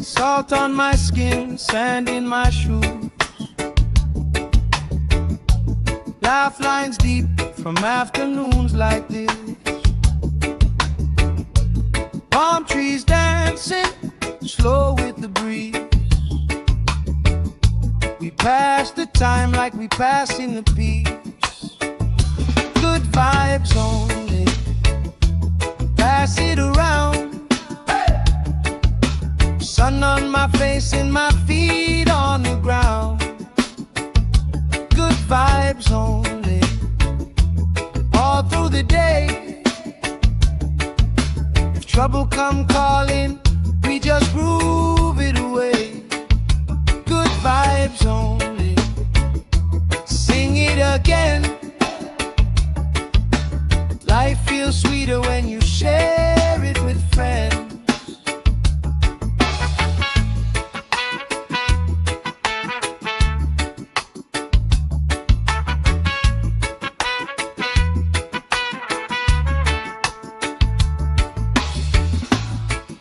Salt on my skin, sand in my shoes. Laugh lines deep from afternoons like this. Palm trees dancing, slow with the breeze. We pass the time like we passing the peace. Good vibes only, pass it around. Sun on my face and my feet on the ground. Good vibes only, all through the day. If trouble come calling, we just groove it away. Good vibes only, sing it again. Life feels sweeter when you share it with friends.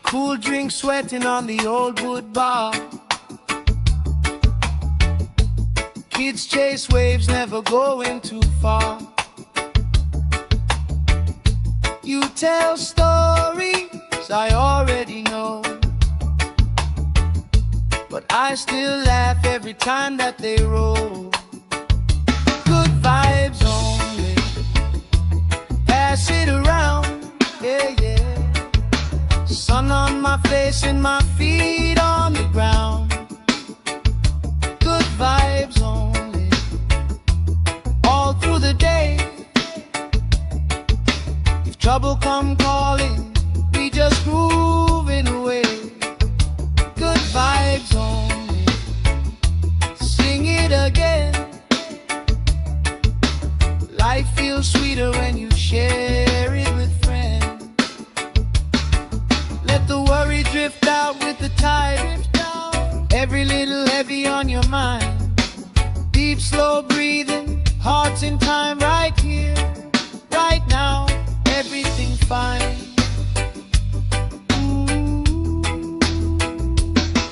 Cool drink sweating on the old wood bar. Kids chase waves, never going too far. You tell stories I already know, but I still laugh every time that they roll. Good vibes only, pass it around, yeah, yeah. Sun on my face and my feet on the ground. Good vibes only, all through the day. If trouble come calling, we just grooving away. Good vibes only, sing it again. Life feels sweeter when you share it with friends. Let the worry drift out with the tide. Every little heavy on your mind. Deep, slow breathing, hearts in time, right here, right now, everything fine.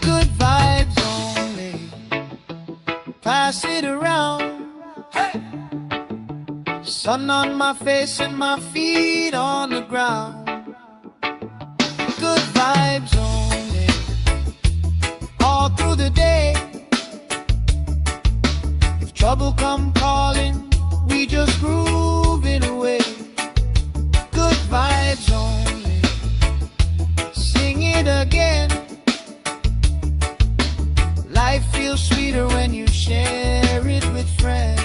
Good vibes only, pass it around. Hey! Sun on my face and my feet on the ground. Good vibes only, all through the day. If trouble come calling, we just groove it away. Good vibes only, sing it again. Life feels sweeter when you share it with friends.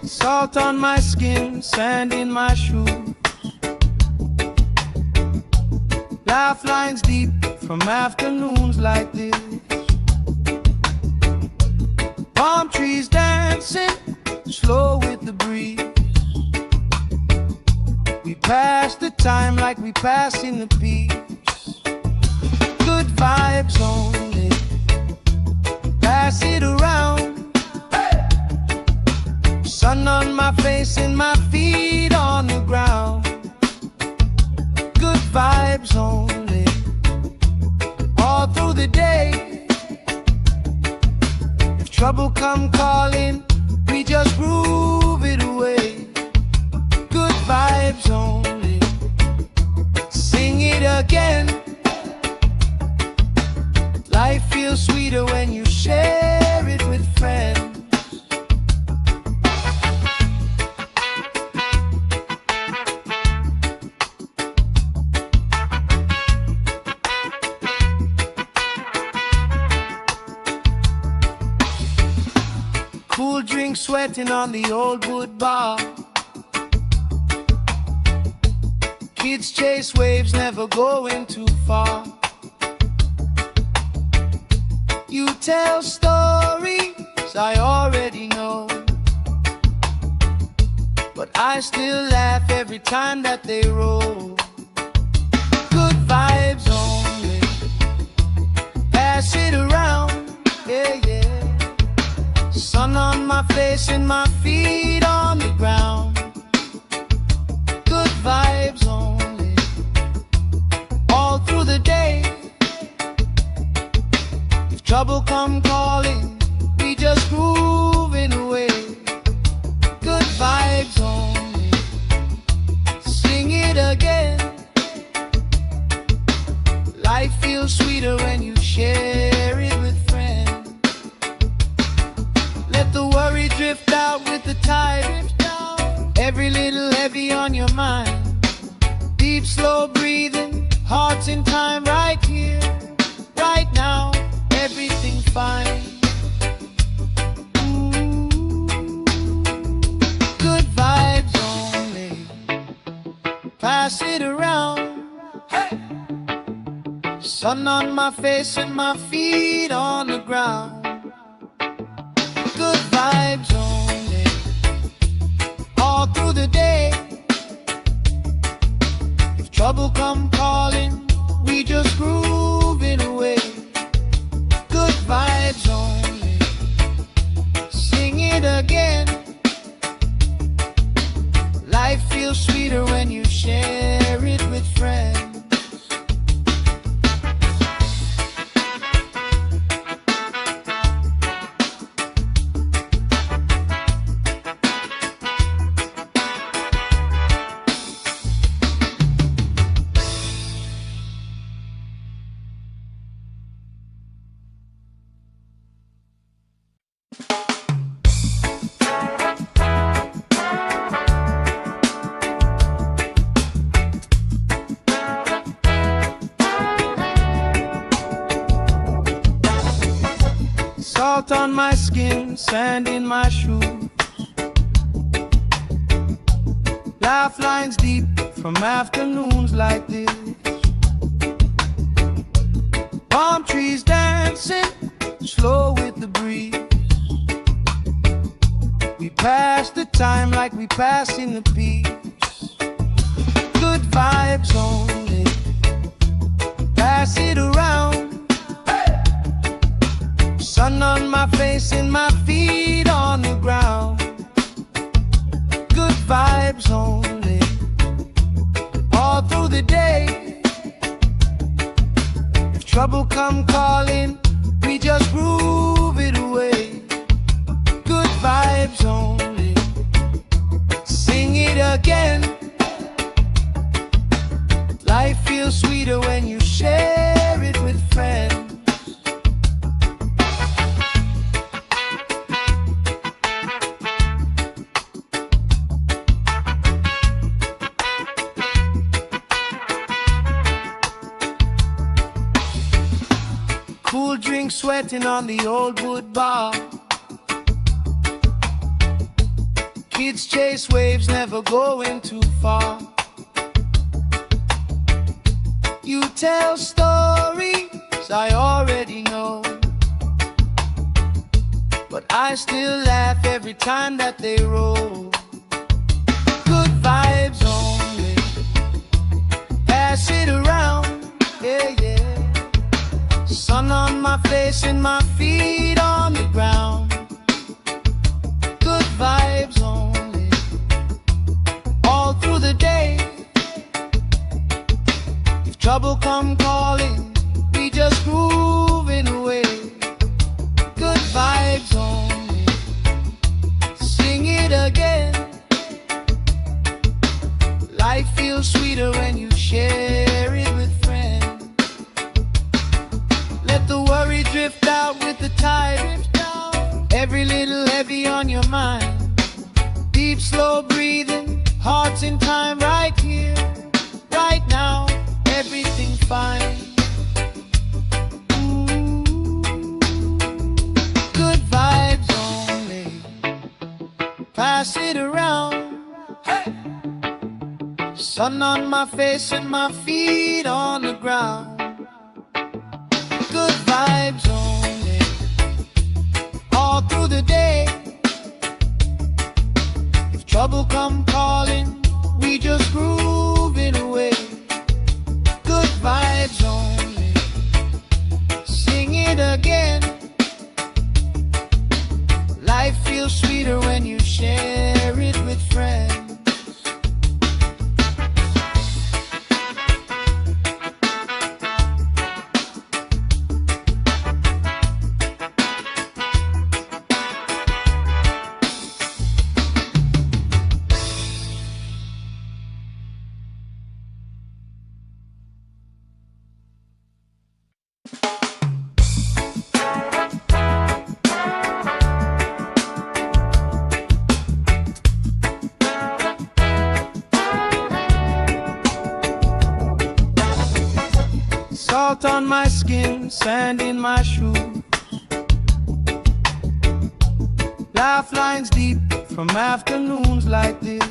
Salt on my skin, sand in my shoes. Laugh lines deep from afternoons like this. Palm trees dancing, slow with the breeze. We pass the time like we pass in the peace. Good vibes only, pass it around. Sun on my face and my feet on the ground. Good vibes only, all through the day. If trouble come calling, we just groove it away. Good vibes only, sing it again. Life feels sweeter when you share it with friends. Cool drink sweating on the old wood bar. Kids chase waves, never going too far. You tell stories I already know, but I still laugh every time that they roll. Good vibes only, pass it around, yeah, yeah. Sun on my face and my feet on the ground. Good vibes only, all through the day. If trouble come calling, we just groove it away. Good vibes only, sing it again. Life feels sweeter when you share it with friends. Let the worry drift out with the tide. Every little heavy on your mind. Deep, slow breathing, hearts in time, right here, right now. Everything fine. Good vibes only, pass it around. Hey! Sun on my face and my feet on the ground. Good vibes only, all through the day. If trouble come calling, we just groove it away. Good vibes only, sing it again. Life feels sweeter when you share it with friends. Salt on my skin, sand in my shoes. Laugh lines deep from afternoons like this. Palm trees dancing, slow with the breeze. We pass the time like we passing the peace. Good vibes only, pass it around. Sun on my face and my feet on the ground. Good vibes only, all through the day. If trouble come calling, we just groove it away. Good vibes only, sing it again. Life feels sweeter when you share it with friends. Cool drink sweating on the old wood bar. Kids chase waves, never going too far. You tell stories I already know, but I still laugh every time that they roll. Good vibes only, pass it around, yeah, yeah. Sun on my face and my feet on the ground. Good vibes only, all through the day. If trouble come calling, we just grooving away. Good vibes only, sing it again. Life feels sweeter when you share it with friends. Let the worry drift out with the tide. Every little heavy on your mind. Deep, slow breathing, hearts in time, right here, right now. Everything fine. Good vibes only, pass it around. Hey! Sun on my face and my feet on the ground. Good vibes only, all through the day. If trouble come calling, we just groove it away. Good vibes only, sing it again. Life feels sweeter when you share it with friends. Salt on my skin, sand in my shoes. Laugh lines deep from afternoons like this.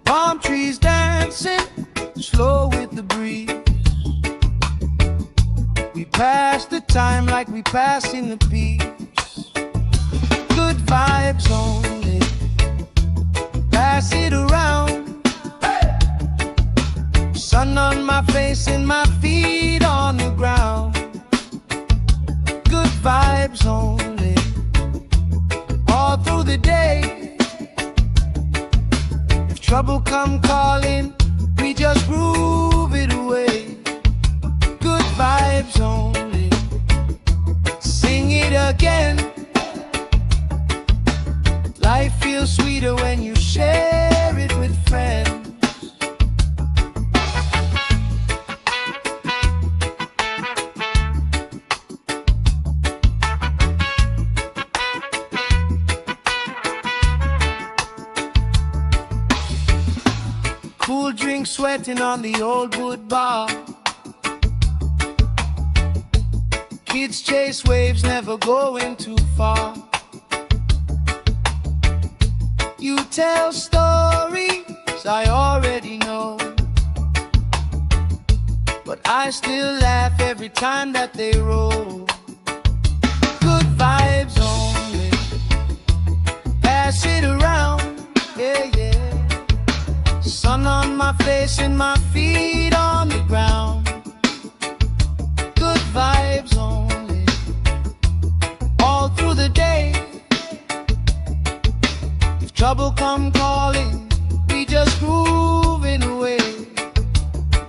Palm trees dancing, slow with the breeze. We pass the time like we passing the peace. Good vibes only, pass it around. Sun on my face and my feet on the ground. Good vibes only, all through the day. If trouble come calling, we just groove it away. Good vibes only, sing it again. Life feels sweeter when you share it with friends. Cool drink sweating on the old wood bar. Kids chase waves, never going too far. You tell stories I already know, but I still laugh every time that they roll. Good vibes only, pass it around, yeah, yeah. Sun on my face and my feet on the ground. Good vibes only, all through the day. If trouble come calling, we just grooving away.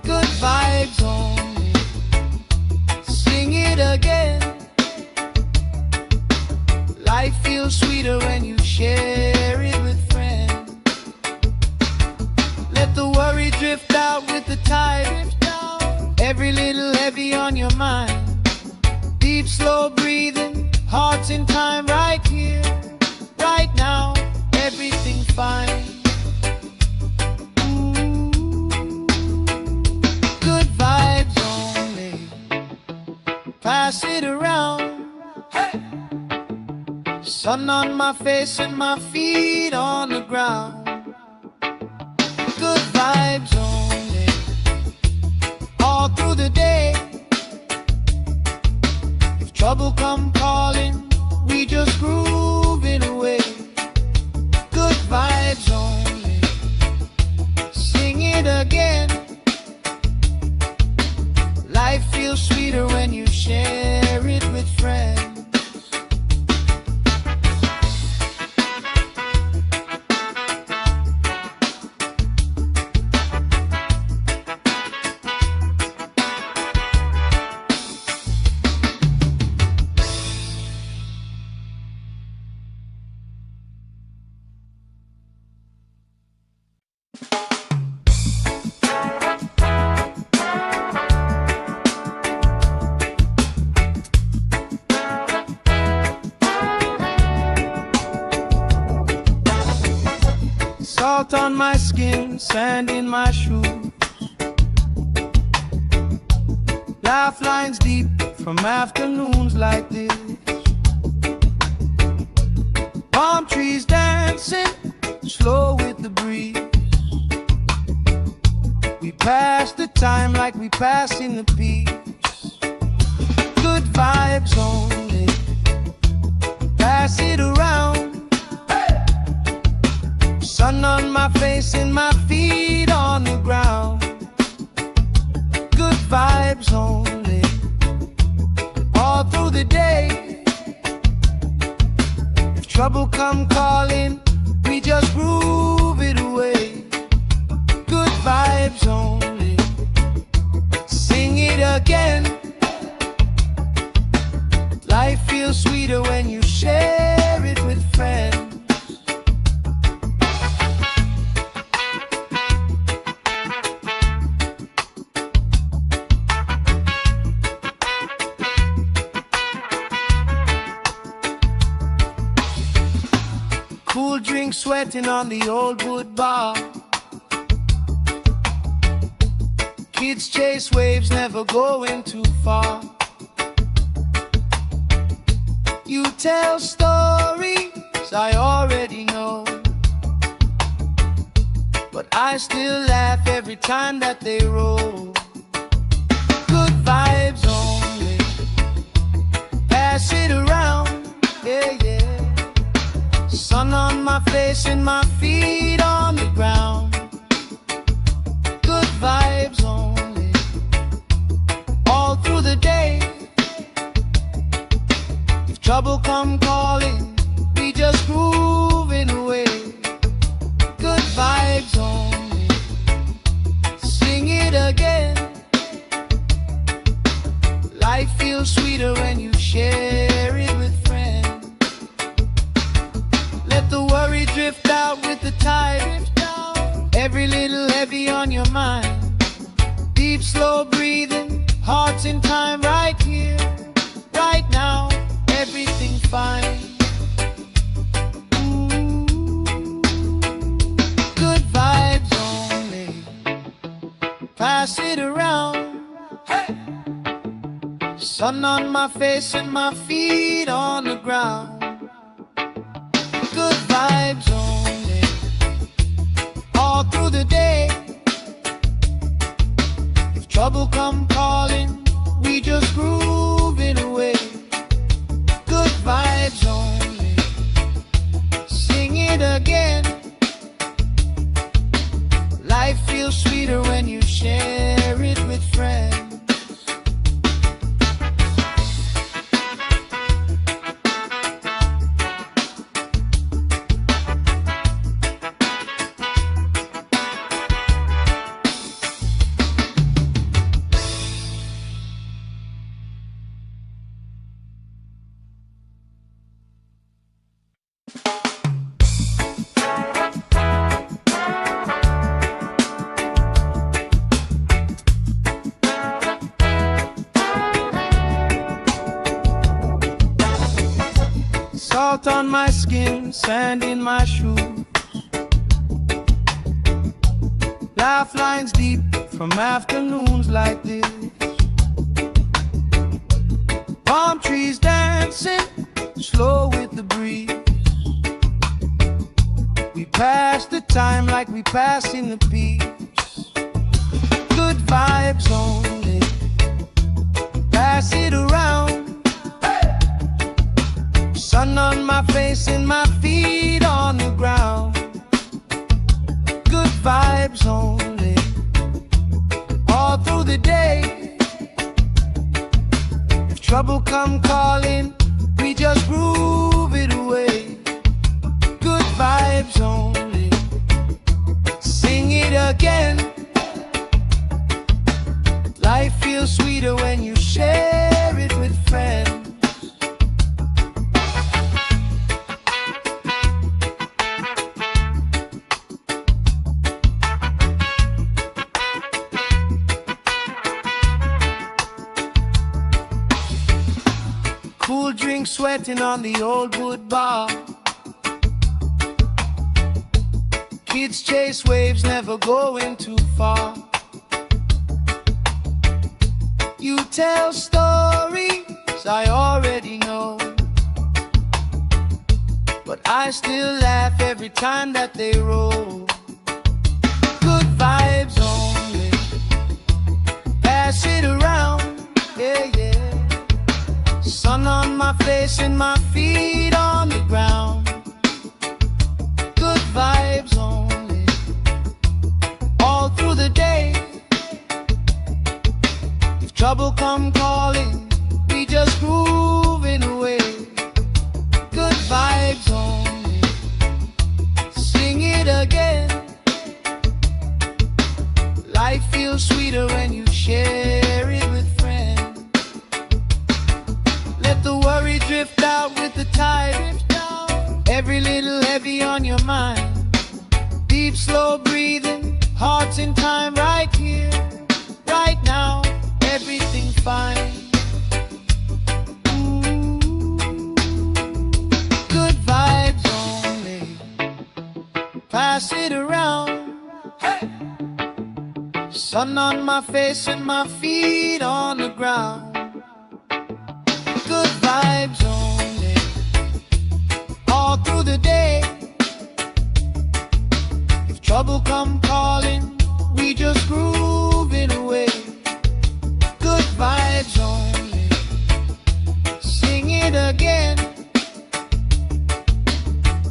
Good vibes only, sing it again. Life feels sweeter when you share it with friends. Let the worry drift out with the tide. Every little heavy on your mind. Deep, slow breathing, hearts in time, right here, right now. Everything fine. Good vibes only, pass it around. Hey! Sun on my face and my feet on the ground. Good vibes only, all through the day. If trouble come calling, we just grooving away. Good vibes only, sing it again. Life feels sweeter when you share it with friends. Salt on my skin, sand in my shoes. Laugh lines deep from afternoons like this. Palm trees dancing, slow with the breeze. We pass the time like we passing the peace. Good vibes only, pass it around. Sun on my face and my feet on the ground. Good vibes only, all through the day. If trouble come calling, we just groove it away. Good vibes only, sing it again. Life feels sweeter when you share it with friends. Cool drink sweating on the old wood bar. Kids chase waves, never going too far. You tell stories I already know, but I still laugh every time that they roll. Good vibes only, pass it around, yeah, yeah. Sun on my face and my feet on the ground. Good vibes only, all through the day. If trouble come calling, we just grooving away. Good vibes only, sing it again. Life feels sweeter when you share it with friends. Let the worry drift out with the tide. Every little heavy on your mind. Deep, slow breathing, hearts in time, right here, right now. Everything fine. Good vibes only, pass it around. Hey! Sun on my face and my feet on the ground. Good vibes only, all through the day. If trouble come calling, feels sweeter when you share it with friends. Salt on my skin, sand in my shoes, laugh lines deep from afternoons like this. Palm trees dancing slow with the breeze. We pass the time like we pass in the peace. Good vibes only, pass it around. Sun on my face and my feet on the ground. Good vibes only, all through the day. If trouble come calling, we just groove it away. Good vibes only, sing it again. Life feels sweeter when you share it with friends. Cool drink sweating on the old wood bar. Kids chase waves, never going too far. You tell stories I already know, but I still laugh every time that they roll. Good vibes only, pass it around, yeah, yeah. Sun on my face and my feet on the ground. Good vibes only, all through the day. If trouble come calling, we just grooving away. Good vibes only, sing it again. Life feels sweeter when you share it with friends. Let the worry drift out with the tide. Every little heavy on your mind. Deep, slow breathing, hearts in time, right here, right now. Everything fine. Ooh, good vibes only, pass it around. Hey! Sun on my face and my feet on the ground. Good vibes only, all through the day. If trouble come calling, we just grooving away. Good vibes only, sing it again.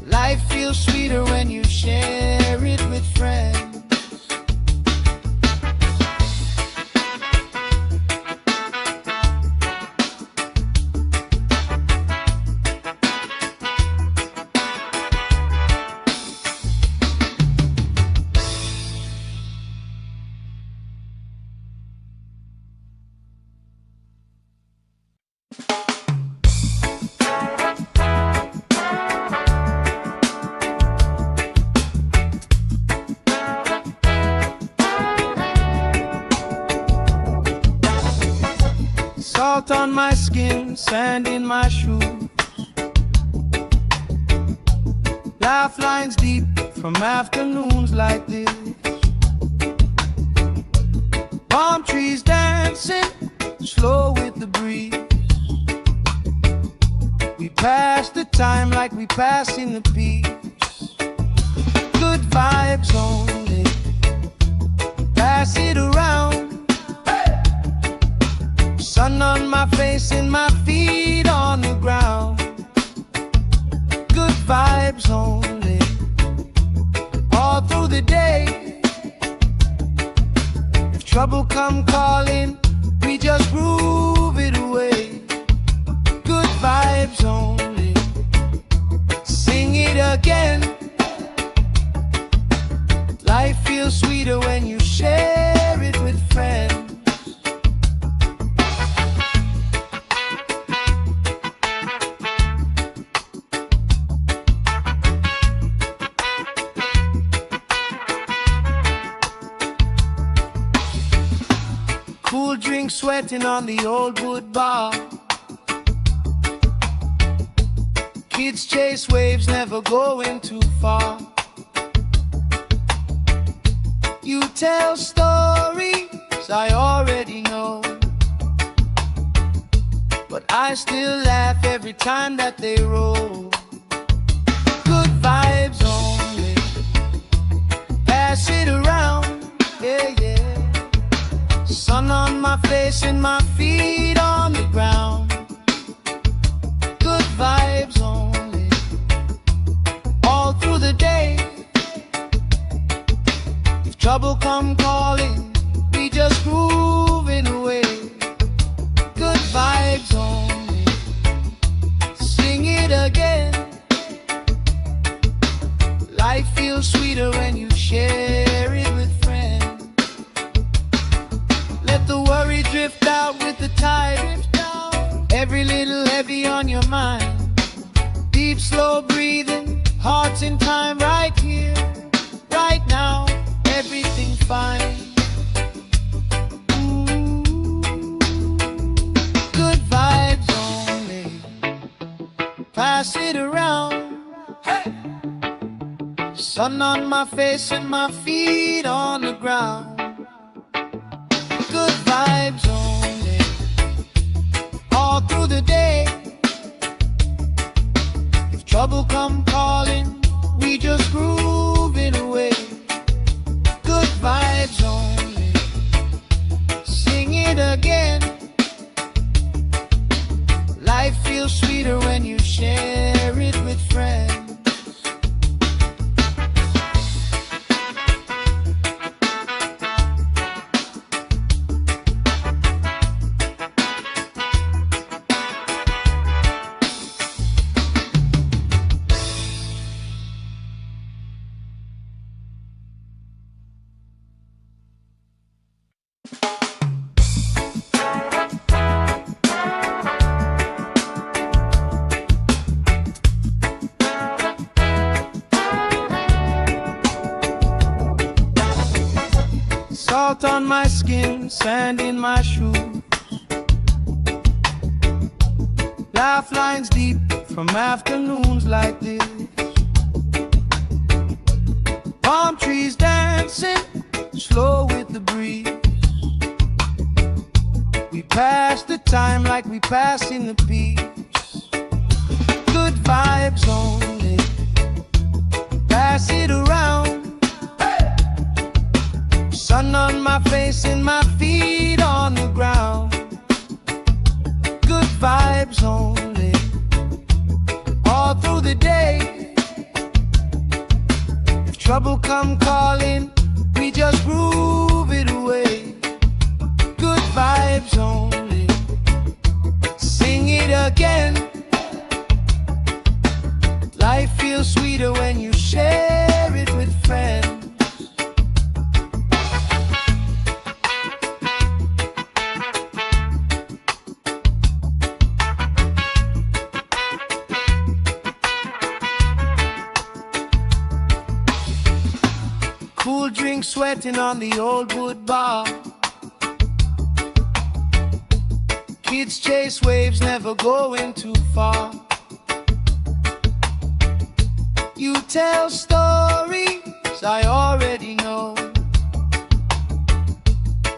Life feels sweeter when you share it with friends. Salt on my skin, sand in my shoes, laugh lines deep from afternoons like this. Palm trees dancing slow with the breeze. We pass the time like we pass in the peace. Good vibes only, pass it around. Sun on my face and my feet on the ground. Good vibes only, all through the day. trouble come calling, we just groove it away. Good vibes only. Sing it again. Life feels sweeter when you share it with friends. Cool drink sweating on the old wood bar. Kids chase waves, never going too far. You tell stories I already know, but I still laugh every time that they roll. Good vibes only. Pass it around, yeah, yeah. Sun on my face and my feet on the ground. Good vibes only. All through the day. If trouble come calling, we just grooving away. Good vibes only. Sing it again. Life feels sweeter when you share it with friends. Let the worry drift out with the tide. Every little heavy on your mind. Deep, slow breathing, hearts in time, right here, right now, everything fine. Ooh, good vibes only. Pass it around. Hey! Sun on my face and my feet on the ground. Good vibes only. All through the day. If trouble come calling, we just groove it away. Good vibes only. Sing it again. Life feels sweeter when you share it with friends. Salt on my skin, sand in my shoes. Laugh lines deep from afternoons like this. Palm trees dancing, slow with the breeze. We pass the time like we pass in the peace. Good vibes only. Pass it around. Sun on my face and my feet on the ground. Good vibes only. All through the day. If trouble come calling, we just groove it away. Good vibes only. Sing it again. Life feels sweeter when you share it with friends. Cool drink sweating on the old wood bar. Kids chase waves, never going too far. You tell stories I already know,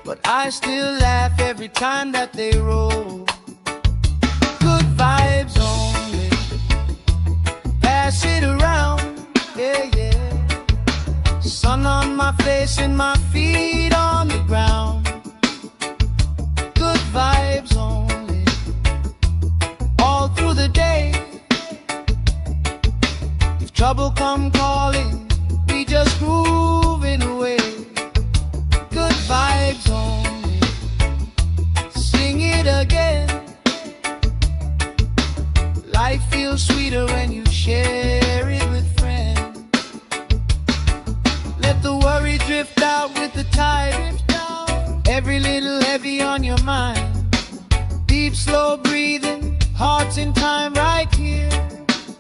but I still laugh every time that they roll. Good vibes only. Pass it around, yeah, yeah. Sun on my face and my feet on the ground. Good vibes only. All through the day. If trouble come calling, we just grooving away. Good vibes only. out with the tide. Every little heavy on your mind. Deep, slow breathing, hearts in time, right here,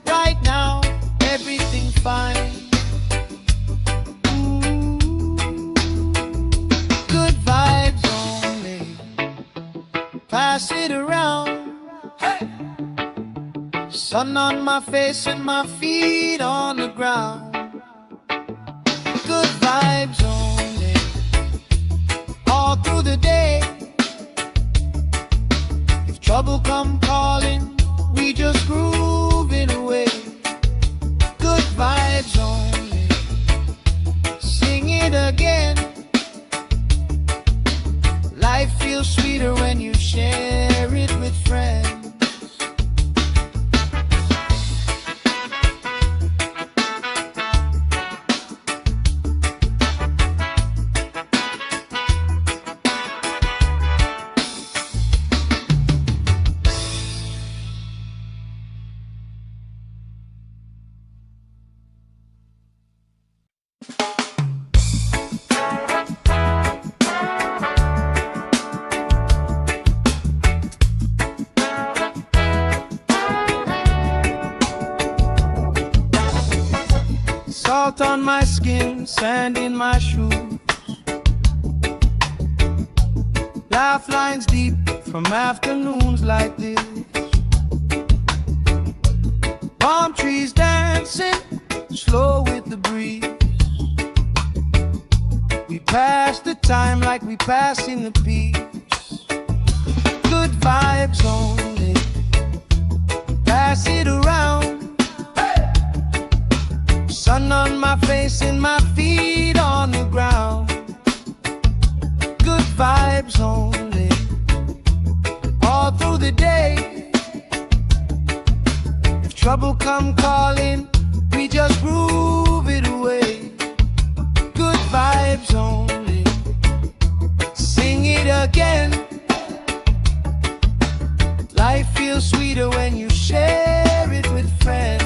right now, everything fine. Good vibes only, pass it around. Hey! Sun on my face and my feet on the ground. Good vibes only, all through the day. If trouble come calling, we just grooving away. Good vibes only, sing it again. Life feels sweeter when you share it with friends. Salt on my skin, sand in my shoes. Laugh lines deep from afternoons like this. Palm trees dancing, slow with the breeze. We pass the time like we passing the peace. Good vibes only, pass it around. Sun on my face and my feet on the ground. Good vibes only, all through the day. If trouble come calling, we just groove it away. Good vibes only, sing it again. Life feels sweeter when you share it with friends.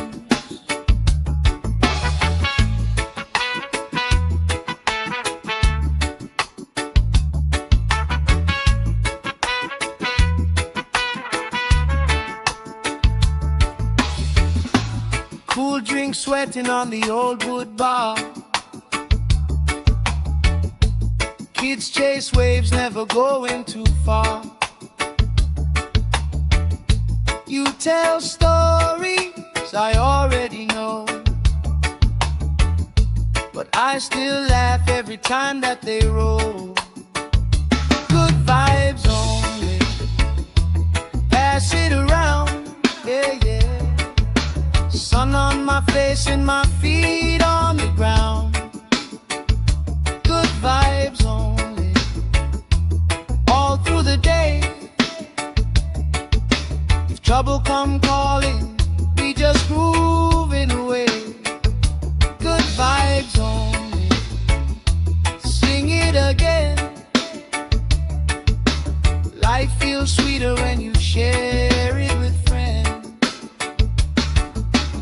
Cool drink sweating on the old wood bar. Kids chase waves, never going too far. You tell stories I already know, but I still laugh every time that they roll. Good vibes only, pass it around, yeah, yeah. Sun on my face and my feet on the ground. Good vibes only, all through the day. If trouble come calling, we just grooving away. Good vibes only, sing it again. Life feels sweeter when you share it with friends.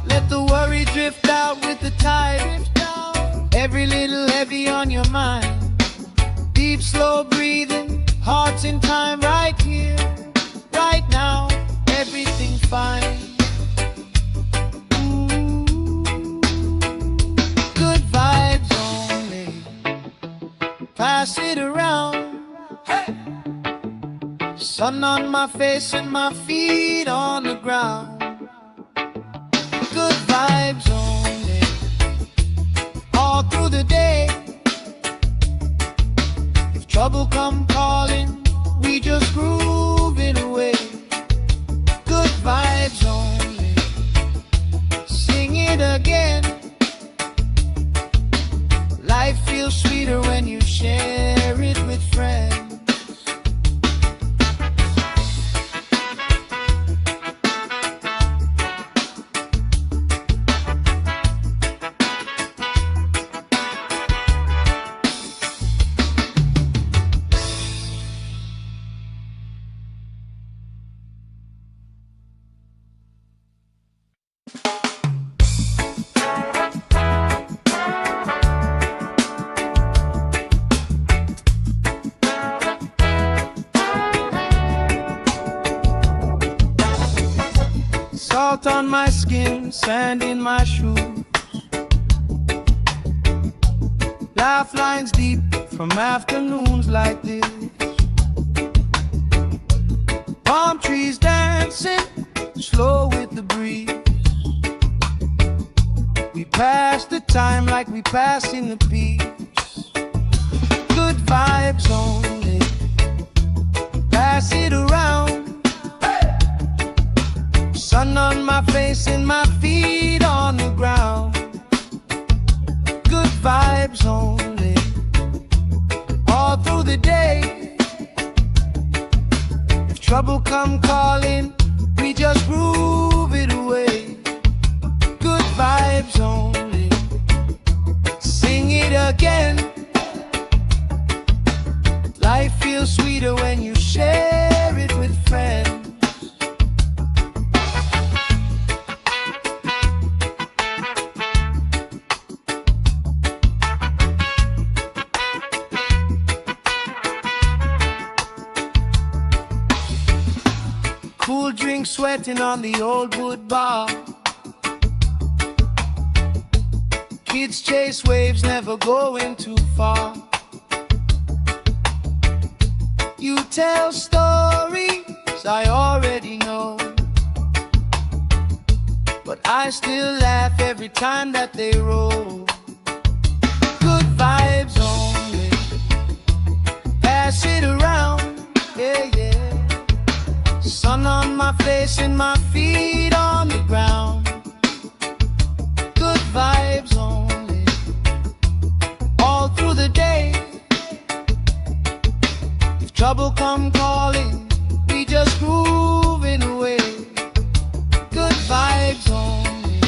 Let the worry drift out with the tide. Every little heavy on your mind. Deep, slow breathing, hearts in time, right here, right now, everything fine. Good vibes only, pass it around. Hey! Sun on my face and my feet on the ground. Good vibes only, all through the day. If trouble come calling, we just grooving away. Good vibes only, sing it again. Life feels sweeter when you share it with friends. on my skin, sand in my shoes, laugh lines deep from afternoons like this. Palm trees dancing slow with the breeze. We pass the time like we pass in the peace. Good vibes only, pass it around. Sun on my face and my feet on the ground. Good vibes only, all through the day. If trouble come calling, we just groove it away. Good vibes only, sing it again. Life feels sweeter when you share it with friends. Cool drink sweating on the old wood bar. Kids chase waves, never going too far. You tell stories I already know, but I still laugh every time that they roll. Good vibes only, pass it around, yeah, yeah. Sun on my face and my feet on the ground. Good vibes only, all through the day. If trouble come calling, we just grooving away. Good vibes only,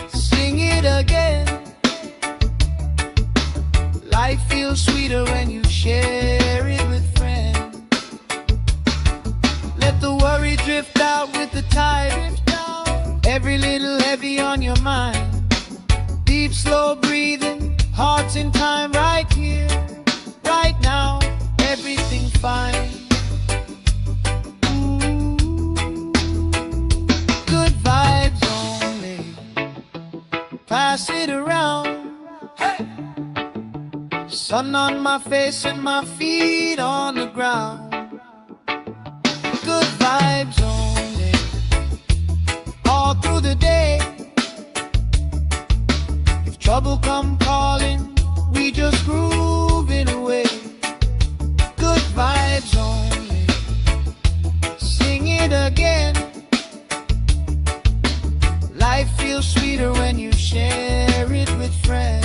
sing it again. Life feels sweeter when you share it with friends. Let the worry drift out with the tide. Every little heavy on your mind. Deep, slow breathing, hearts in time, right here, right now. Everything fine. Ooh. Good vibes only, pass it around. Hey. Sun on my face and my feet on the ground. Good vibes only, all through the day. If trouble come calling, we just groove it away. Good vibes only, sing it again. Life feels sweeter when you share it with friends.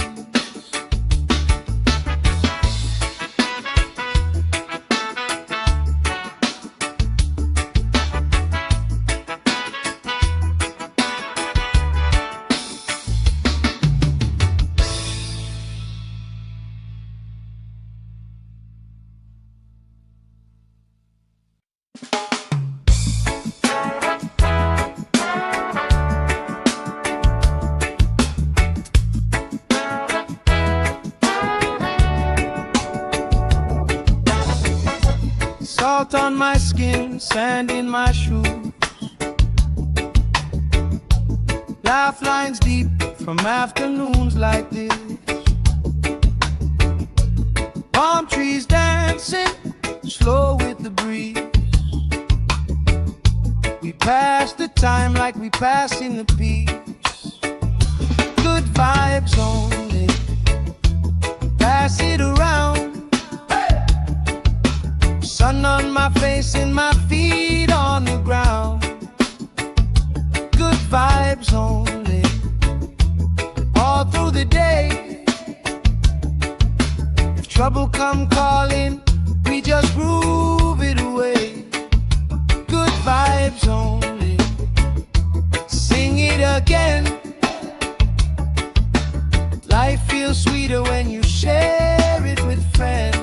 Salt on my skin, sand in my shoes, laugh lines deep from afternoons like this. Palm trees dancing slow with the breeze. We pass the time like we pass in the peace. Good vibes only, pass it around. Sun on my face and my feet on the ground. Good vibes only, all through the day. If trouble come calling, we just groove it away. Good vibes only, sing it again. Life feels sweeter when you share it with friends.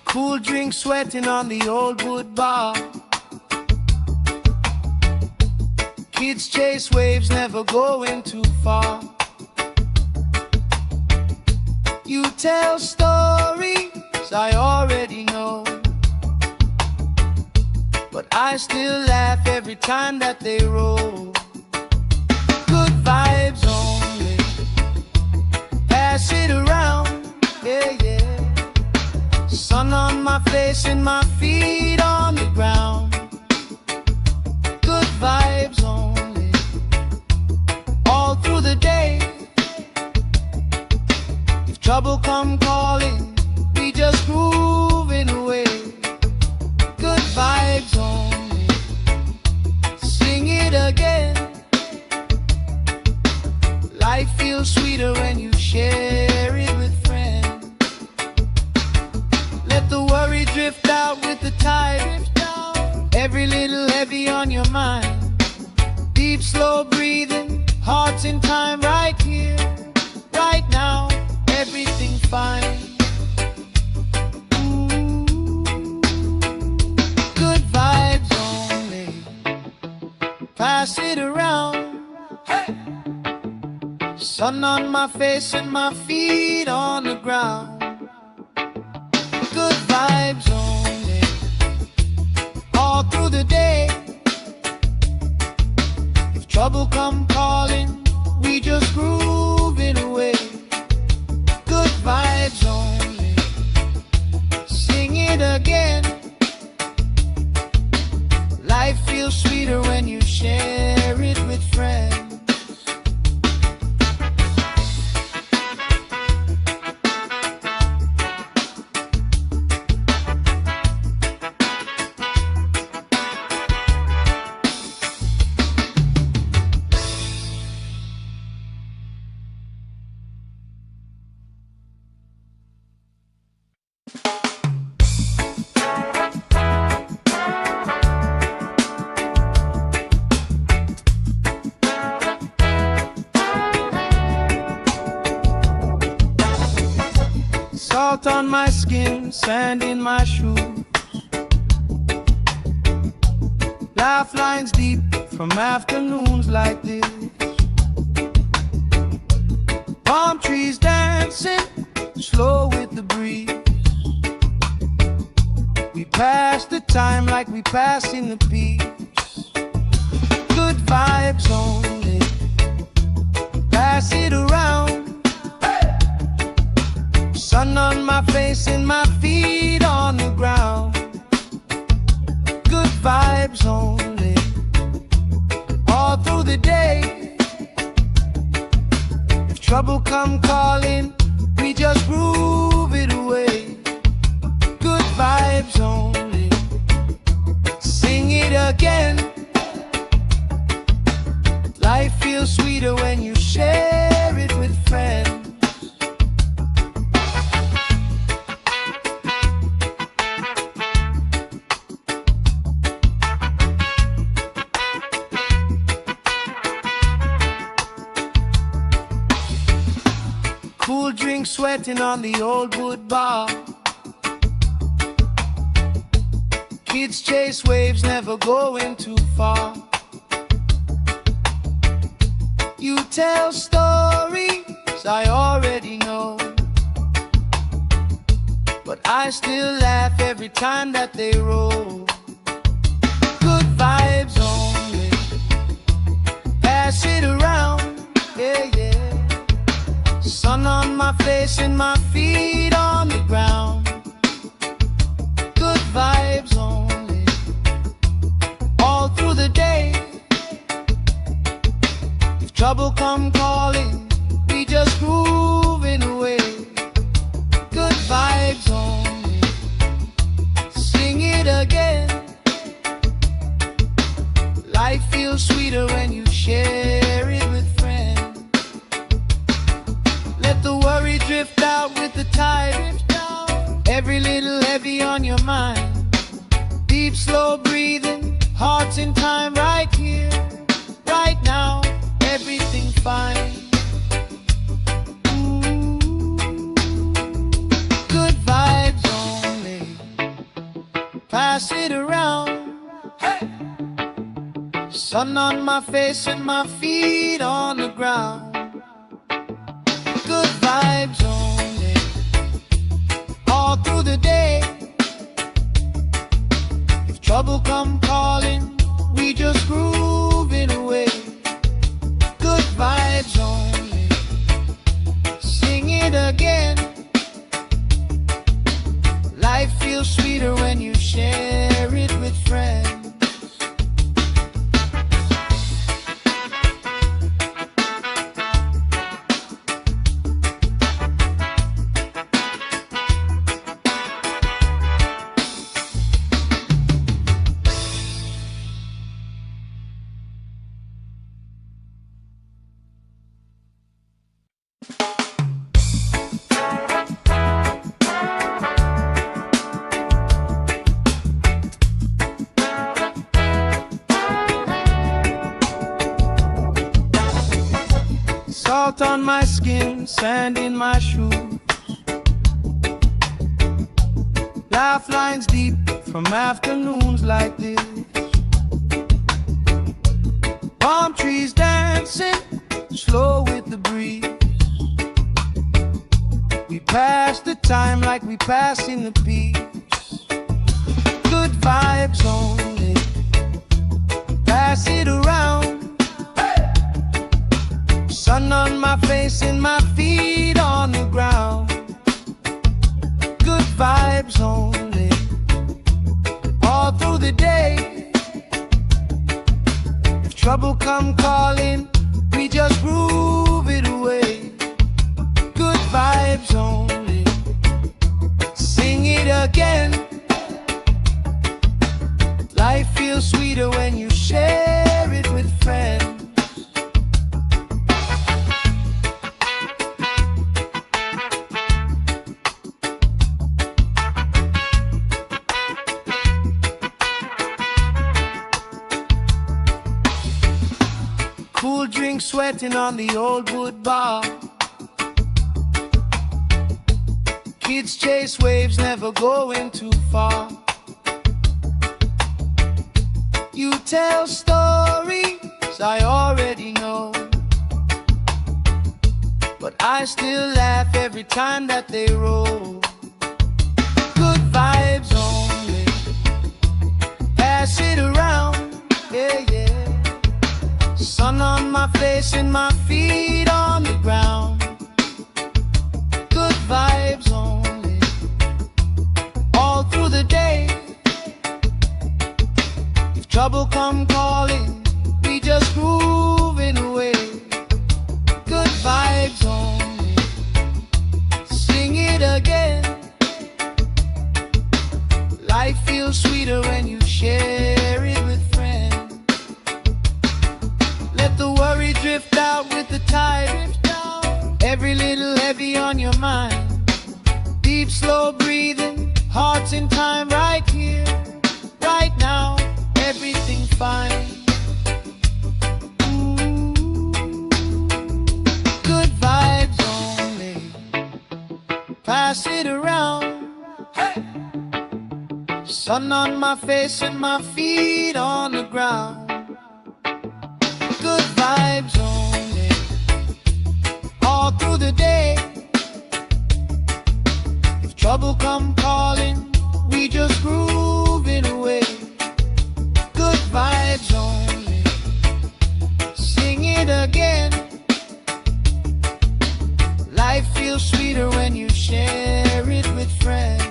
Cool drink sweating on the old wood bar. Kids chase waves, never going too far. You tell stories I already know, but I still laugh every time that they roll. Good vibes only, pass it around, yeah, yeah. Sun on my face and my feet on the ground. Good vibes only, all through the day. If trouble come calling, we just grooving away. Good vibes only, sing it again. Life feels sweeter when you share it with friends. Let the worry drift out with the tide. Every little heavy on your mind. Deep, slow breathing, hearts in time, right here, right now. Everything fine. Good vibes only, pass it around. Hey! Sun on my face and my feet on the ground. Good vibes only, all through the day. If trouble come calling, we just grooving away. Good vibes only, sing it again. Life feels sweeter when you share it with friends. Salt on my skin, sand in my shoes. Laugh lines deep from afternoons like this. Palm trees dancing, slow with the breeze. We pass the time like we pass in the peace. Good vibes only, pass it around. Sun on my face and my feet on the ground. Good vibes only, all through the day. If trouble come calling, we just groove it away. Good vibes only, sing it again. Life feels sweeter when you share it with friends. Cool drink sweating on the old wood bar. Kids chase waves, never going too far. You tell stories I already know, but I still laugh every time that they roll. Good vibes only, pass it around, yeah, yeah. Sun on my face and my feet on the ground. Good vibes only, all through the day. If trouble come calling, we just grooving away. Good vibes only, sing it again. Life feels sweeter when you share it with friends. Let the worry drift out with the tide. Every little heavy on your mind. Deep, slow breathing, hearts in time, right here, right now. Everything fine. Ooh. Sun on my face and my feet on the ground. Good vibes only, all through the day. If trouble come calling, we just groove it away. Good vibes only, sing it again. Life feels sweeter when you share it with friends. Salt on my skin, sand in my shoes. Laugh lines deep from afternoons like this. Palm trees dancing, slow with the breeze. We pass the time like we passing the peace. Good vibes only, pass it around. Sun on my face and my feet on the ground. Good vibes only, all through the day. If trouble come calling, we just groove it away. Good vibes only, sing it again. Life feels sweeter when you share it with friends. Cool drink sweating on the old wood bar. Kids chase waves, never going too far. You tell stories I already know, but I still laugh every time that they roll. Good vibes only, pass it around, yeah, yeah. Sun on my face and my feet on the ground. Good vibes only, all through the day. If trouble come calling, we just grooving away. Good vibes only, sing it again. Life feels sweeter when you share it with friends. Let the worry drift out with the tide. Every little heavy on your mind. Deep, slow breathing, hearts in time, right here, right now. Everything fine. Ooh. Good vibes only, pass it around. Hey. Sun on my face and my feet on the ground. Good vibes only, all through the day. If trouble come calling, we just groove it away. Good vibes only, sing it again. Life feels sweeter when you share it with friends.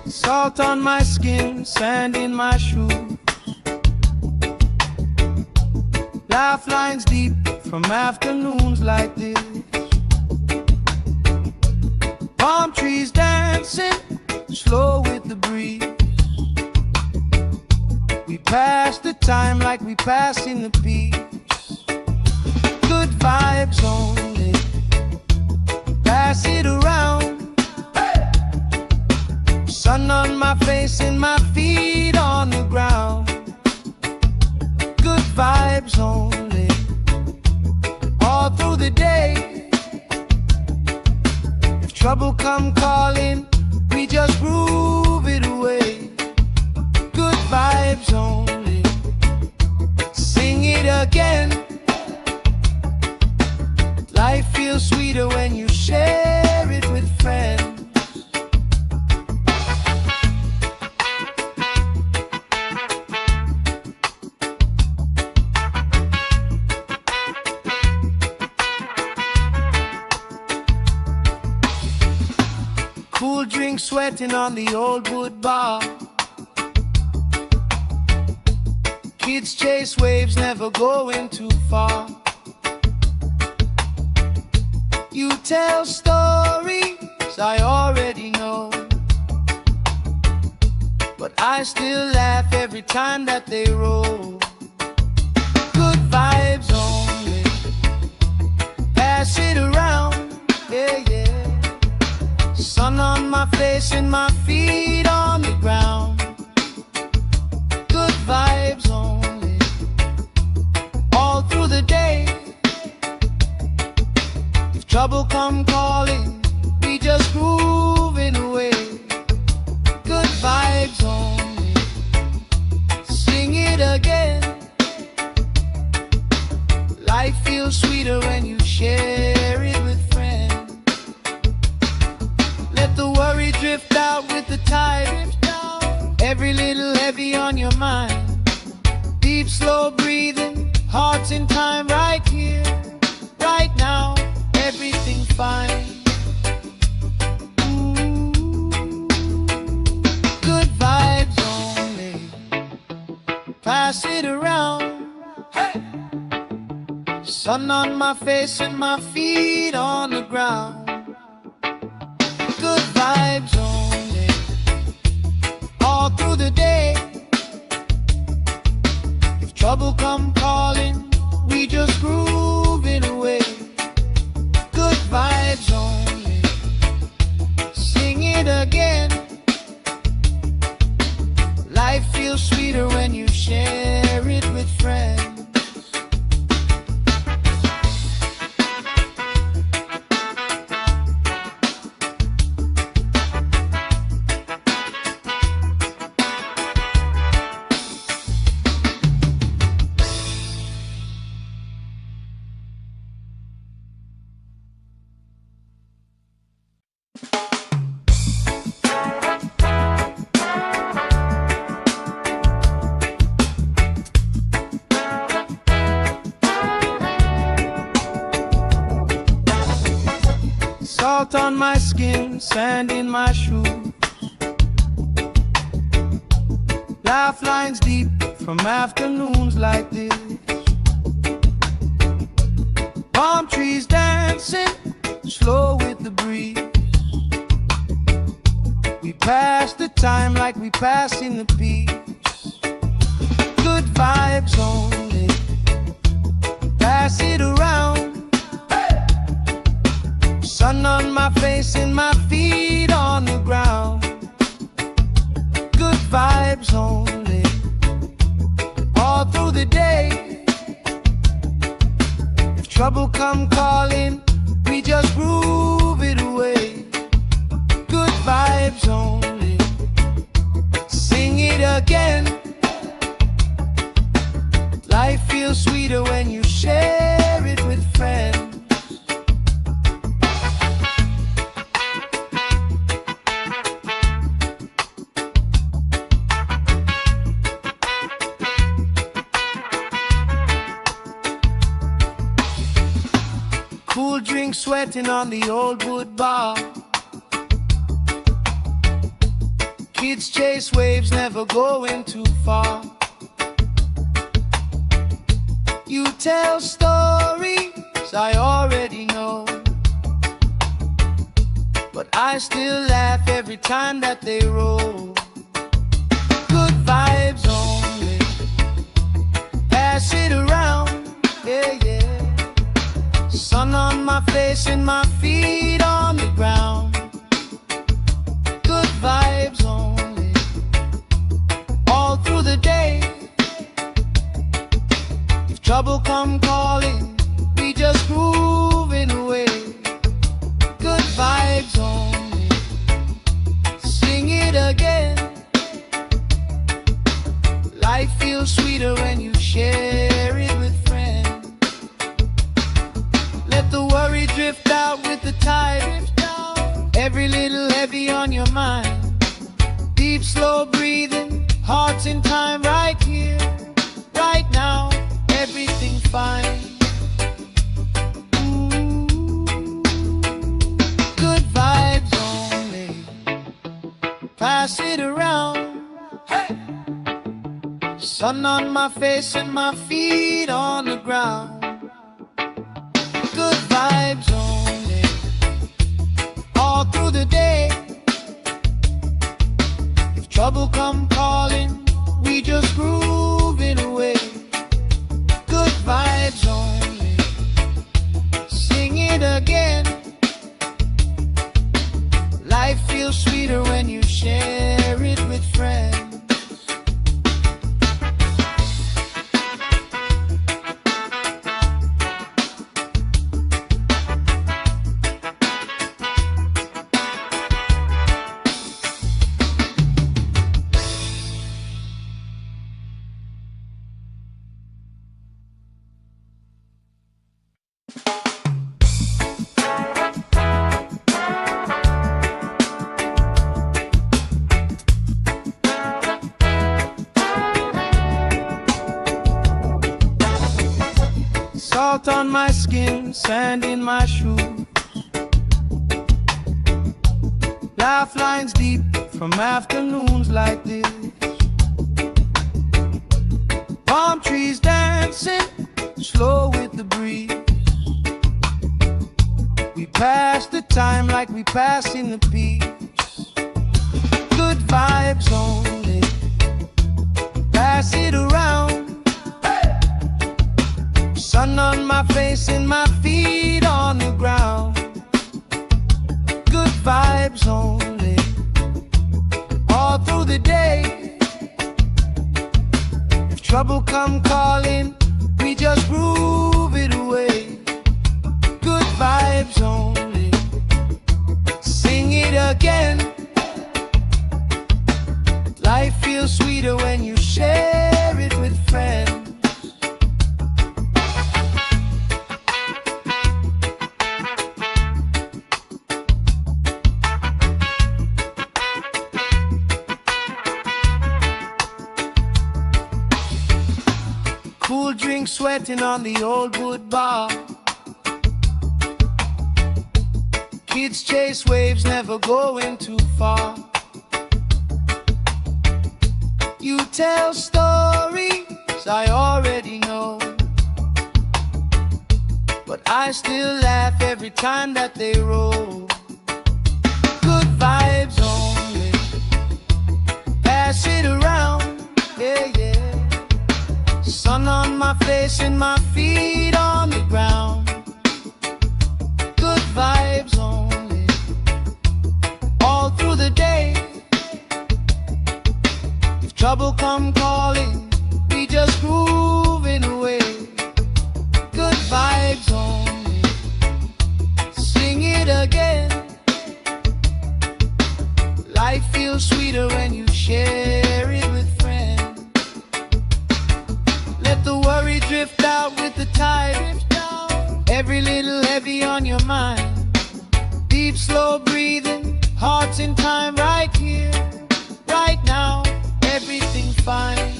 Salt on my skin, sand in my shoes. Laugh lines deep from afternoons like this. Palm trees dancing, slow with the breeze. We pass the time like we passing the peace. Good vibes only, pass it around. Sun on my face and my feet on the ground. Good vibes only, all through the day. If trouble come calling, we just groove it away. Good vibes only, sing it again. Life feels sweeter when you share it with friends. Cool drink sweating on the old wood bar. Kids chase waves, never going too far. You tell stories I already know, but I still laugh every time that they roll. Good vibes only, pass it around, yeah, yeah. Sun on my face and my feet on the ground. Good vibes only, all through the day. If trouble come calling, we just grooving away. Good vibes only, sing it again. Life feels sweeter when you share it with friends. Let the worry drift out with the tide. Every little heavy on your mind. Deep, slow breathing, hearts in time, right here, right now. Everything fine. Good vibes only, pass it around. Hey! Sun on my face and my feet on the ground. Good vibes only, all through the day. If trouble come calling, we just groove it away. Good vibes only, sing it again. Life feels sweeter when you share it with friends. Salt on my skin, sand in my shoes. Laugh lines deep from afternoons like this. Palm trees dancing, slow with the breeze. We pass the time like we passing the peace. Good vibes only, pass it around. Sun on my face and my feet on the ground. Good vibes only, all through the day. If trouble come calling, we just groove it away. Good vibes only, sing it again. Life feels sweeter when you share it with friends. Cool drink sweating on the old wood bar. Kids chase waves, never going too far. You tell stories I already know, but I still laugh every time that they roll. Good vibes only, pass it around, yeah, yeah. Sun on my face and my feet on the ground. Good vibes only, all through the day. If trouble come calling, we just grooving away. Good vibes only, sing it again. Life feels sweeter when you share it with friends. Let the worry drift out with the tide. Every little heavy on your mind. Deep, slow breathing, hearts in time, right here, right now. Everything fine. Good vibes only, pass it around. Hey! Sun on my face and my feet on the ground. Good vibes only, all through the day. If trouble come calling, we just grooving away. Good vibes only, sing it again. Life feels sweeter when you share it with friends. Salt on my skin, sand in my shoes. Laugh lines deep from afternoons like this. Palm trees dancing, slow with the breeze. We pass the time like we passing the peace. Good vibes only, pass it around. Sun on my face and my feet on the ground. Good vibes only, all through the day. If trouble come calling, we just groove it away. Good vibes only, sing it again. Life feels sweeter when you share it with friends. Cool drink sweating on the old wood bar. Kids chase waves, never going too far. You tell stories I already know, but I still laugh every time that they roll. Good vibes only, pass it around, yeah, yeah. Sun on my face and my feet on the ground. Good vibes only, all through the day. If trouble come calling, we just grooving away. Good vibes only, sing it again. Life feels sweeter when you share it with friends. Let the worry drift out with the tide. Every little heavy on your mind. Deep, slow breathing, hearts in time, right here, right now. Everything fine.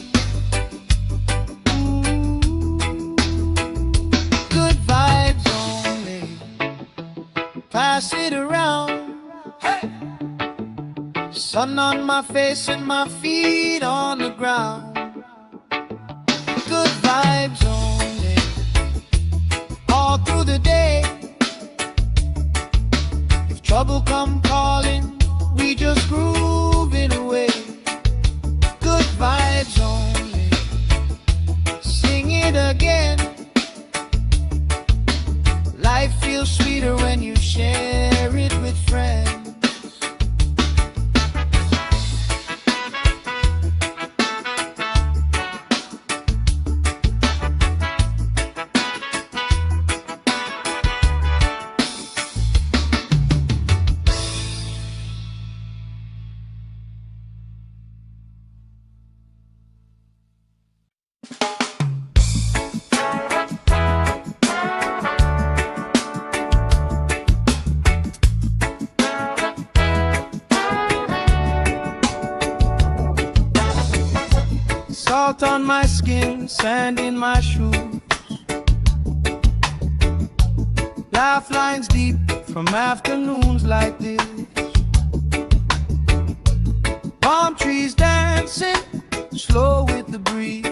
Good vibes only, pass it around. Hey! Sun on my face and my feet on the ground. Good vibes only, all through the day. If trouble come call feels sweeter when you share it with friends. Salt on my skin, sand in my shoes, lifelines deep from afternoons like this. Palm trees dancing slow with the breeze.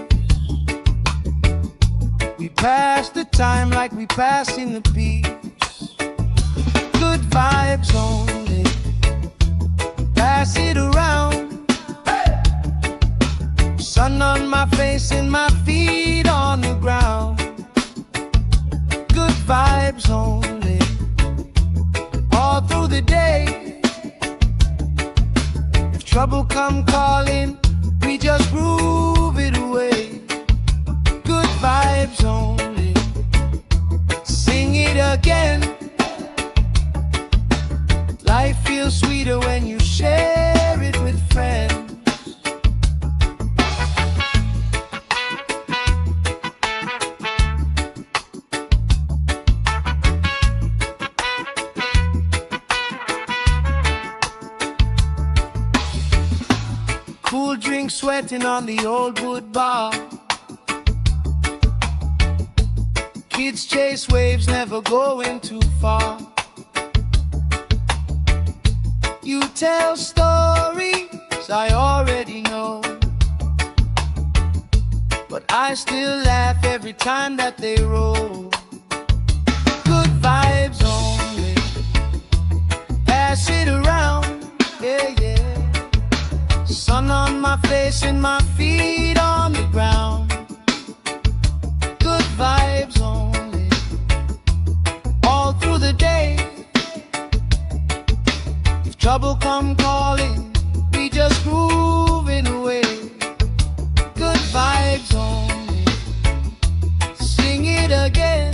We pass the time like we pass in the peace. Good vibes only, pass it around. Sun on my face and my feet on the ground. Good vibes only, all through the day. If trouble come calling, we just groove it away. Good vibes only, sing it again. Life feels sweeter when you share it with friends. Cool drink sweating on the old wood bar. Kids chase waves, never going too far. You tell stories I already know, but I still laugh every time that they roll. Good vibes only, pass it around, yeah, yeah. Sun on my face and my feet on the ground. Good vibes only, all through the day. If trouble come calling, we just groove it away. Good vibes only, sing it again.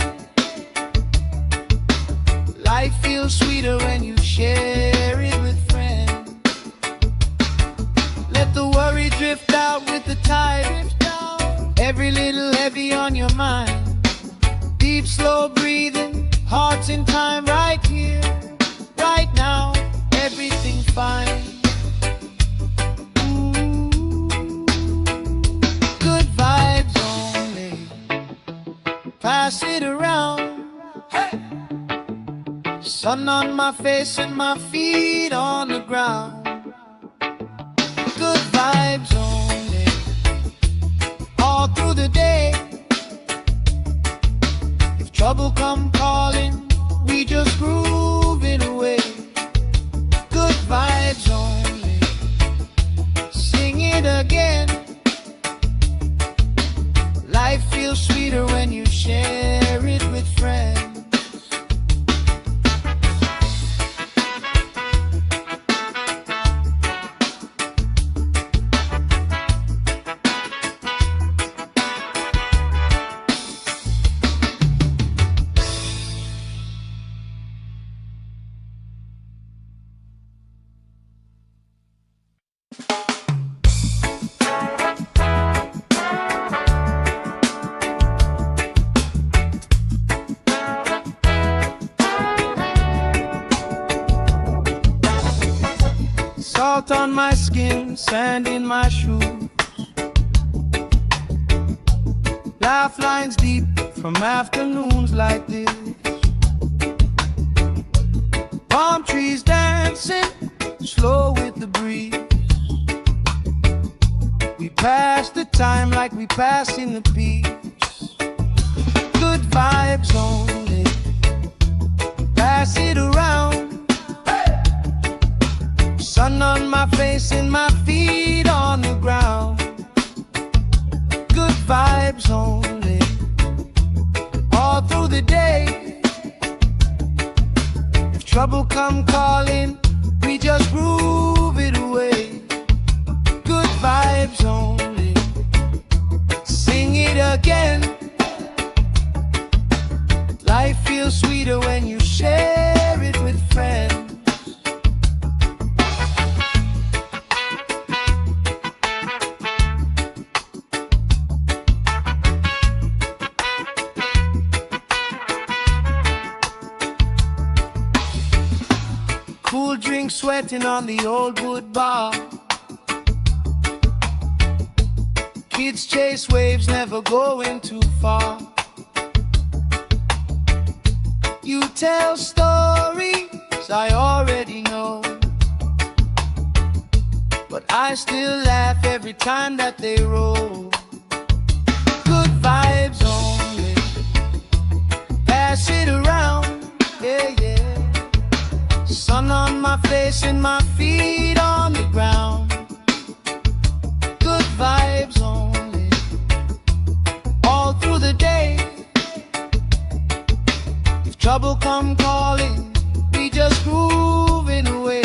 Life feels sweeter when you share it with friends. Let the worry drift out with the tide. Every little heavy on your mind. Deep, slow breathing, hearts in time, right here, right now. Everything fine. Ooh. Good vibes only, pass it around. Hey. Sun on my face and my feet on the ground. Good vibes only, all through the day. If trouble come calling, we just groove it away. Good vibes only, sing it again. Life feels sweeter when you share it with friends. Salt on my skin, sand in my shoes, lifelines deep from afternoons like this. Palm trees dancing slow with the breeze. We pass the time like we pass in the peace. Good vibes only, pass it around. Sun on my face and my feet on the ground. Good vibes only, all through the day. trouble come calling, we just groove it away. Good vibes only. Sing it again. Life feels sweeter when you share it with friends. Cool drink sweating on the old wood bar. Kids chase waves, never going too far. You tell stories I already know, but I still laugh every time that they roll. Good vibes only. Pass it around, yeah, yeah. Sun on my face and my feet on the ground. Good vibes only. All through the day. If trouble come calling, we just grooving away.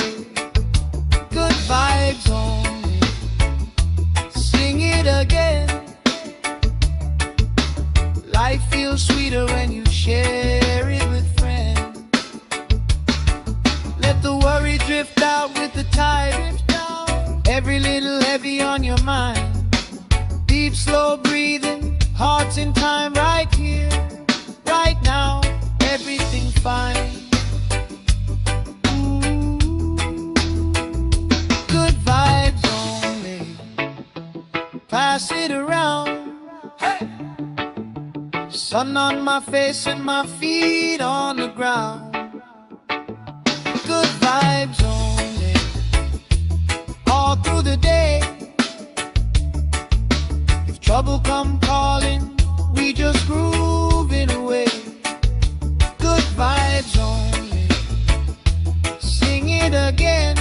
Good vibes only. Sing it again. Life feels sweeter when you share it with friends. Let the worry drift out with the tide. Every little heavy on your mind. Deep, slow breathing, hearts in time, right here, right now. Everything fine. Good vibes only. Pass it around. Hey! Sun on my face and my feet on the ground. Good vibes only. All through the day. If trouble come calling, we just grooving away. Good vibes only. Sing it again.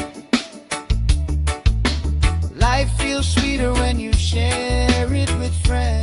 Life feels sweeter when you share it with friends.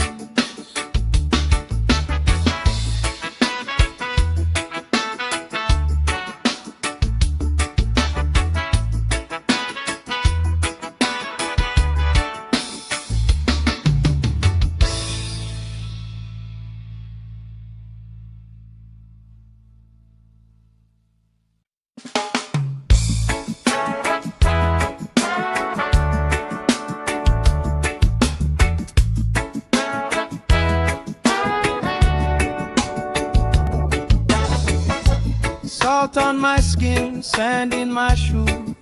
Salt on my skin, sand in my shoes.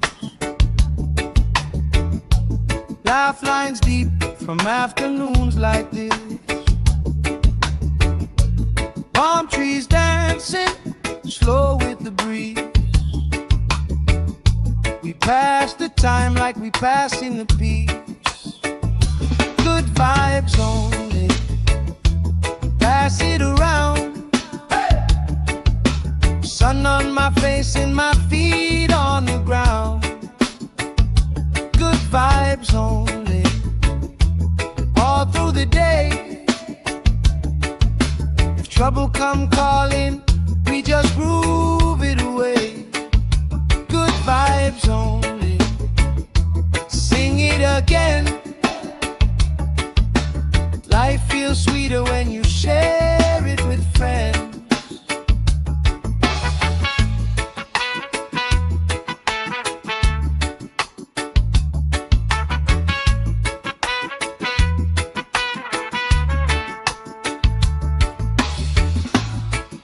Laugh lines deep from afternoons like this. Palm trees dancing, slow with the breeze. We pass the time like we pass in the peace. Good vibes only. Pass it around. Sun on my face and my feet on the ground. Good vibes only. All through the day. If trouble come calling, we just groove it away. Good vibes only. Sing it again. Life feels sweeter when you share it with friends.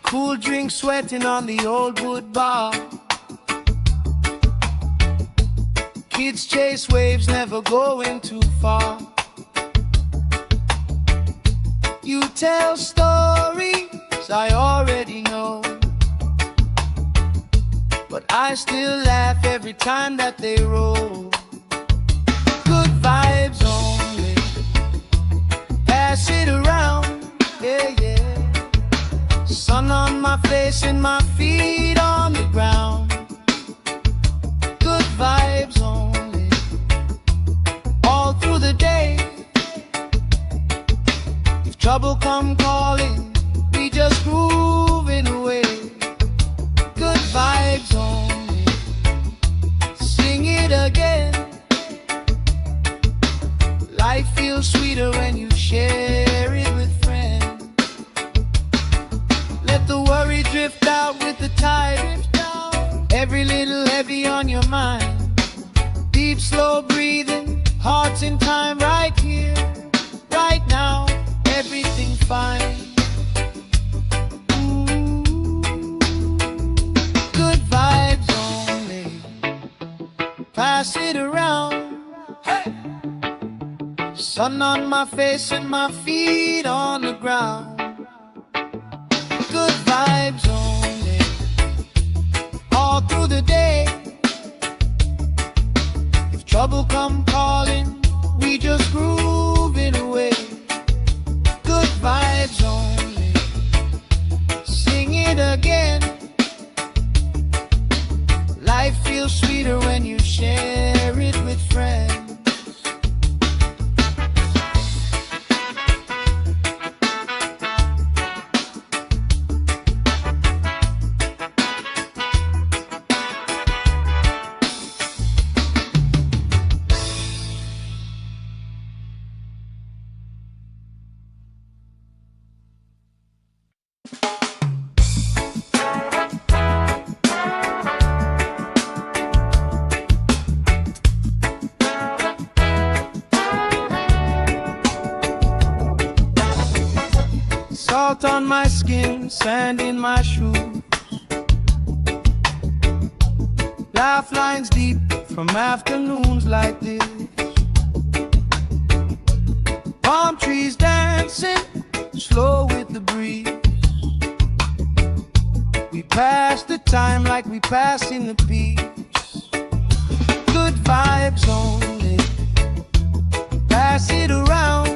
Cool drink sweating on the old wood bar. Kids chase waves, never going too far. You tell stories I already know, but I still laugh every time that they roll. Good vibes only. Pass it around, yeah, yeah. Sun on my face and my feet on the ground. Good vibes only. All through the day. If trouble come calling, we just grooving away. Good vibes only. drift out with the tide. Every little heavy on your mind. Deep, slow breathing, hearts in time, right here, right now, everything fine. Good vibes only, pass it around. Hey! Sun on my face and my feet on the ground. Good vibes only, all through the day. If trouble come calling, we just groove it away. Good vibes only, sing it again. Life feels sweeter when you share it with friends. Salt on my skin, sand in my shoes. Laugh lines deep from afternoons like this. Palm trees dancing, slow with the breeze. We pass the time like we pass in the peace. Good vibes only, pass it around.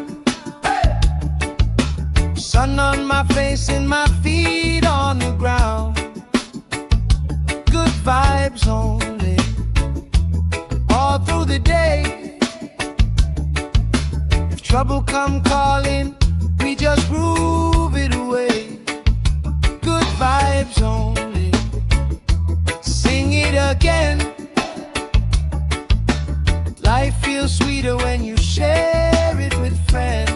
Sun on my face and my feet on the ground. Good vibes only, all through the day. If trouble come calling, we just groove it away. Good vibes only, sing it again. Life feels sweeter when you share it with friends.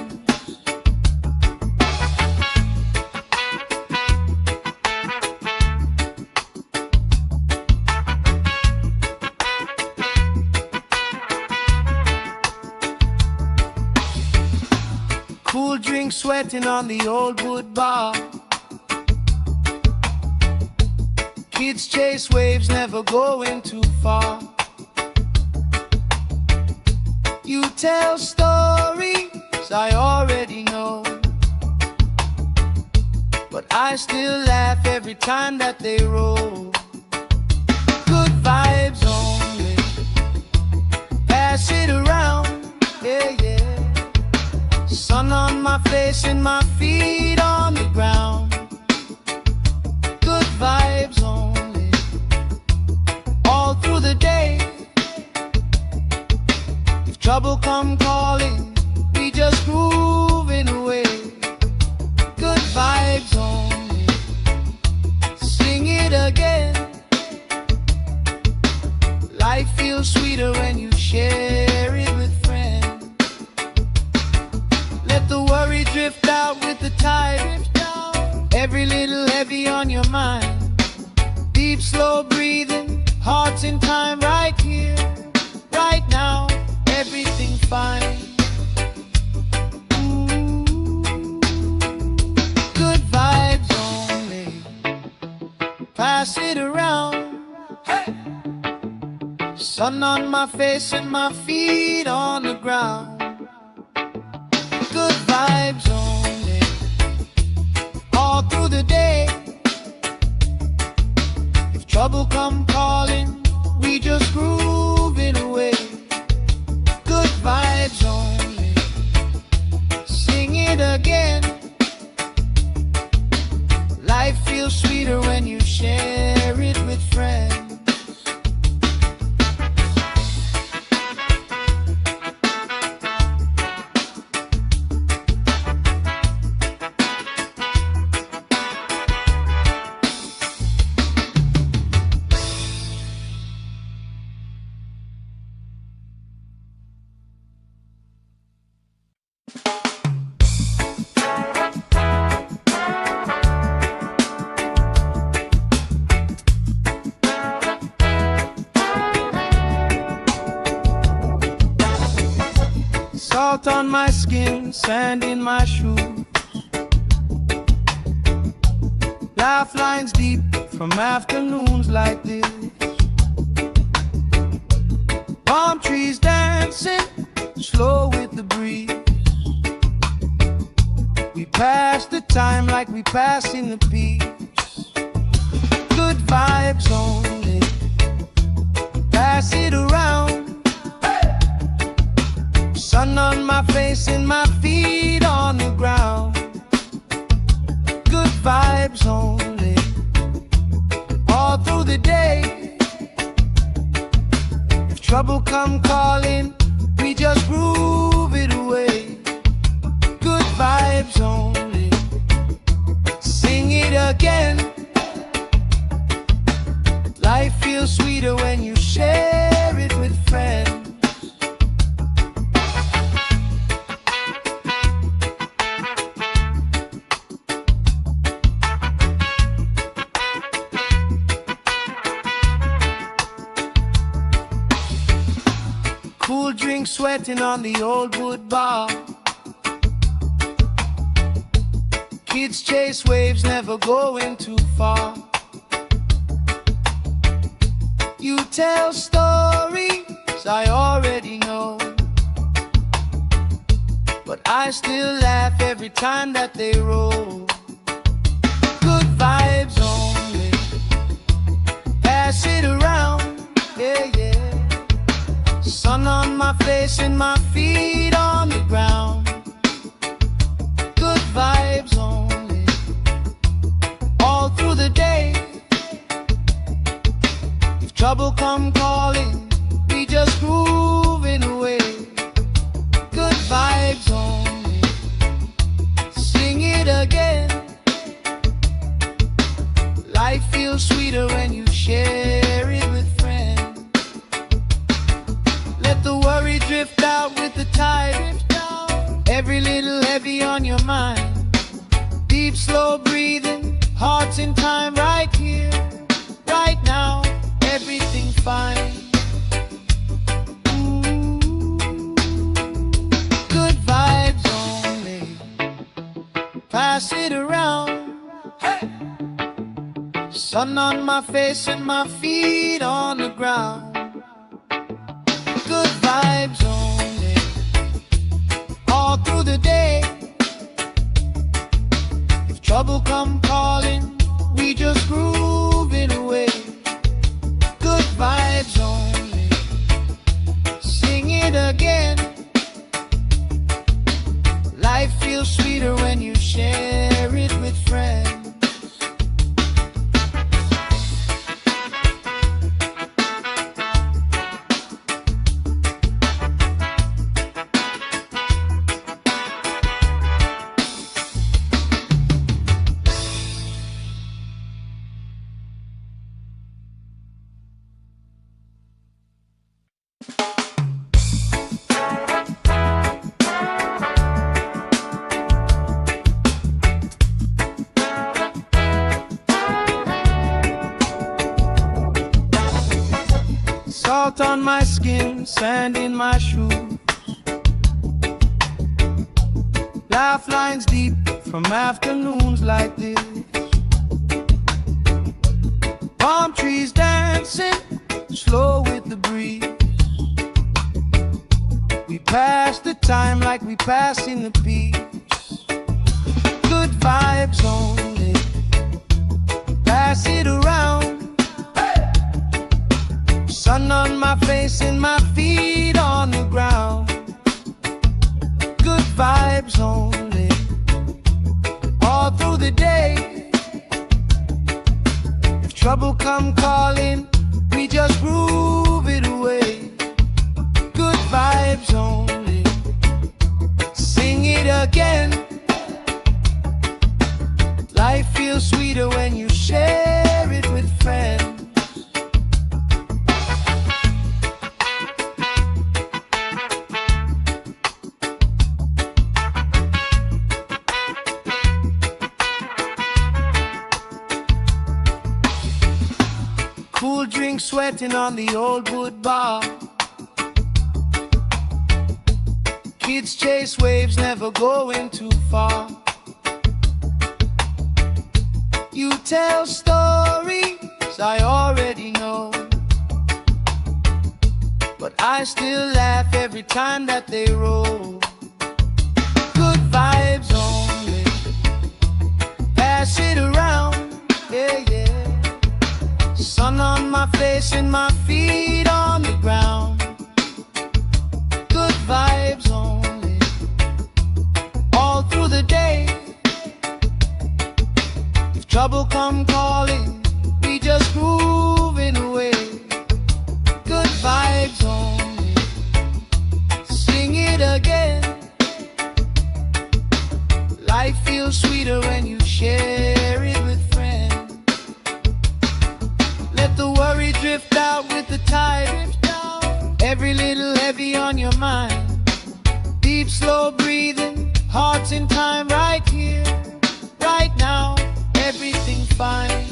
Cool drink sweating on the old wood bar. Kids chase waves, never going too far. You tell stories I already know, but I still laugh every time that they roll. Good vibes only, pass it around, yeah, yeah. Sun on my face and my feet on the ground. Good vibes only, all through the day. If trouble come calling, we just groove it away. Good vibes only, sing it again. Life feels sweeter when you share it with friends. Let the worry drift out with the tide. Every little heavy on your mind. Deep, slow breathing, hearts in time, right here, right now, everything fine. Good vibes only, pass it around. Hey! Sun on my face and my feet on the ground. Good vibes only, all through the day. If trouble come calling, we just groove it away. Good vibes only, sing it again. Life feels sweeter when you share it with friends. Salt on my skin, sand in my shoes. Lifelines deep from afternoons like this. Palm trees dancing slow with the breeze. We pass the time like we pass in the peace. Good vibes only, pass it around. Sun on my face and my feet on the ground. Good vibes only, all through the day. If trouble come calling, we just groove it away. Good vibes only, sing it again. Life feels sweeter when you share it with friends. Cool drink sweating on the old wood bar. Kids chase waves, never going too far. You tell stories I already know, but I still laugh every time that they roll. Good vibes only, pass it around, yeah, yeah. Sun on my face and my feet on the ground. Good vibes only, all through the day. If trouble come calling, we just grooving away. Good vibes only, sing it again. Life feels sweeter when you share it with friends. Let the worry drift out with the tide. Every little heavy on your mind. Deep, slow breathing, hearts in time, right here, right now. Everything's fine. Ooh. Good vibes only, pass it around. Hey. Sun on my face and my feet on the ground. Good vibes only, all through the day. If trouble come calling, we just groove it away. Good vibes only, sing it again. Life feels sweeter when you share it with friends. Salt on my skin, sand in my shoes. Lifelines deep from afternoons like this. Palm trees dancing slow with the breeze. We pass the time like we pass in the peace. Good vibes only, pass it around. Sun on my face and my feet on the ground. Good vibes only, all through the day. If trouble come calling, we just groove it away. Good vibes only, sing it again. Life feels sweeter when you share it with friends. Cool drink sweating on the old wood bar. Kids chase waves, never going too far. You tell stories I already know, but I still laugh every time that they roll. Good vibes only, pass it around, yeah, yeah. Sun on my face and my feet on the ground. Good vibes only, all through the day. If trouble come calling, we just grooving away. Good vibes only, sing it again. Life feels sweeter when you share it with friends. Let the worry drift out with the tide. Every little heavy on your mind. Deep, slow breathing, hearts in time, right here, right now, everything fine.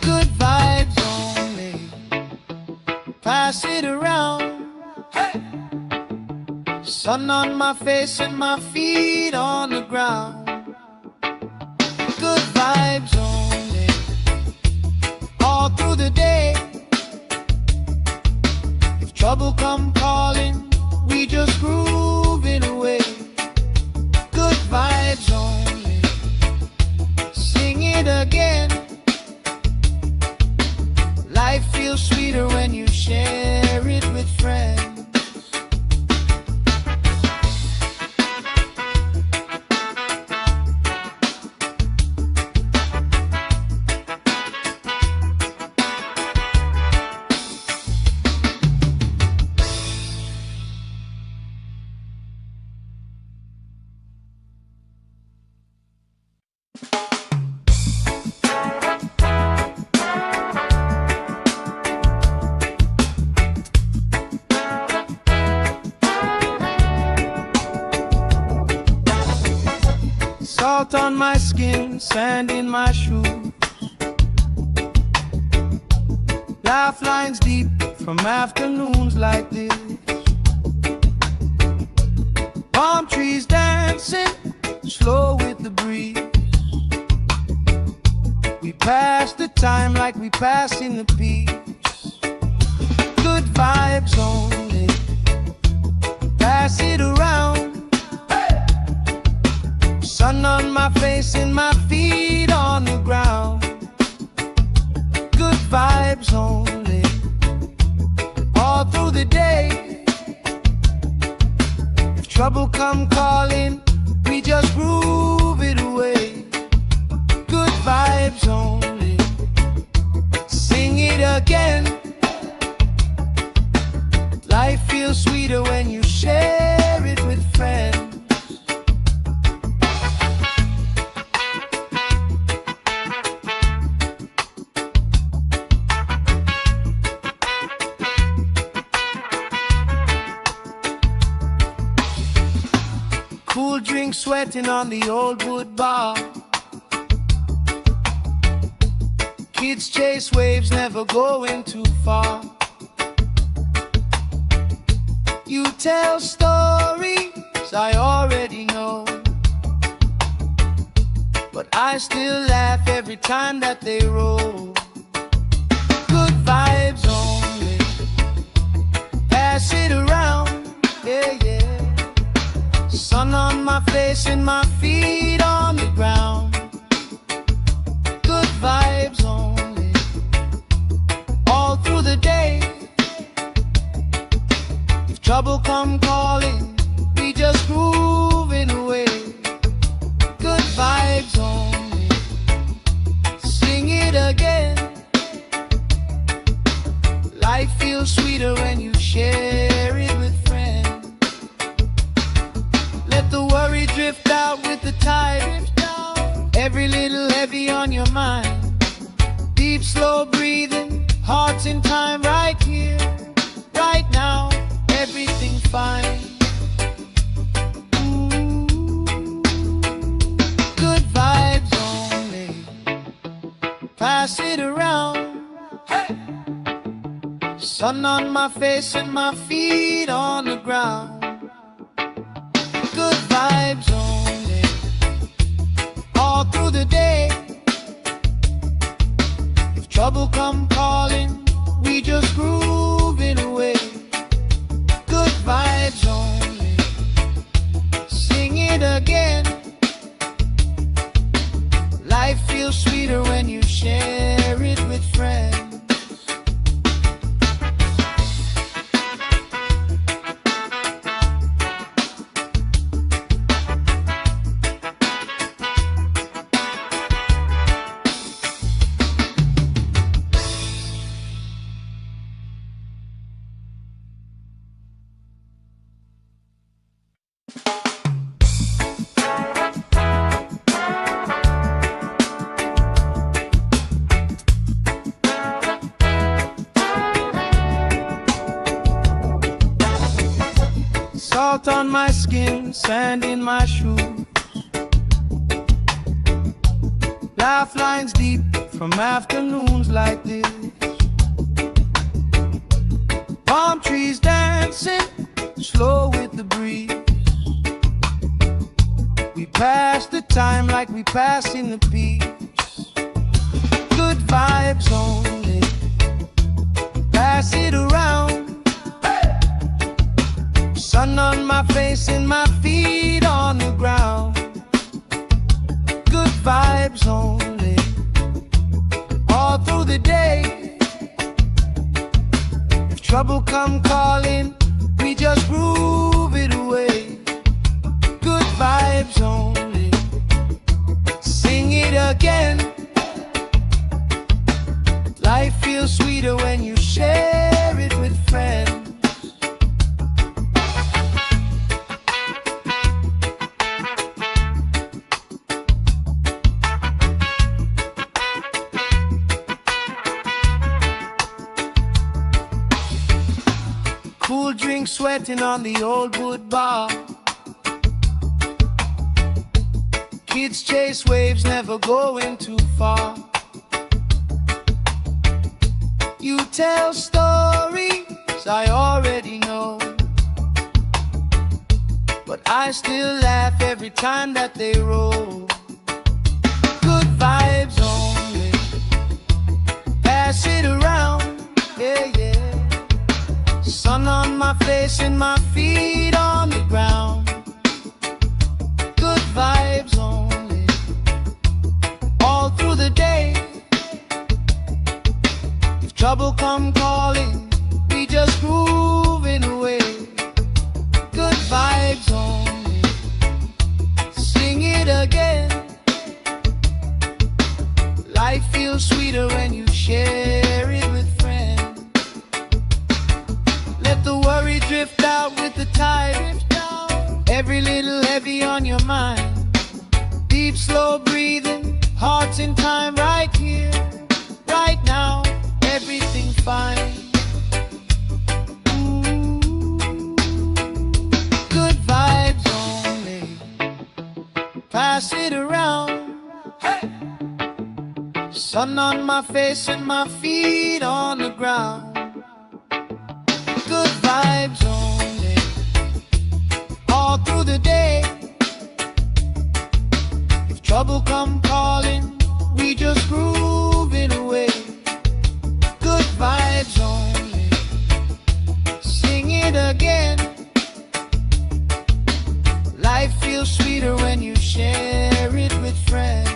Good vibes only, pass it around. Hey! Sun on my face and my feet on the ground. Good vibes only, all through the day. If trouble come calling, we just grooving away. Good vibes only, sing it again. Life feels sweeter when you share it with friends. Salt on my skin, sand in my shoes. Laugh lines deep from afternoons like this. Palm trees dancing, slow with the breeze. We pass the time like we passing the peace. Good vibes only, pass it around. Sun on my face and my feet on the ground. Good vibes only, all through the day. If trouble come calling, we just groove it away. Good vibes only, sing it again. Life feels sweeter when you share it with friends. Cool drink sweating on the old wood bar. Kids chase waves, never going too far. You tell stories I already know, but I still laugh every time that they roll. Good vibes only, pass it around, yeah, yeah. Sun on my face and my feet on the ground. Good vibes only, all through the day. If trouble come calling, we just grooving away. Good vibes only, sing it again. Life feels sweeter when you share it with friends. Let the worry drift out with the tide. Every little heavy on your mind. Deep, slow breathing, hearts in time, right here, right now, everything fine. Good vibes only, pass it around. Hey! Sun on my face and my feet on the ground. Good vibes only, all through the day. If trouble come calling, we just grooving away. Good vibes only, sing it again. Life feels sweeter when you share it with friends. Salt on my skin, sand in my shoes. Laugh lines deep from afternoons like this. Palm trees dancing, slow with the breeze. We pass the time like we pass in the peace. Good vibes only, pass it around. Sun on my face and my feet on the ground. Good vibes only, all through the day. If trouble come calling, we just groove it away. Good vibes only, sing it again. Life feels sweeter when you share it with friends. Cool drink sweating on the old wood bar. Kids chase waves, never going too far. You tell stories I already know, but I still laugh every time that they roll. Good vibes only, pass it around, yeah, yeah. Sun on my face and my feet on the ground. Good vibes only, all through the day. If trouble come calling, we just grooving away. Good vibes only, sing it again. Life feels sweeter when you share it with friends. Let the worry drift out with the tide. Every little heavy on your mind. Deep, slow breathing, hearts in time, right here, right now. Everything's fine. Ooh. Good vibes only, pass it around. Hey! Sun on my face and my feet on the ground. Good vibes only, all through the day. If trouble come calling, we just grooving away. Good vibes only, sing it again. Life feels sweeter when you share it with friends.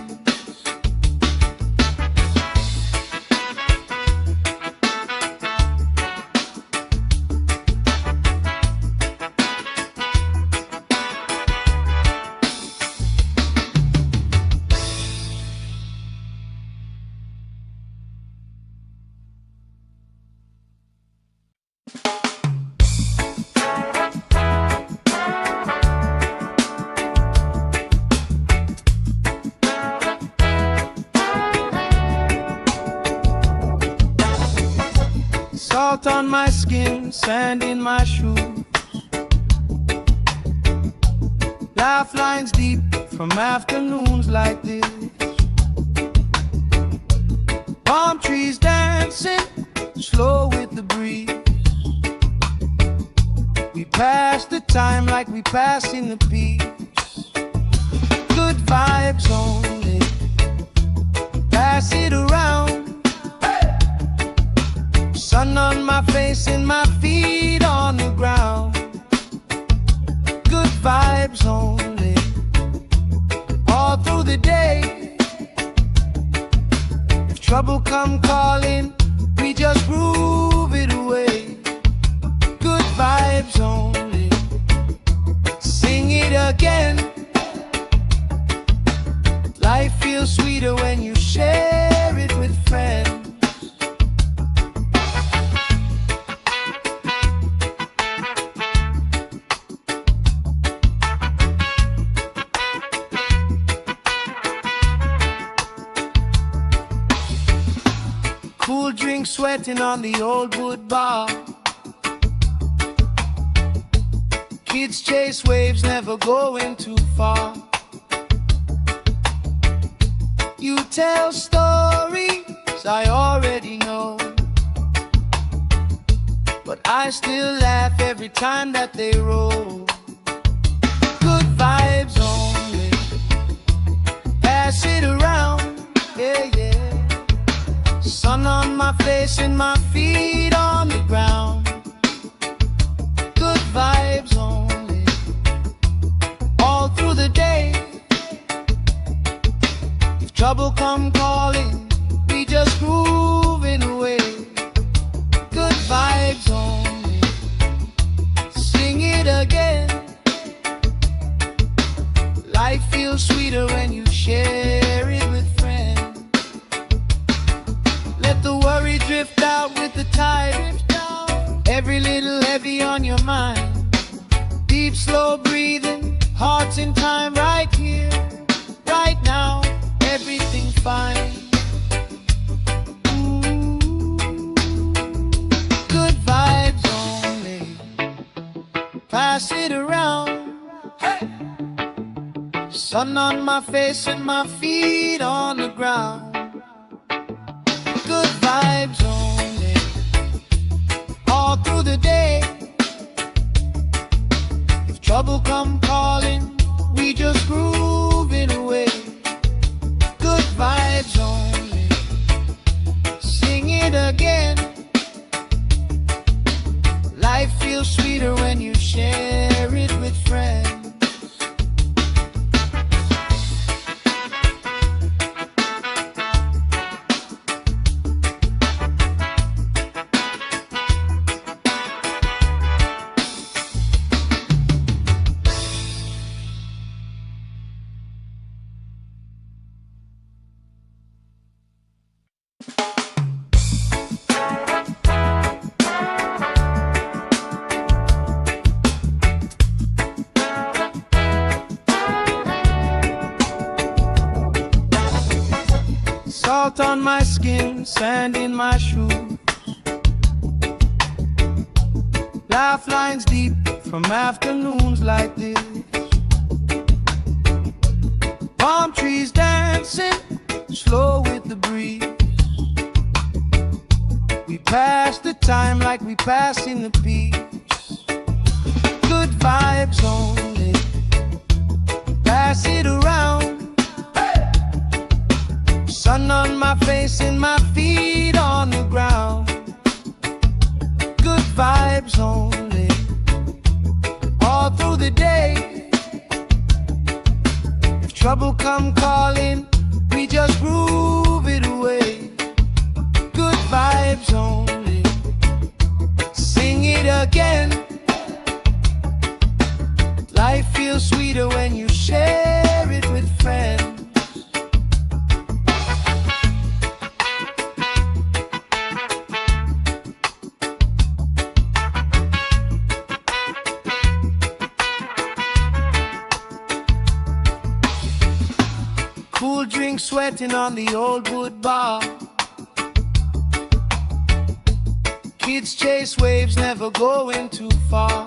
Salt on my skin, sand in my shoes. Laugh lines deep from afternoons like this. Palm trees dancing, slow with the breeze. passing the peace. Good vibes only, pass it around. Sun on my face and my feet on the ground. Good vibes only, all through the day. If trouble come calling, we just groove it away. Good vibes only, sing it again. Life feels sweeter when you share it with friends. Cool drink sweating on the old wood bar. Kids chase waves, never going too far. You tell stories I already know, but I still laugh every time that they roll. Good vibes only, pass it around, yeah, yeah. Sun on my face and my feet on the ground. Good vibes only, all through the day. If trouble come calling, we just grooving away. Good vibes only, sing it again. Life feels sweeter when you share it with friends. Let the worry drift out with the tide. Every little heavy on your mind. Deep, slow breathing, hearts in time, right here, right now. Everything fine. Ooh. Good vibes only, pass it around. Hey. Sun on my face and my feet on the ground. Good vibes only, all through the day. If trouble come calling, we just groove it away. Good vibes only, sing it again. Life feels sweeter when you share it with friends. Salt on my skin, sand in my shoes. Laugh lines deep from afternoons like this. Palm trees dancing, slow with the breeze. We pass the time like we passing the peace. Good vibes only, pass it around. Sun on my face and my feet on the ground. Good vibes only, all through the day. If trouble come calling, we just groove it away. Good vibes only, sing it again. Life feels sweeter when you share it with friends. Cool drink sweating on the old wood bar. Kids chase waves, never going too far.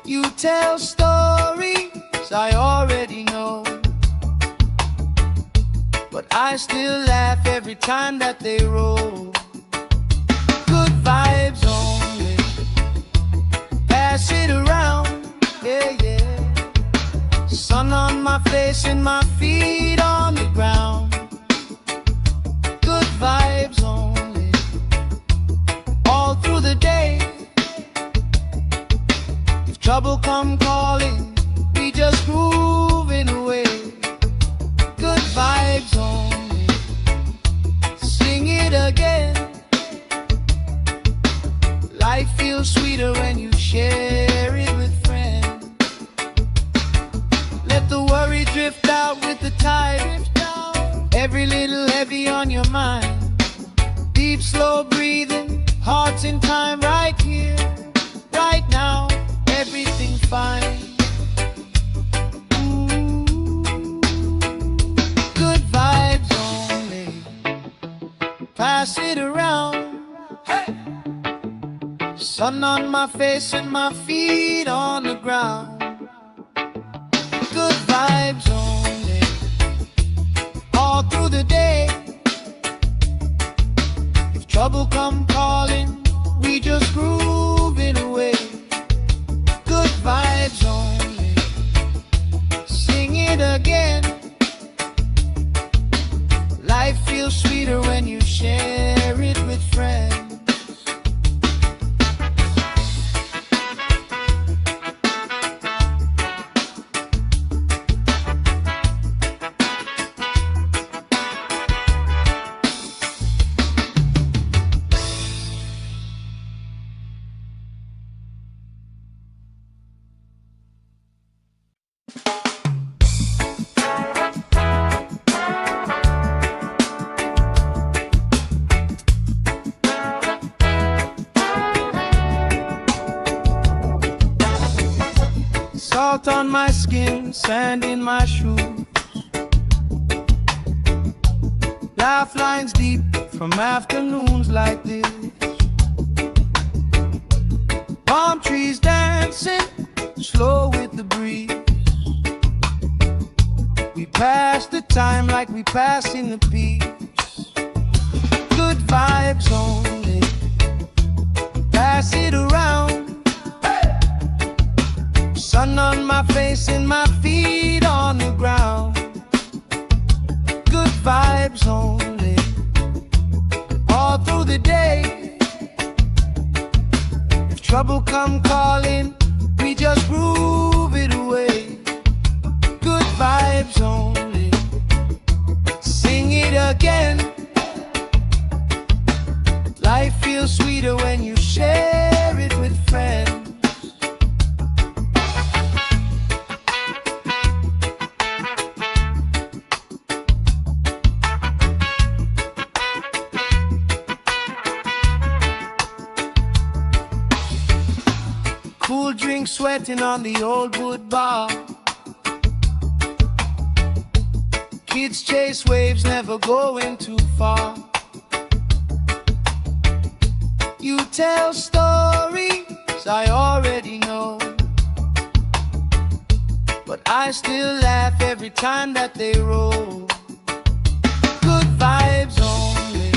You tell stories I already know, but I still laugh every time that they roll. Good vibes only, pass pass it around, yeah, yeah. Sun on my face and my feet on the ground. Good vibes only, all through the day. If trouble come calling, we just grooving away. Good vibes only, sing it again. Life feels sweeter when you share it with friends. Let the worry drift out with the tide. Every little heavy on your mind. Deep, slow breathing, hearts in time, right here, right now. Everything fine. Good vibes only, pass it around. Hey! Sun on my face and my feet on the ground. Good vibes only, all through the day. If trouble come calling, we just grooving away. Good vibes only, sing it again. Life feels sweeter when you share it with friends. Salt on my skin, sand in my shoes. Laugh lines deep from afternoons like this. Palm trees dancing, slow with the breeze. We pass the time like we passing the peace. Good vibes only, pass it around. Sun on my face and my feet on the ground. Good vibes only, all through the day. If trouble come calling, we just groove it away. Good vibes only, sing it again. Life feels sweeter when you share it with friends. Cool drink sweating on the old wood bar. Kids chase waves, never going too far. You tell stories I already know, but I still laugh every time that they roll. Good vibes only,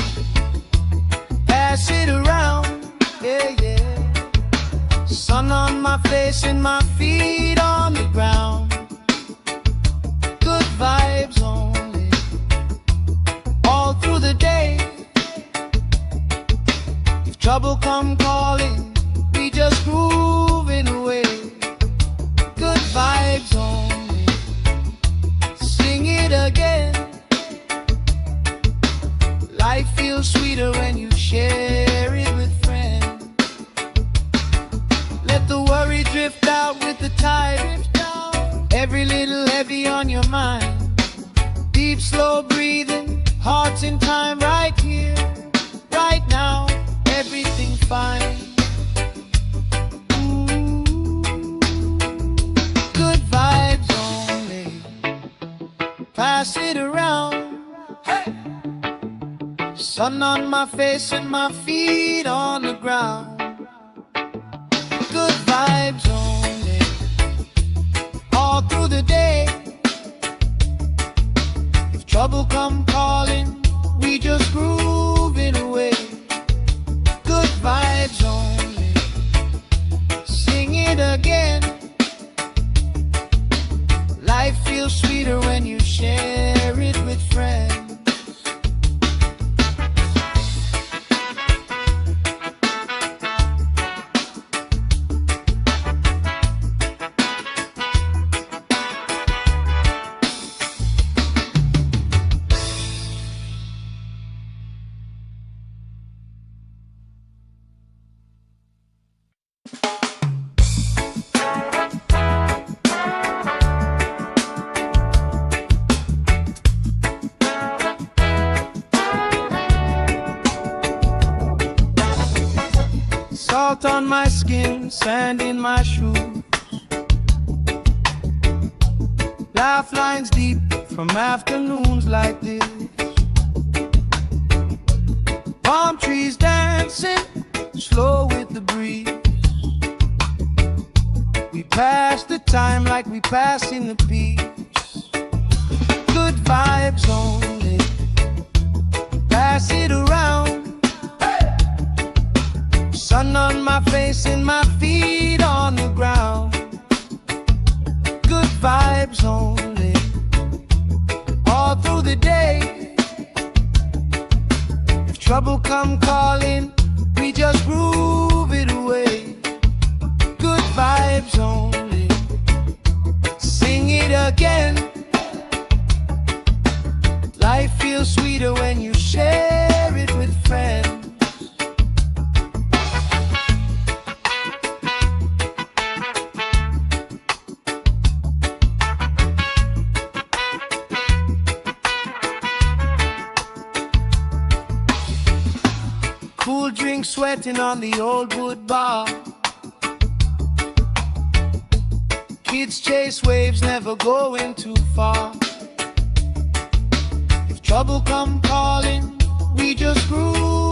pass it around, yeah, yeah. Sun on my face and my feet on the ground. Good vibes only, all through the day. If trouble come calling, we just grooving away. Good vibes only, sing it again. Life feels sweeter when you share it with friends. Let the worry drift out with the tide. Every little heavy on your mind. Deep, slow breathing, hearts in time, right here, right now. Everything fine. Good vibes only, pass it around. Hey! Sun on my face and my feet on the ground. Good vibes only, all through the day. If trouble come calling, we just grooving away. Good vibes only, sing it Salt on my skin, sand in my shoes. Laugh lines deep from afternoons like this. Palm trees dancing slow with the breeze. We pass the time like we pass in the peace. Good vibes only, pass it around. Sun on my face and my feet on the ground. Good vibes only, all through the day. If trouble come calling, we just groove it away. Good vibes only, sing it again. Life feels sweeter when you share it with friends. Cool drink sweating on the old wood bar. Kids chase waves, never going too far. If trouble come calling, we just groove